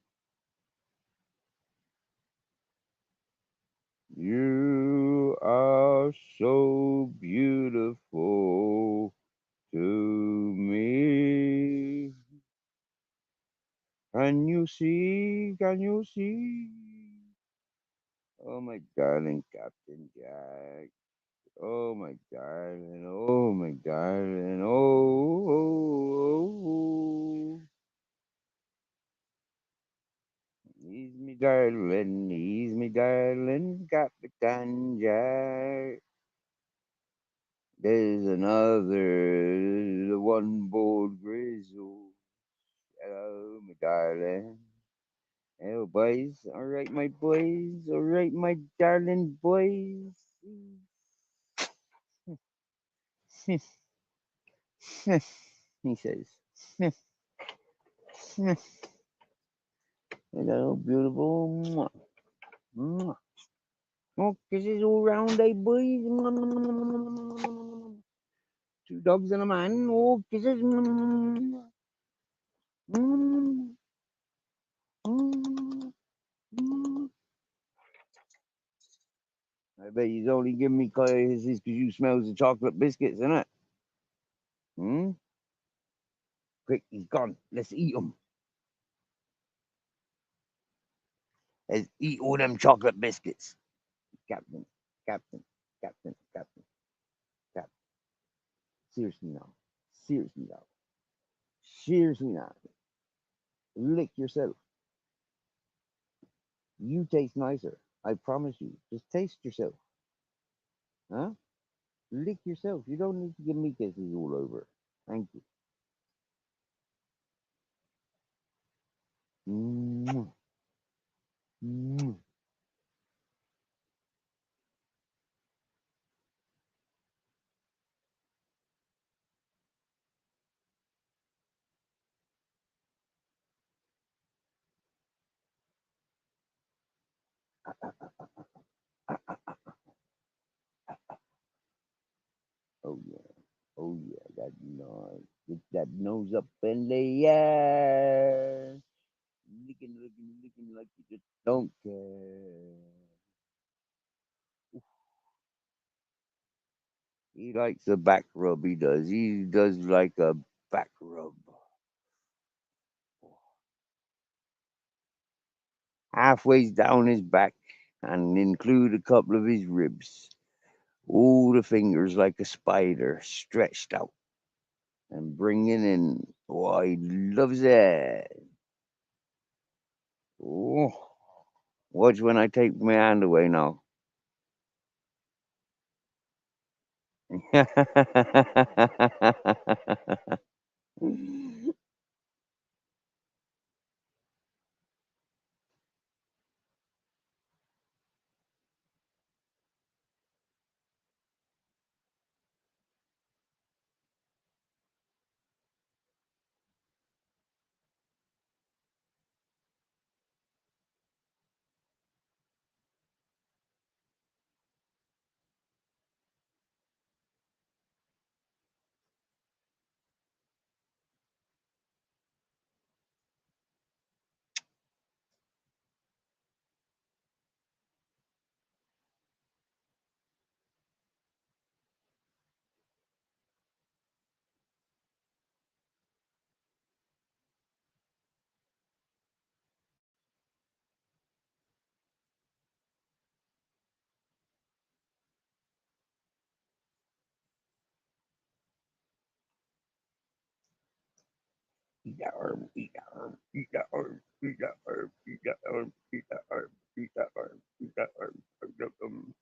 You are so beautiful to me. Can you see? Can you see? Oh, my darling Captain Jack. Oh, my darling. Oh, my darling. Oh, oh, oh. He's me darling. He's me darling Captain Jack. There's another, the one bold grizzle. Hello, my darling. Hello, boys. All right, my boys. All right, my darling boys. Sniff, sniff, he says. Sniff, sniff. Look at that beautiful. Mwah, mwah. Oh, kisses all round, eh, boys? Mwah, mwah, mwah, mwah, mwah, mwah, mwah. 2 dogs and a man. Oh, kisses. Mwah, mwah, mwah, mwah, mwah. I bet he's only giving me kisses because you smells the chocolate biscuits, innit? Hmm? Quick, he's gone. Let's eat them. Let's eat all them chocolate biscuits. Captain, Captain, Captain, Captain, Captain. Seriously now. Seriously now. Seriously now. Lick yourself. You taste nicer. I promise you. Just taste yourself. Huh? Lick yourself. You don't need to give me kisses all over. Thank you. Mwah. Mwah. Oh yeah. Oh yeah. That nose. Get that nose up in the air. Licking, licking, licking like you just don't care. He likes a back rub. He does. He does like a back rub. Halfway down his back and include a couple of his ribs. All the fingers like a spider stretched out and bringing in. Oh, he loves it. Oh, watch when I take my hand away now. Eat that arm, eat that arm, eat that arm, eat that arm, eat that arm, eat that arm, eat that arm, eat that arm.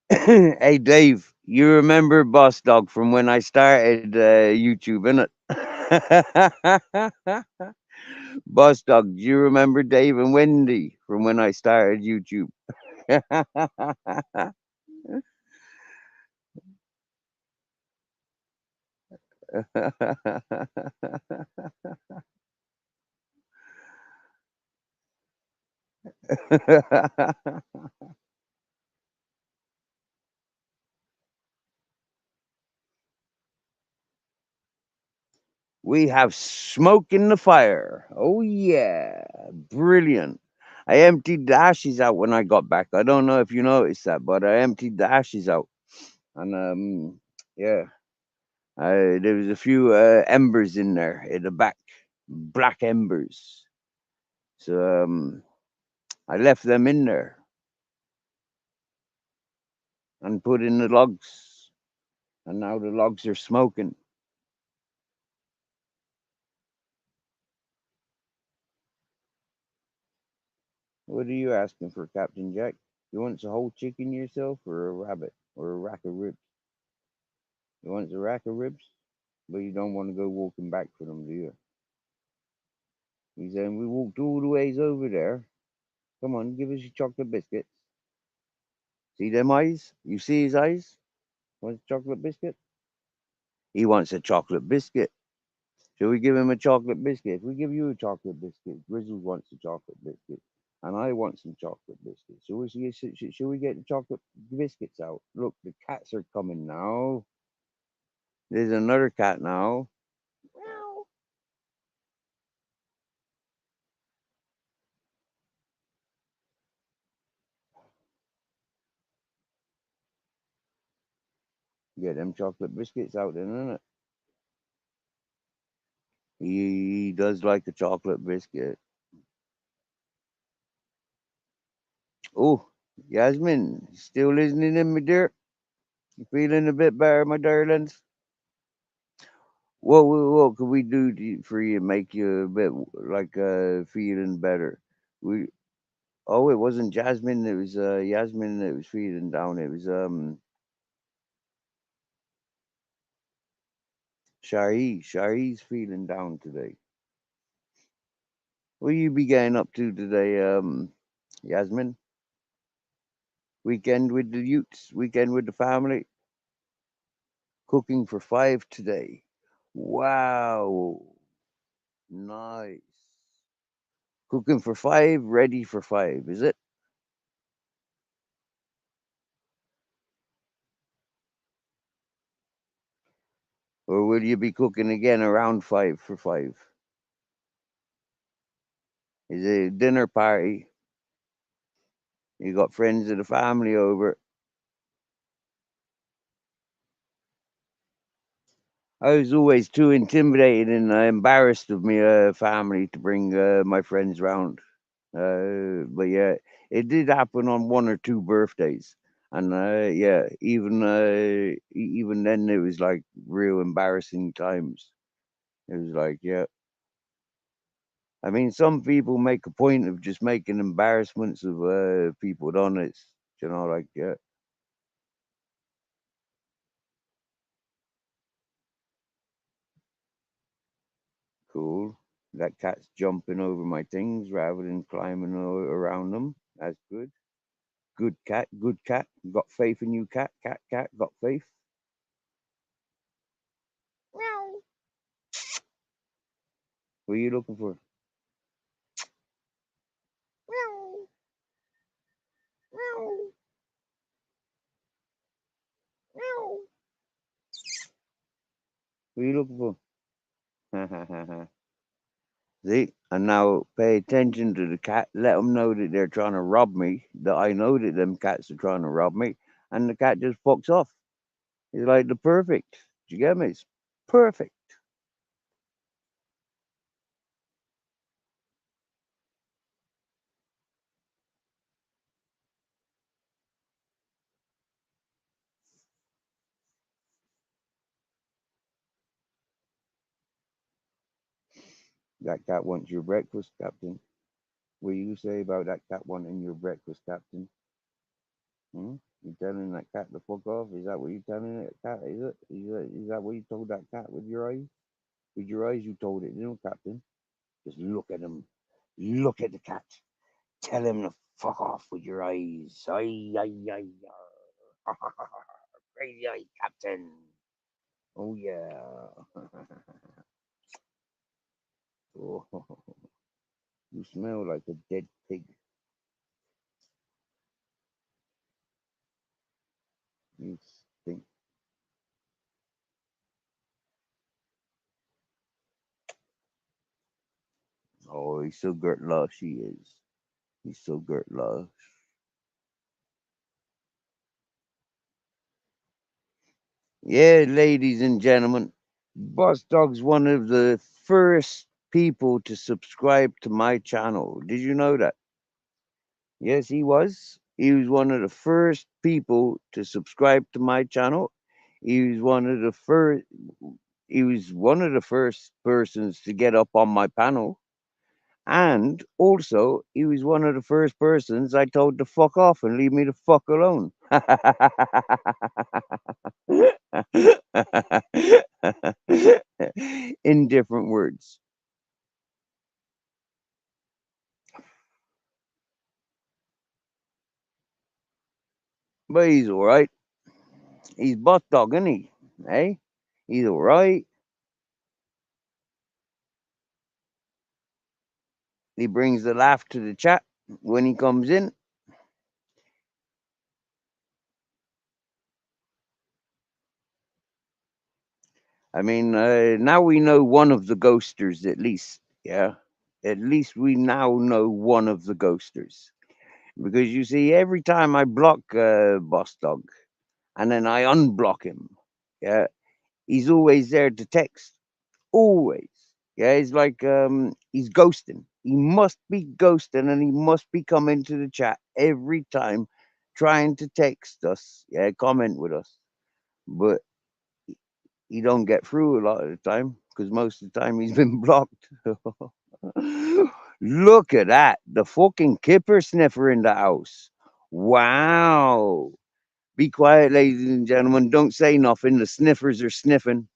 Hey Dave, you remember Boss Dog from when I started YouTube, innit? Boss Dog, do you remember Dave and Wendy from when I started YouTube? We have smoke in the fire. Oh yeah, brilliant. I emptied the ashes out when I got back. I don't know if you noticed that, but I emptied the ashes out, and yeah, there was a few embers in there at the back, black embers. So I left them in there and put in the logs, and now the logs are smoking. What are you asking for, Captain Jack? You want a whole chicken yourself or a rabbit or a rack of ribs? You want a rack of ribs? But you don't want to go walking back for them, do you? He's saying, we walked all the ways over there. Come on, give us your chocolate biscuits. See them eyes? You see his eyes? Wants a chocolate biscuit? He wants a chocolate biscuit. Shall we give him a chocolate biscuit? If we give you a chocolate biscuit, Grizzly wants a chocolate biscuit. And I want some chocolate biscuits. Shall we get the chocolate biscuits out? Look, the cats are coming now. There's another cat now. Meow. Get them chocolate biscuits out then, innit? He does like a chocolate biscuit. Oh, Yasmin, still listening in, my dear? You feeling a bit better, my darlings? What could we do for you, make you a bit like feeling better? We Oh, it wasn't Jasmine. It was Yasmin that was feeling down. It was Shari. Shari's feeling down today. What you be getting up to today, Yasmin? Weekend with the youths. Weekend with the family. Cooking for 5 today. Wow, nice. Cooking for 5, ready for 5. Is it? Or will you be cooking again around 5 for 5? Is it a dinner party? You got friends of the family over. I was always too intimidated and embarrassed of me family to bring my friends round. But yeah, it did happen on 1 or 2 birthdays, and yeah, even then it was like real embarrassing times. It was like, yeah. I mean, some people make a point of just making embarrassments of people, don't it? You know, like, yeah, cool. That cat's jumping over my things rather than climbing around them. That's good. Good cat, good cat. Got faith in you, cat, cat, cat. Got faith. Meow. What are you looking for? Meow. Meow. Meow. What are you looking for? See, and now pay attention to the cat. Let them know that they're trying to rob me. That I know that them cats are trying to rob me, and the cat just fucks off. It's like the perfect. Do you get me? It's perfect. That cat wants your breakfast, Captain. What do you say about that cat wanting your breakfast, Captain? Hmm? You telling that cat to fuck off? Is that what you telling that cat? Is it? Is that what you told that cat with your eyes? With your eyes, you told it, you know, Captain. Just look at him. Look at the cat. Tell him to fuck off with your eyes. Ay, ay, ay, ay. Crazy eye, Captain. Oh, yeah. Oh, you smell like a dead pig. You stink. Oh, he's so girt lush, he is. He's so girt lush. Yeah, ladies and gentlemen, Boss Dog's one of the first people to subscribe to my channel. Did you know that? Yes, he was. He was one of the first people to subscribe to my channel. He was one of the first. He was one of the first persons to get up on my panel, And also, he was one of the first persons I told to fuck off and leave me the fuck alone. In different words. But he's all right. He's butt dog, isn't he? Hey, he's all right. He brings the laugh to the chat when he comes in. I mean, now we know one of the ghosters at least. Yeah, at least we now know one of the ghosters. Because you see, every time I block Boss Dog and then I unblock him, yeah, he's always there to text. Always. Yeah, he's like he's ghosting. He must be ghosting and he must be coming to the chat every time trying to text us, yeah, comment with us. But he don't get through a lot of the time because most of the time he's been blocked. Look at that. The fucking kipper sniffer in the house. Wow. Be quiet, ladies and gentlemen. Don't say nothing. The sniffers are sniffing.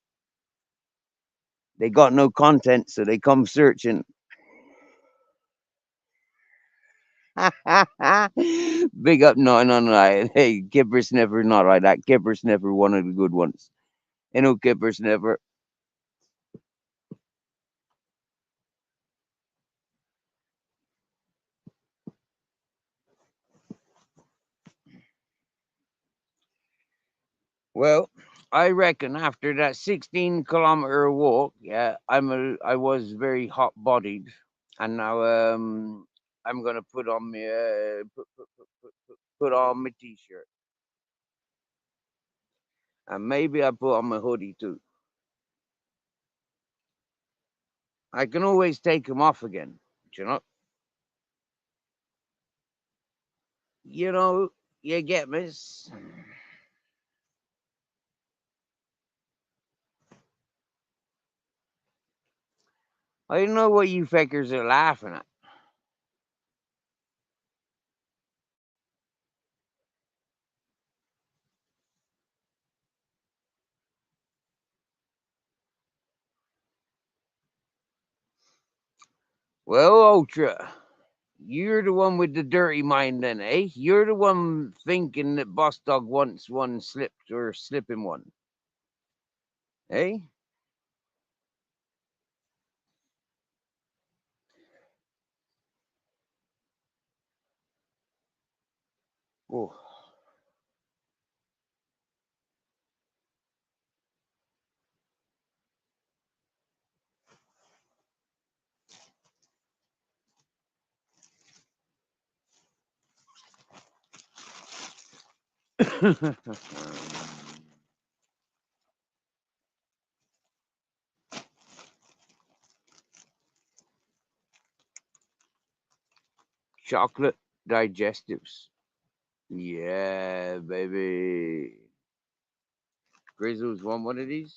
They got no content, so they come searching. Big up, no. Hey, Kipper Sniffer, not like that. Kipper Sniffer, one of the good ones. You know, Kipper Sniffer. Well, I reckon after that 16-kilometer walk, yeah, I was very hot bodied, and now I'm gonna put on my put on my t-shirt, and maybe I put on my hoodie too. I can always take them off again, you know. You know, you get me. I know what you fakers are laughing at. Well, Ultra, you're the one with the dirty mind then, eh? You're the one thinking that Boss Dog wants one slipped or slipping one, eh? Oh. Chocolate digestives. Yeah, baby. Grizzles want one of these?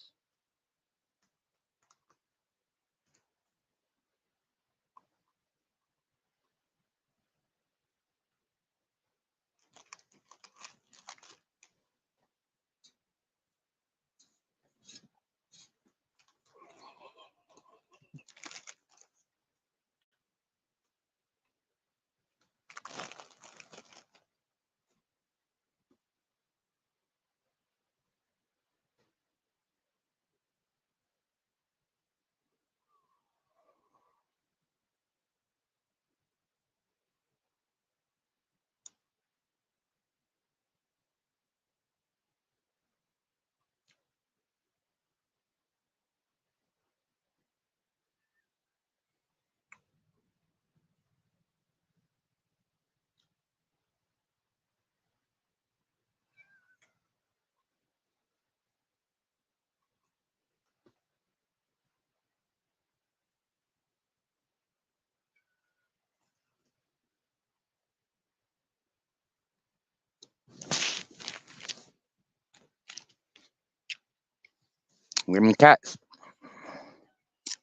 Them cats.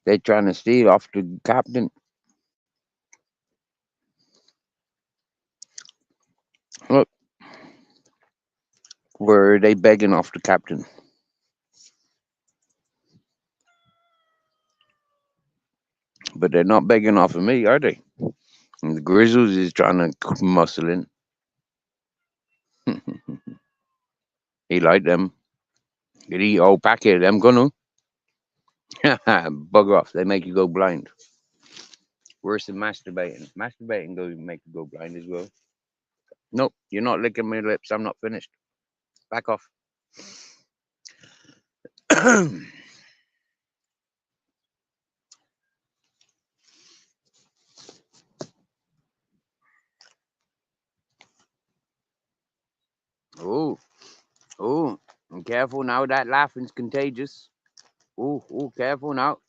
They trying to steal off the captain. Were they begging off the captain? But they're not begging off of me, are they? And the Grizzlies is trying to muscle in. He like them. Get eat whole packet of them, gonna. Bugger off. They make you go blind. Worse than masturbating. Masturbating go make you go blind as well. Nope, you're not licking my lips. I'm not finished. Back off. Oh, oh, careful now. That laughing's contagious. Oh, careful now.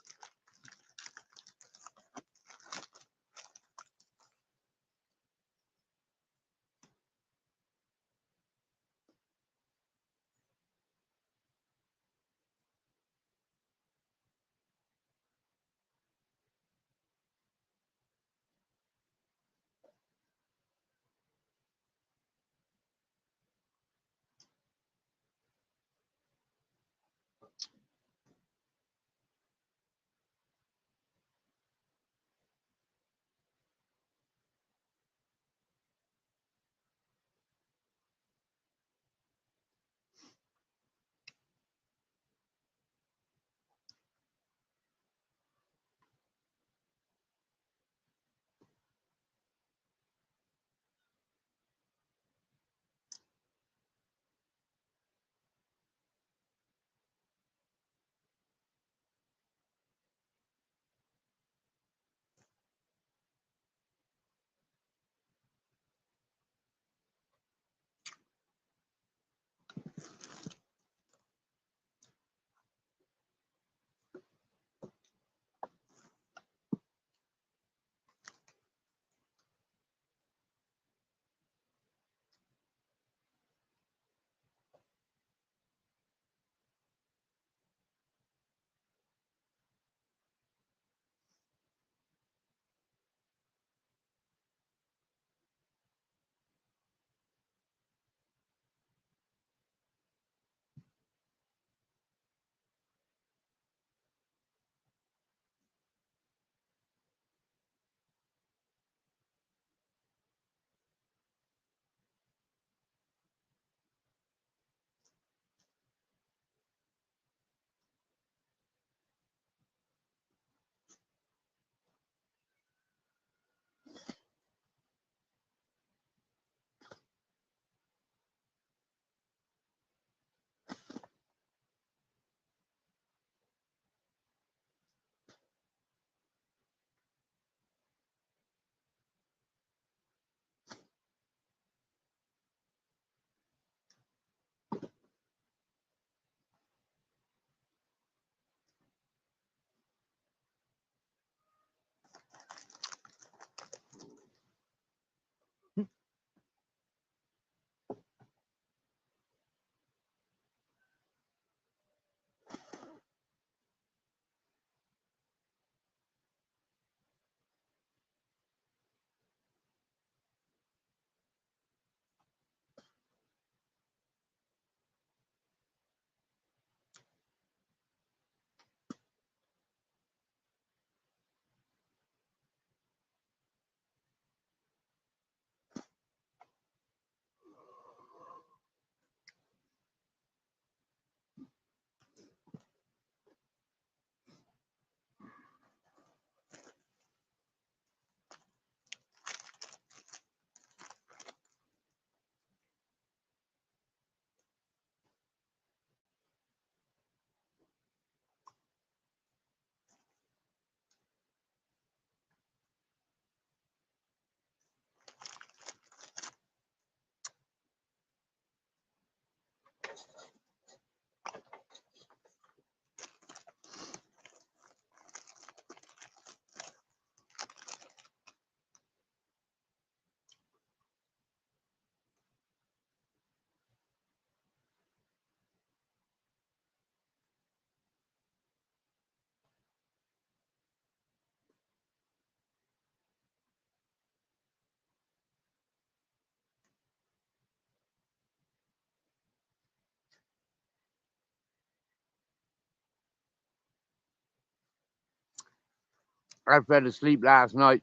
I fell asleep last night.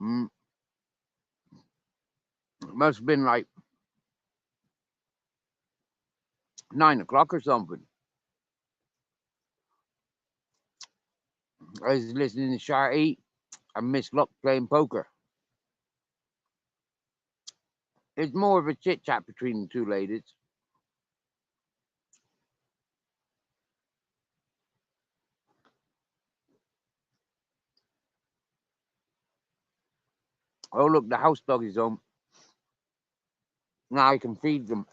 It must have been like 9 o'clock or something. I was listening to Char 8 and Miss Luck playing poker. It's more of a chit chat between the two ladies. Oh, look, the house dog is home. Now I can feed them.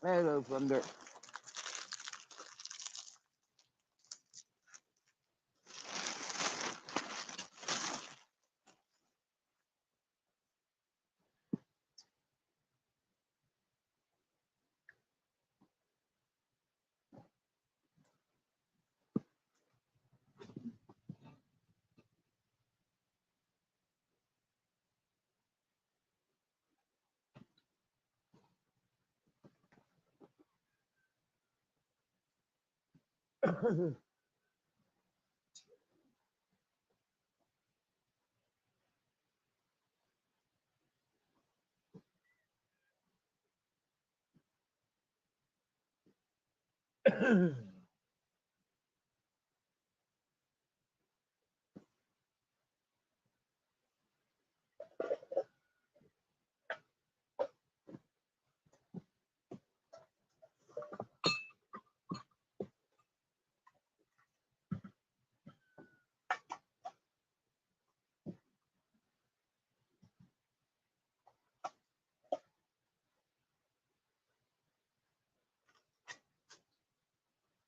Hello, Thunder.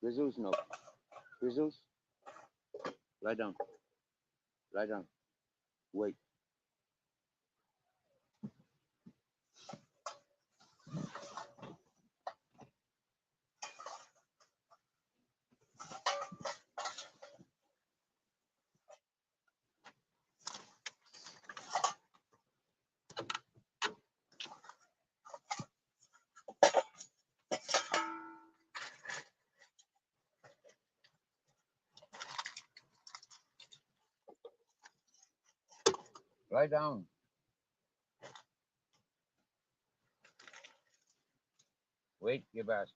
Grizzles, no. Grizzles, lie down. Lie down. Wait. Lie down. Wait, you bastard.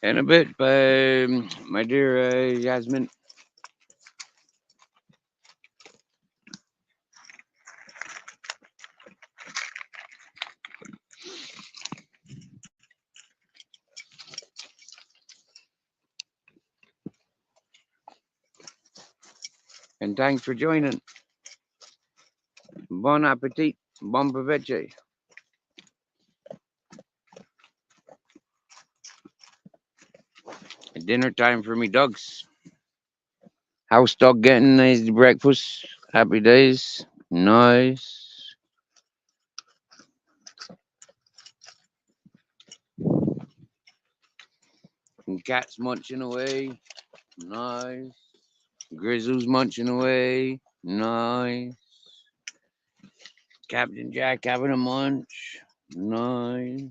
In a bit, my dear Yasmin. And thanks for joining. Bon appetit. Bon provecho. Dinner time for me dogs. House dog getting his breakfast. Happy days. Nice. And cat's munching away. Nice. Grizzle's munching away. Nice. Captain Jack having a munch. Nice.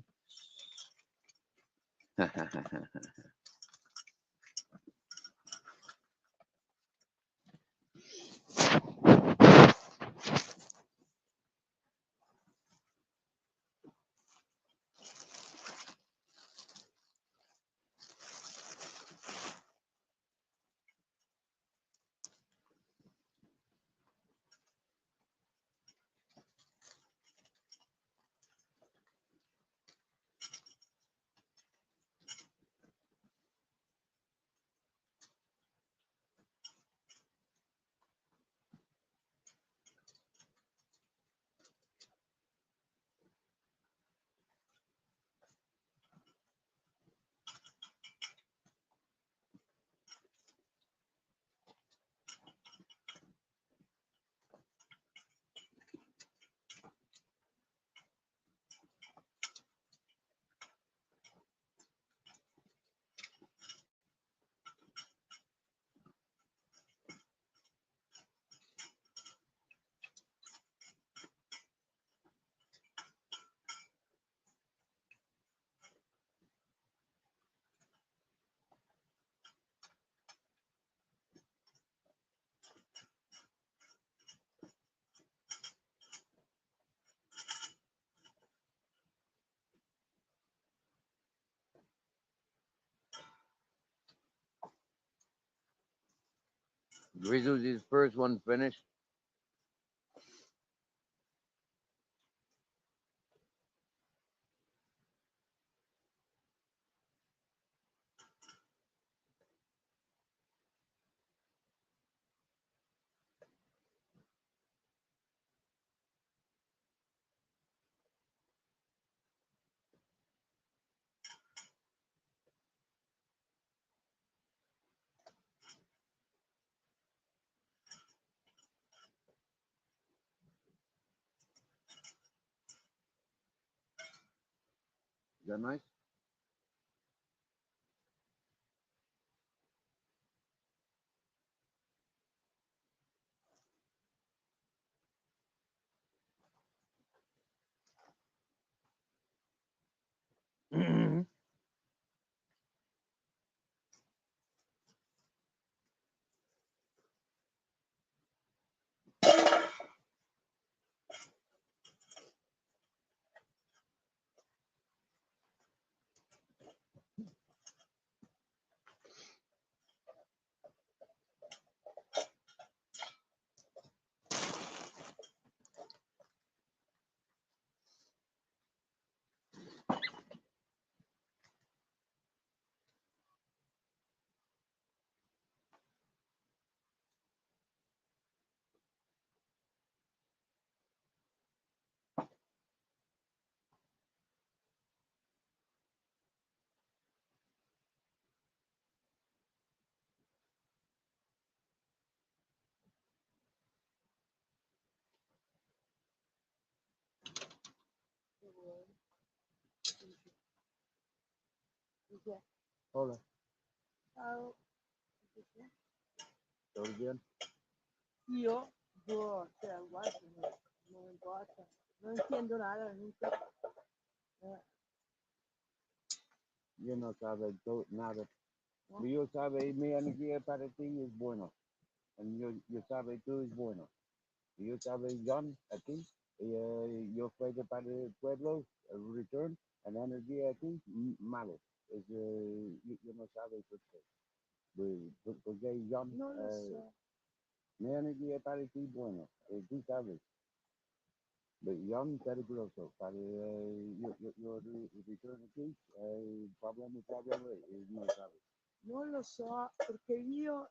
Grizzle's his first one finished. Is that nice? Hola. Ciao. ¿Todo bien? Io, cioè, guarda, non importa, non entiendo nada, nunca. Yo no sabe nada. ¿No? Yo sabe mi energía para ti es buena. Y yo sabe tú es bueno. Yo sabe John aquí. Yo fui para el pueblo, el return, la energía aquí, malo. Yo no sabe por qué. Porque John, Non lo so. mi energía para ti es bueno. Tú sabes. John peligroso. Para yo return aquí, problema, no sabe. Non lo so, perché io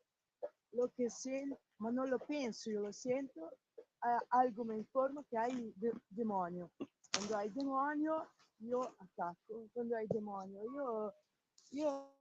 lo che sento, ma non lo penso, io lo sento, algo mi informa che hai demonio. Quando hai demonio, io attacco. Quando hai demonio, io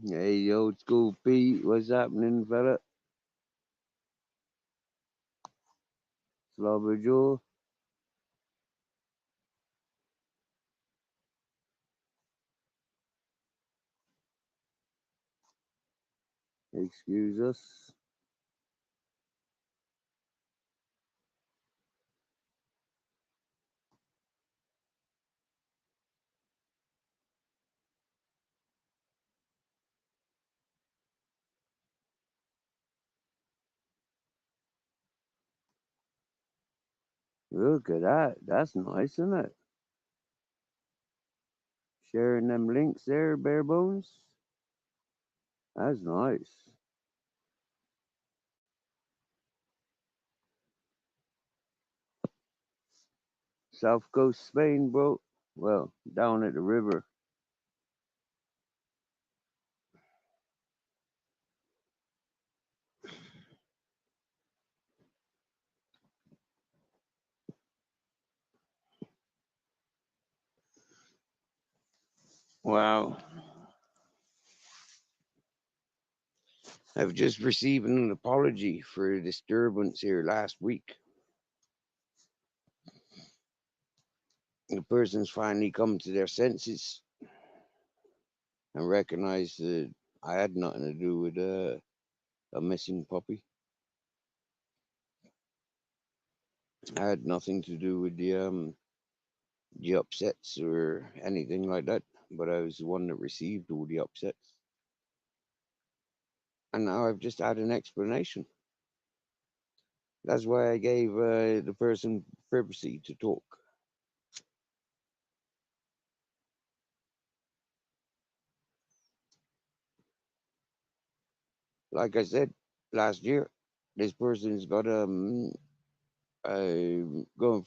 Hey, old school Pete, what's happening, fella? Slobber Joe. Excuse us. Look at that. That's nice, isn't it? Sharing them links there, bare bones. That's nice. South coast Spain, bro. Well, down at the river. Wow. I've just received an apology for a disturbance here last week. The person's finally come to their senses and recognized that I had nothing to do with a missing puppy. I had nothing to do with the upsets or anything like that, but I was the one that received all the upsets. And now I've just had an explanation. That's why I gave the person privacy to talk. Like I said last year, this person's got going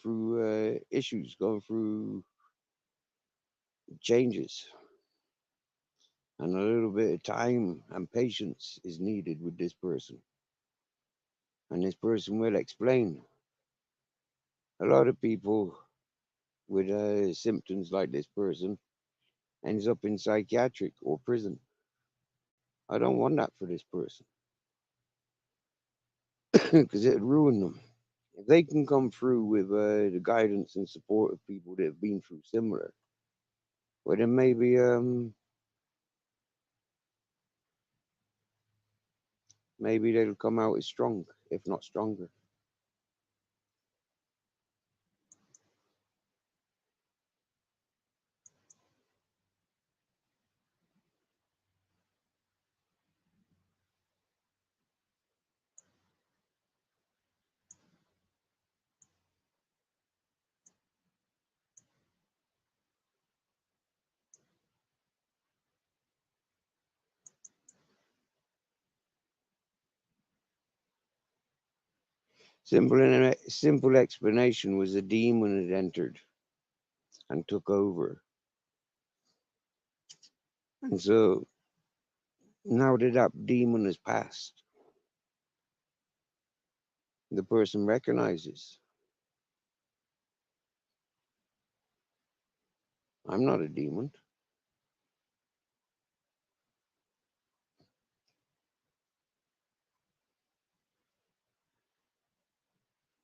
through issues, going through changes, and a little bit of time and patience is needed with this person. And this person will explain. A lot of people with symptoms like this person ends up in psychiatric or prison. I don't want that for this person because it would ruin them. If they can come through with the guidance and support of people that have been through similar, well, then maybe they'll come out as strong, if not stronger. Simple explanation was a demon had entered and took over, and so now that that demon has passed, the person recognizes I'm not a demon.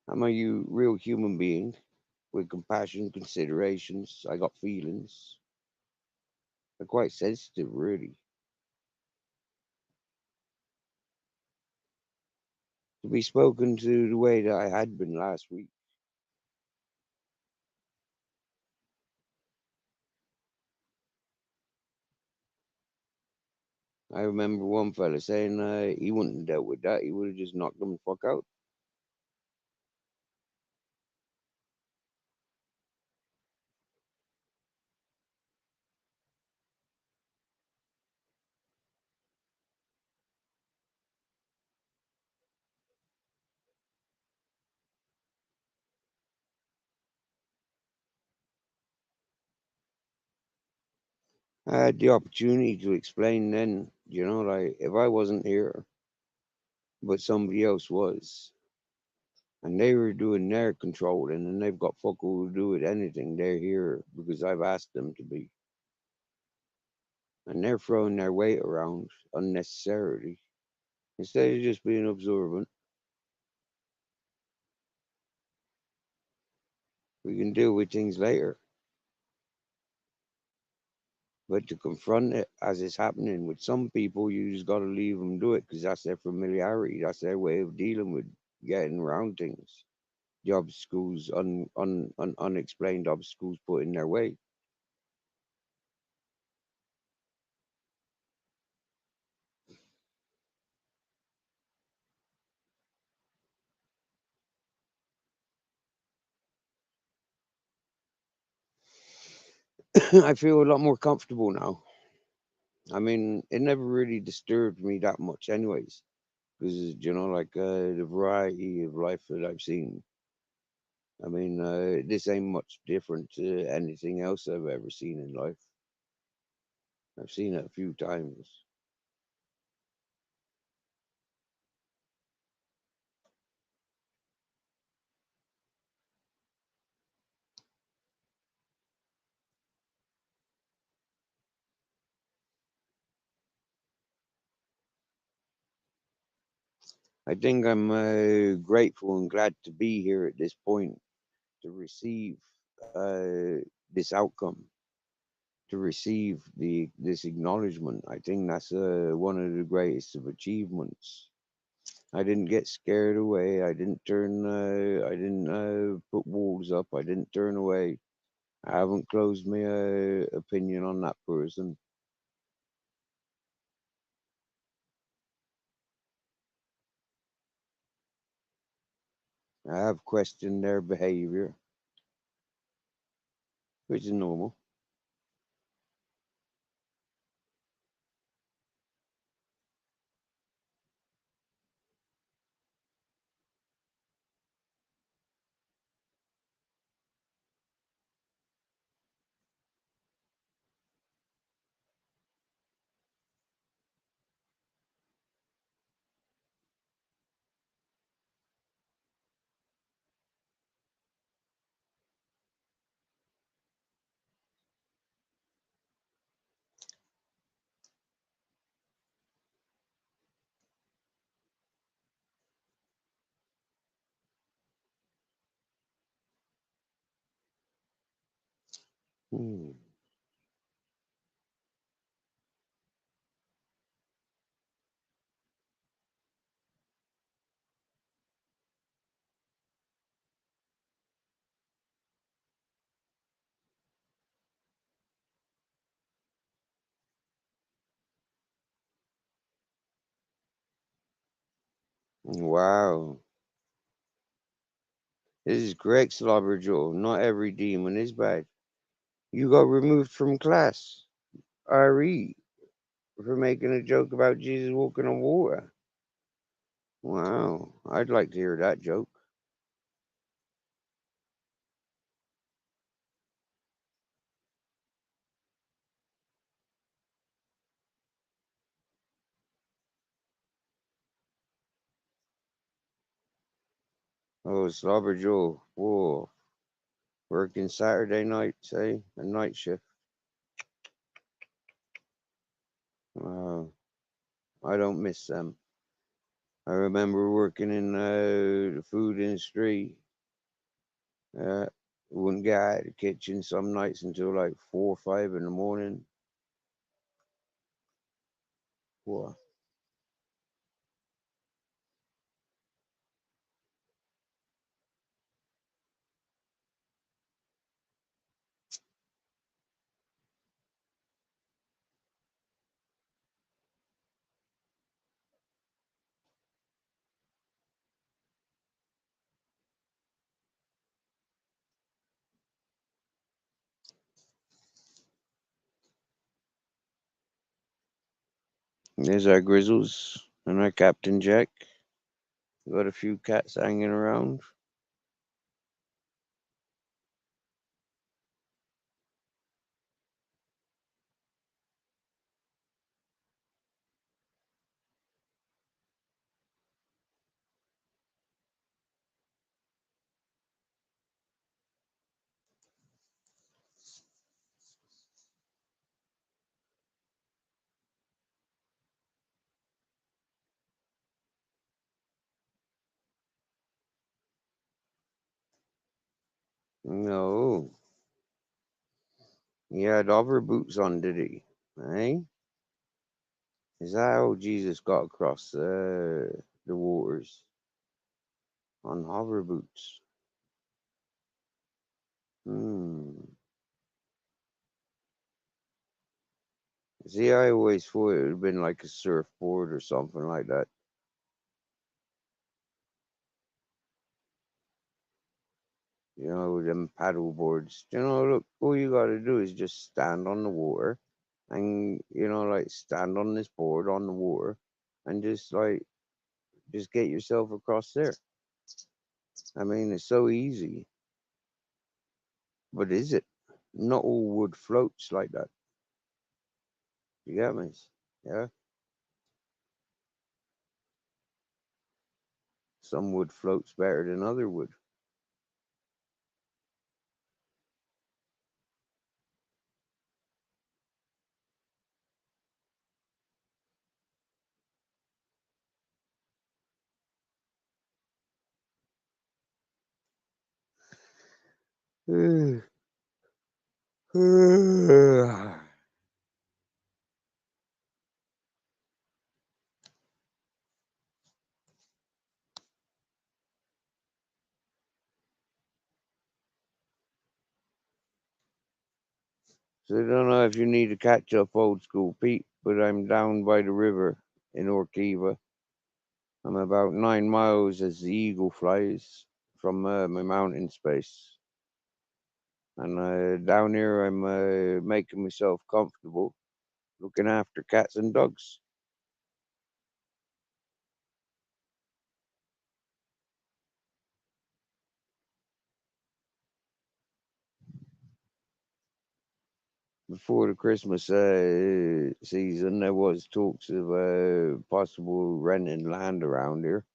I'm a real human being with compassion, considerations. I got feelings. I'm quite sensitive, really. To be spoken to the way that I had been last week. I remember one fella saying he wouldn't have dealt with that. He would have just knocked them the fuck out. I had the opportunity to explain then, like if I wasn't here, but somebody else was, and they were doing their controlling, and they've got fuck all to do with anything. They're here because I've asked them to be. and they're throwing their weight around unnecessarily instead of just being observant. We can deal with things later, but to confront it as it's happening with some people, you just got to leave them do it because that's their familiarity, that's their way of dealing with getting around things. The obstacles, unexplained obstacles put in their way. I feel a lot more comfortable now. I mean, it never really disturbed me that much, anyways, because like the variety of life that I've seen. I mean, this ain't much different to anything else I've ever seen in life. I've seen it a few times. I think I'm grateful and glad to be here at this point to receive this outcome, to receive this acknowledgement. I think that's one of the greatest of achievements. I didn't get scared away. I didn't turn. I didn't put walls up. I didn't turn away. I haven't closed my opinion on that person. I have questioned their behavior, which is normal. Hmm. Wow. This is correct, Slobber Joe. Not every demon is bad. You got removed from class, RE, for making a joke about Jesus walking on water. Wow. I'd like to hear that joke. Oh, Slobber Joe. Whoa. Working Saturday nights, eh? A night shift. Wow. I don't miss them. I remember working in the food industry. Wouldn't get out of the kitchen some nights until like 4 or 5 in the morning. Wow. There's our Grizzles and our Captain Jack. Got a few cats hanging around. No. He had hover boots on, did he? Eh? Is that how Jesus got across the waters? On hover boots. Hmm. See, I always thought it would have been like a surfboard or something like that. You know, them paddle boards. You know, look, all you got to do is just stand on the water and, you know, like stand on this board on the water and just get yourself across there. I mean, it's so easy. But is it? Not all wood floats like that. You get me? Yeah. Some wood floats better than other wood. So I don't know if you need to catch up old school Pete, but I'm down by the river in Orkiva. I'm about 9 miles as the eagle flies from my mountain space. And down here, I'm making myself comfortable, looking after cats and dogs. Before the Christmas season, there was talks of possible renting land around here.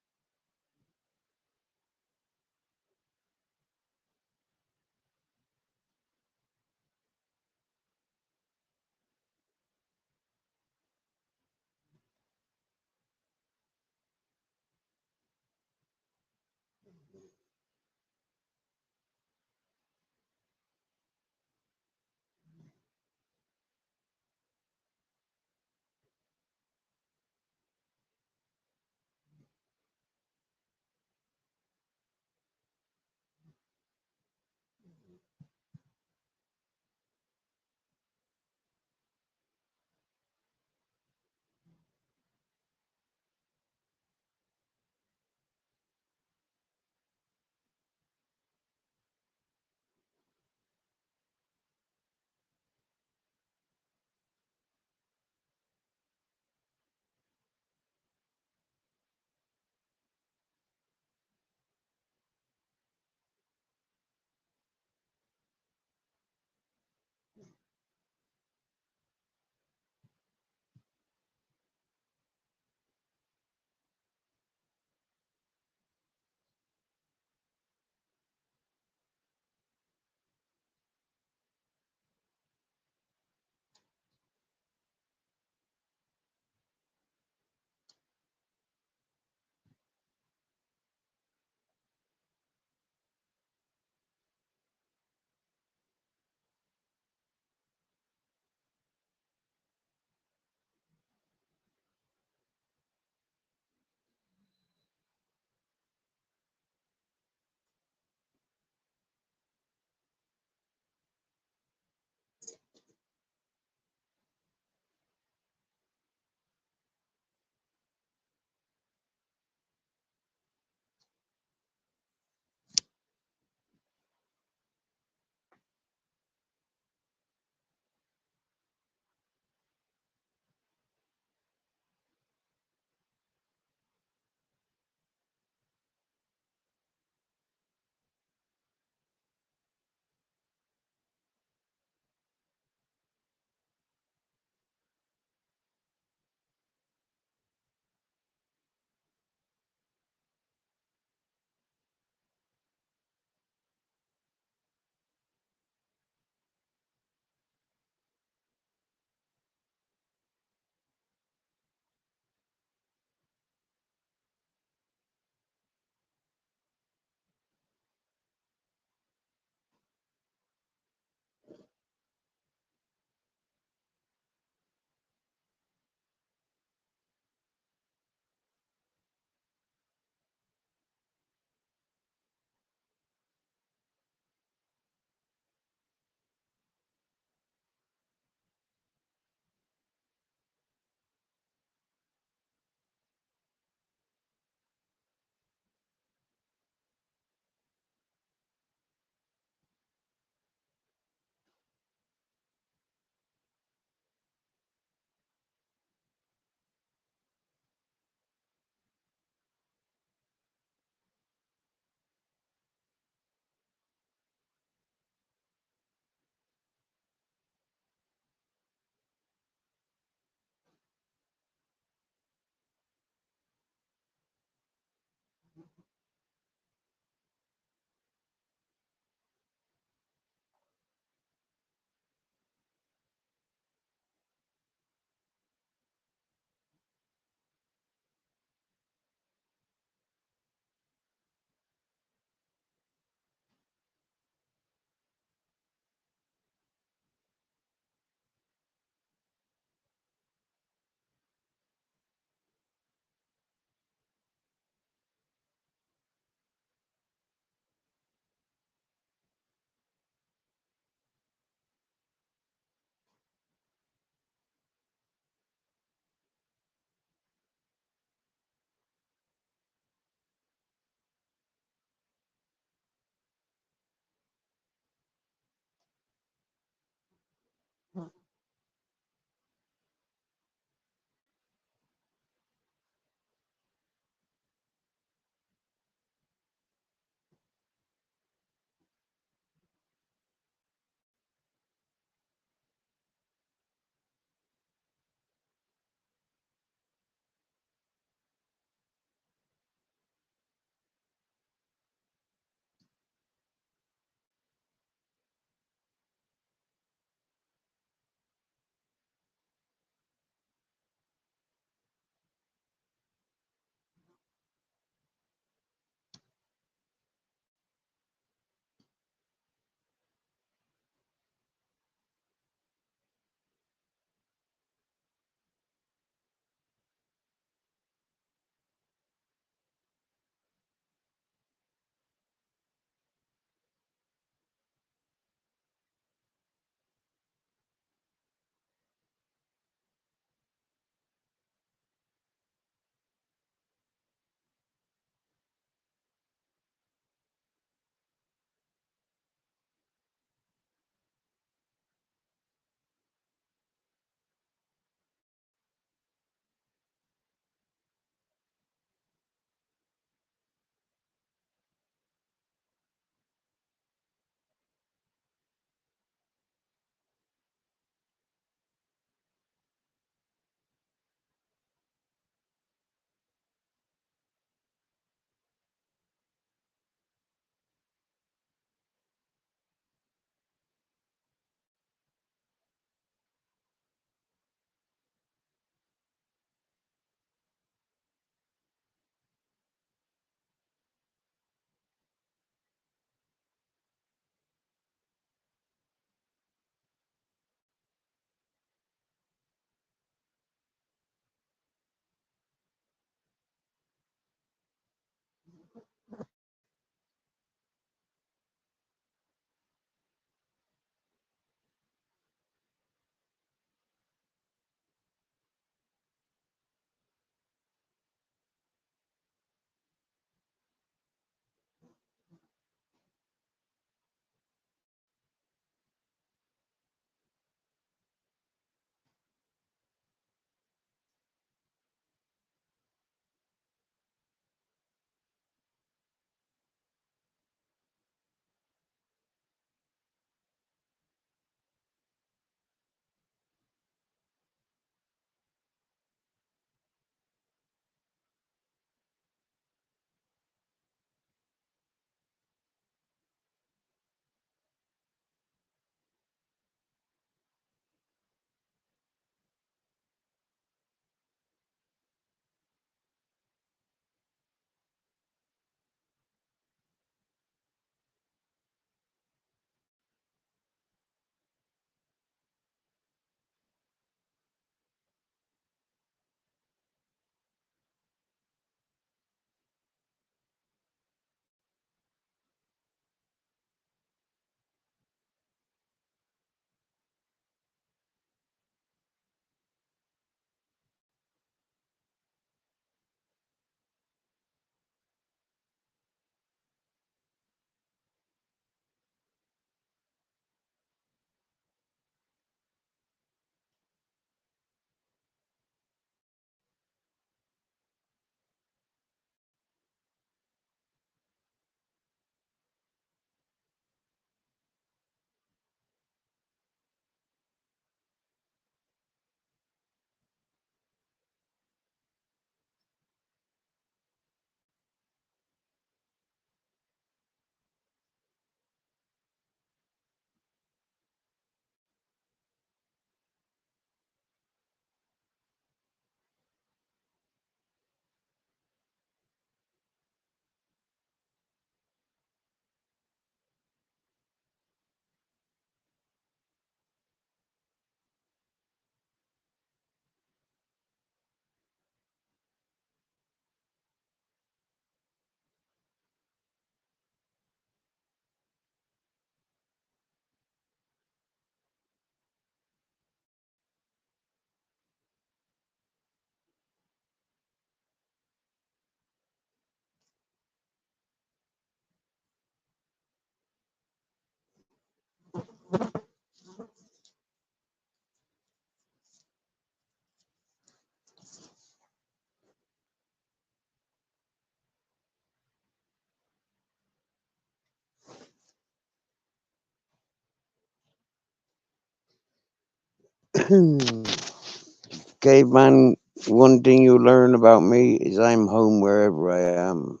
Caveman, one thing you learn about me is I'm home wherever I am.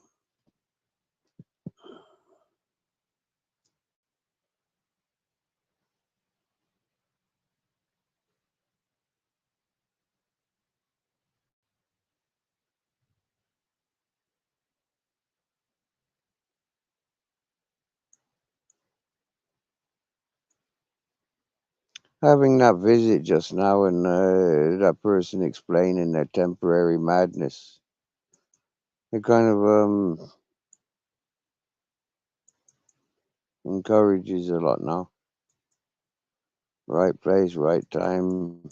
Having that visit just now and that person explaining their temporary madness, it kind of encourages a lot now. Right place, right time.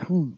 Hmm.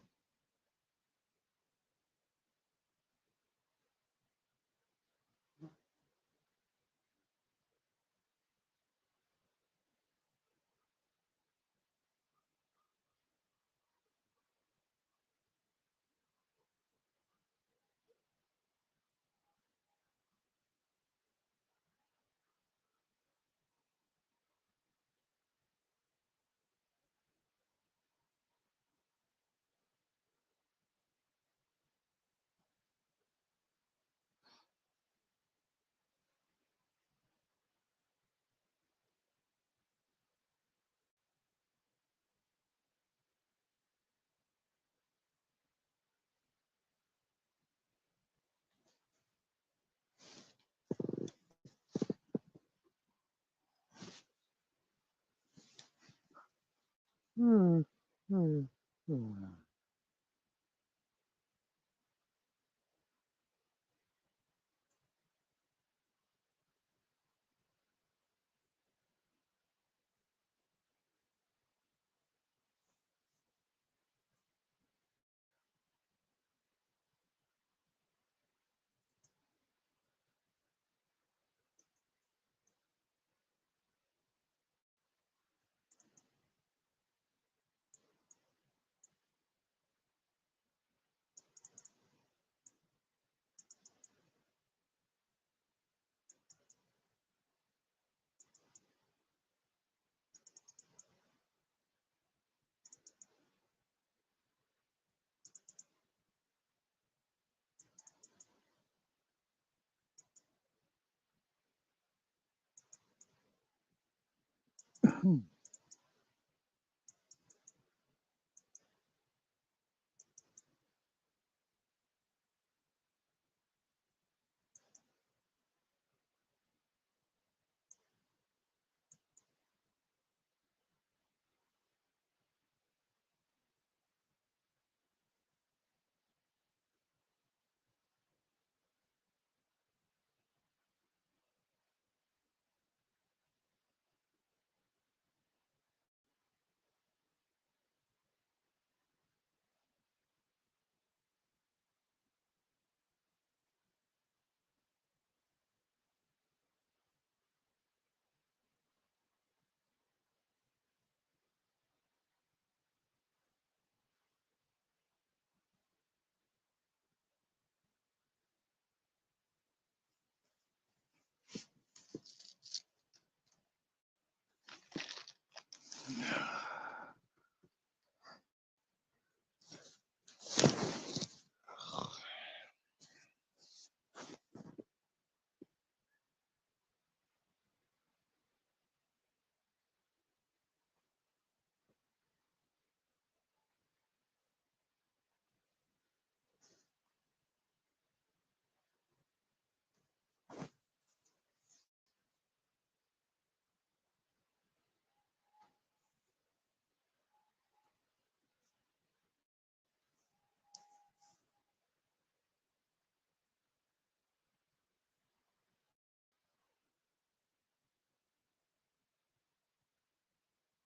Hmm. Hmm.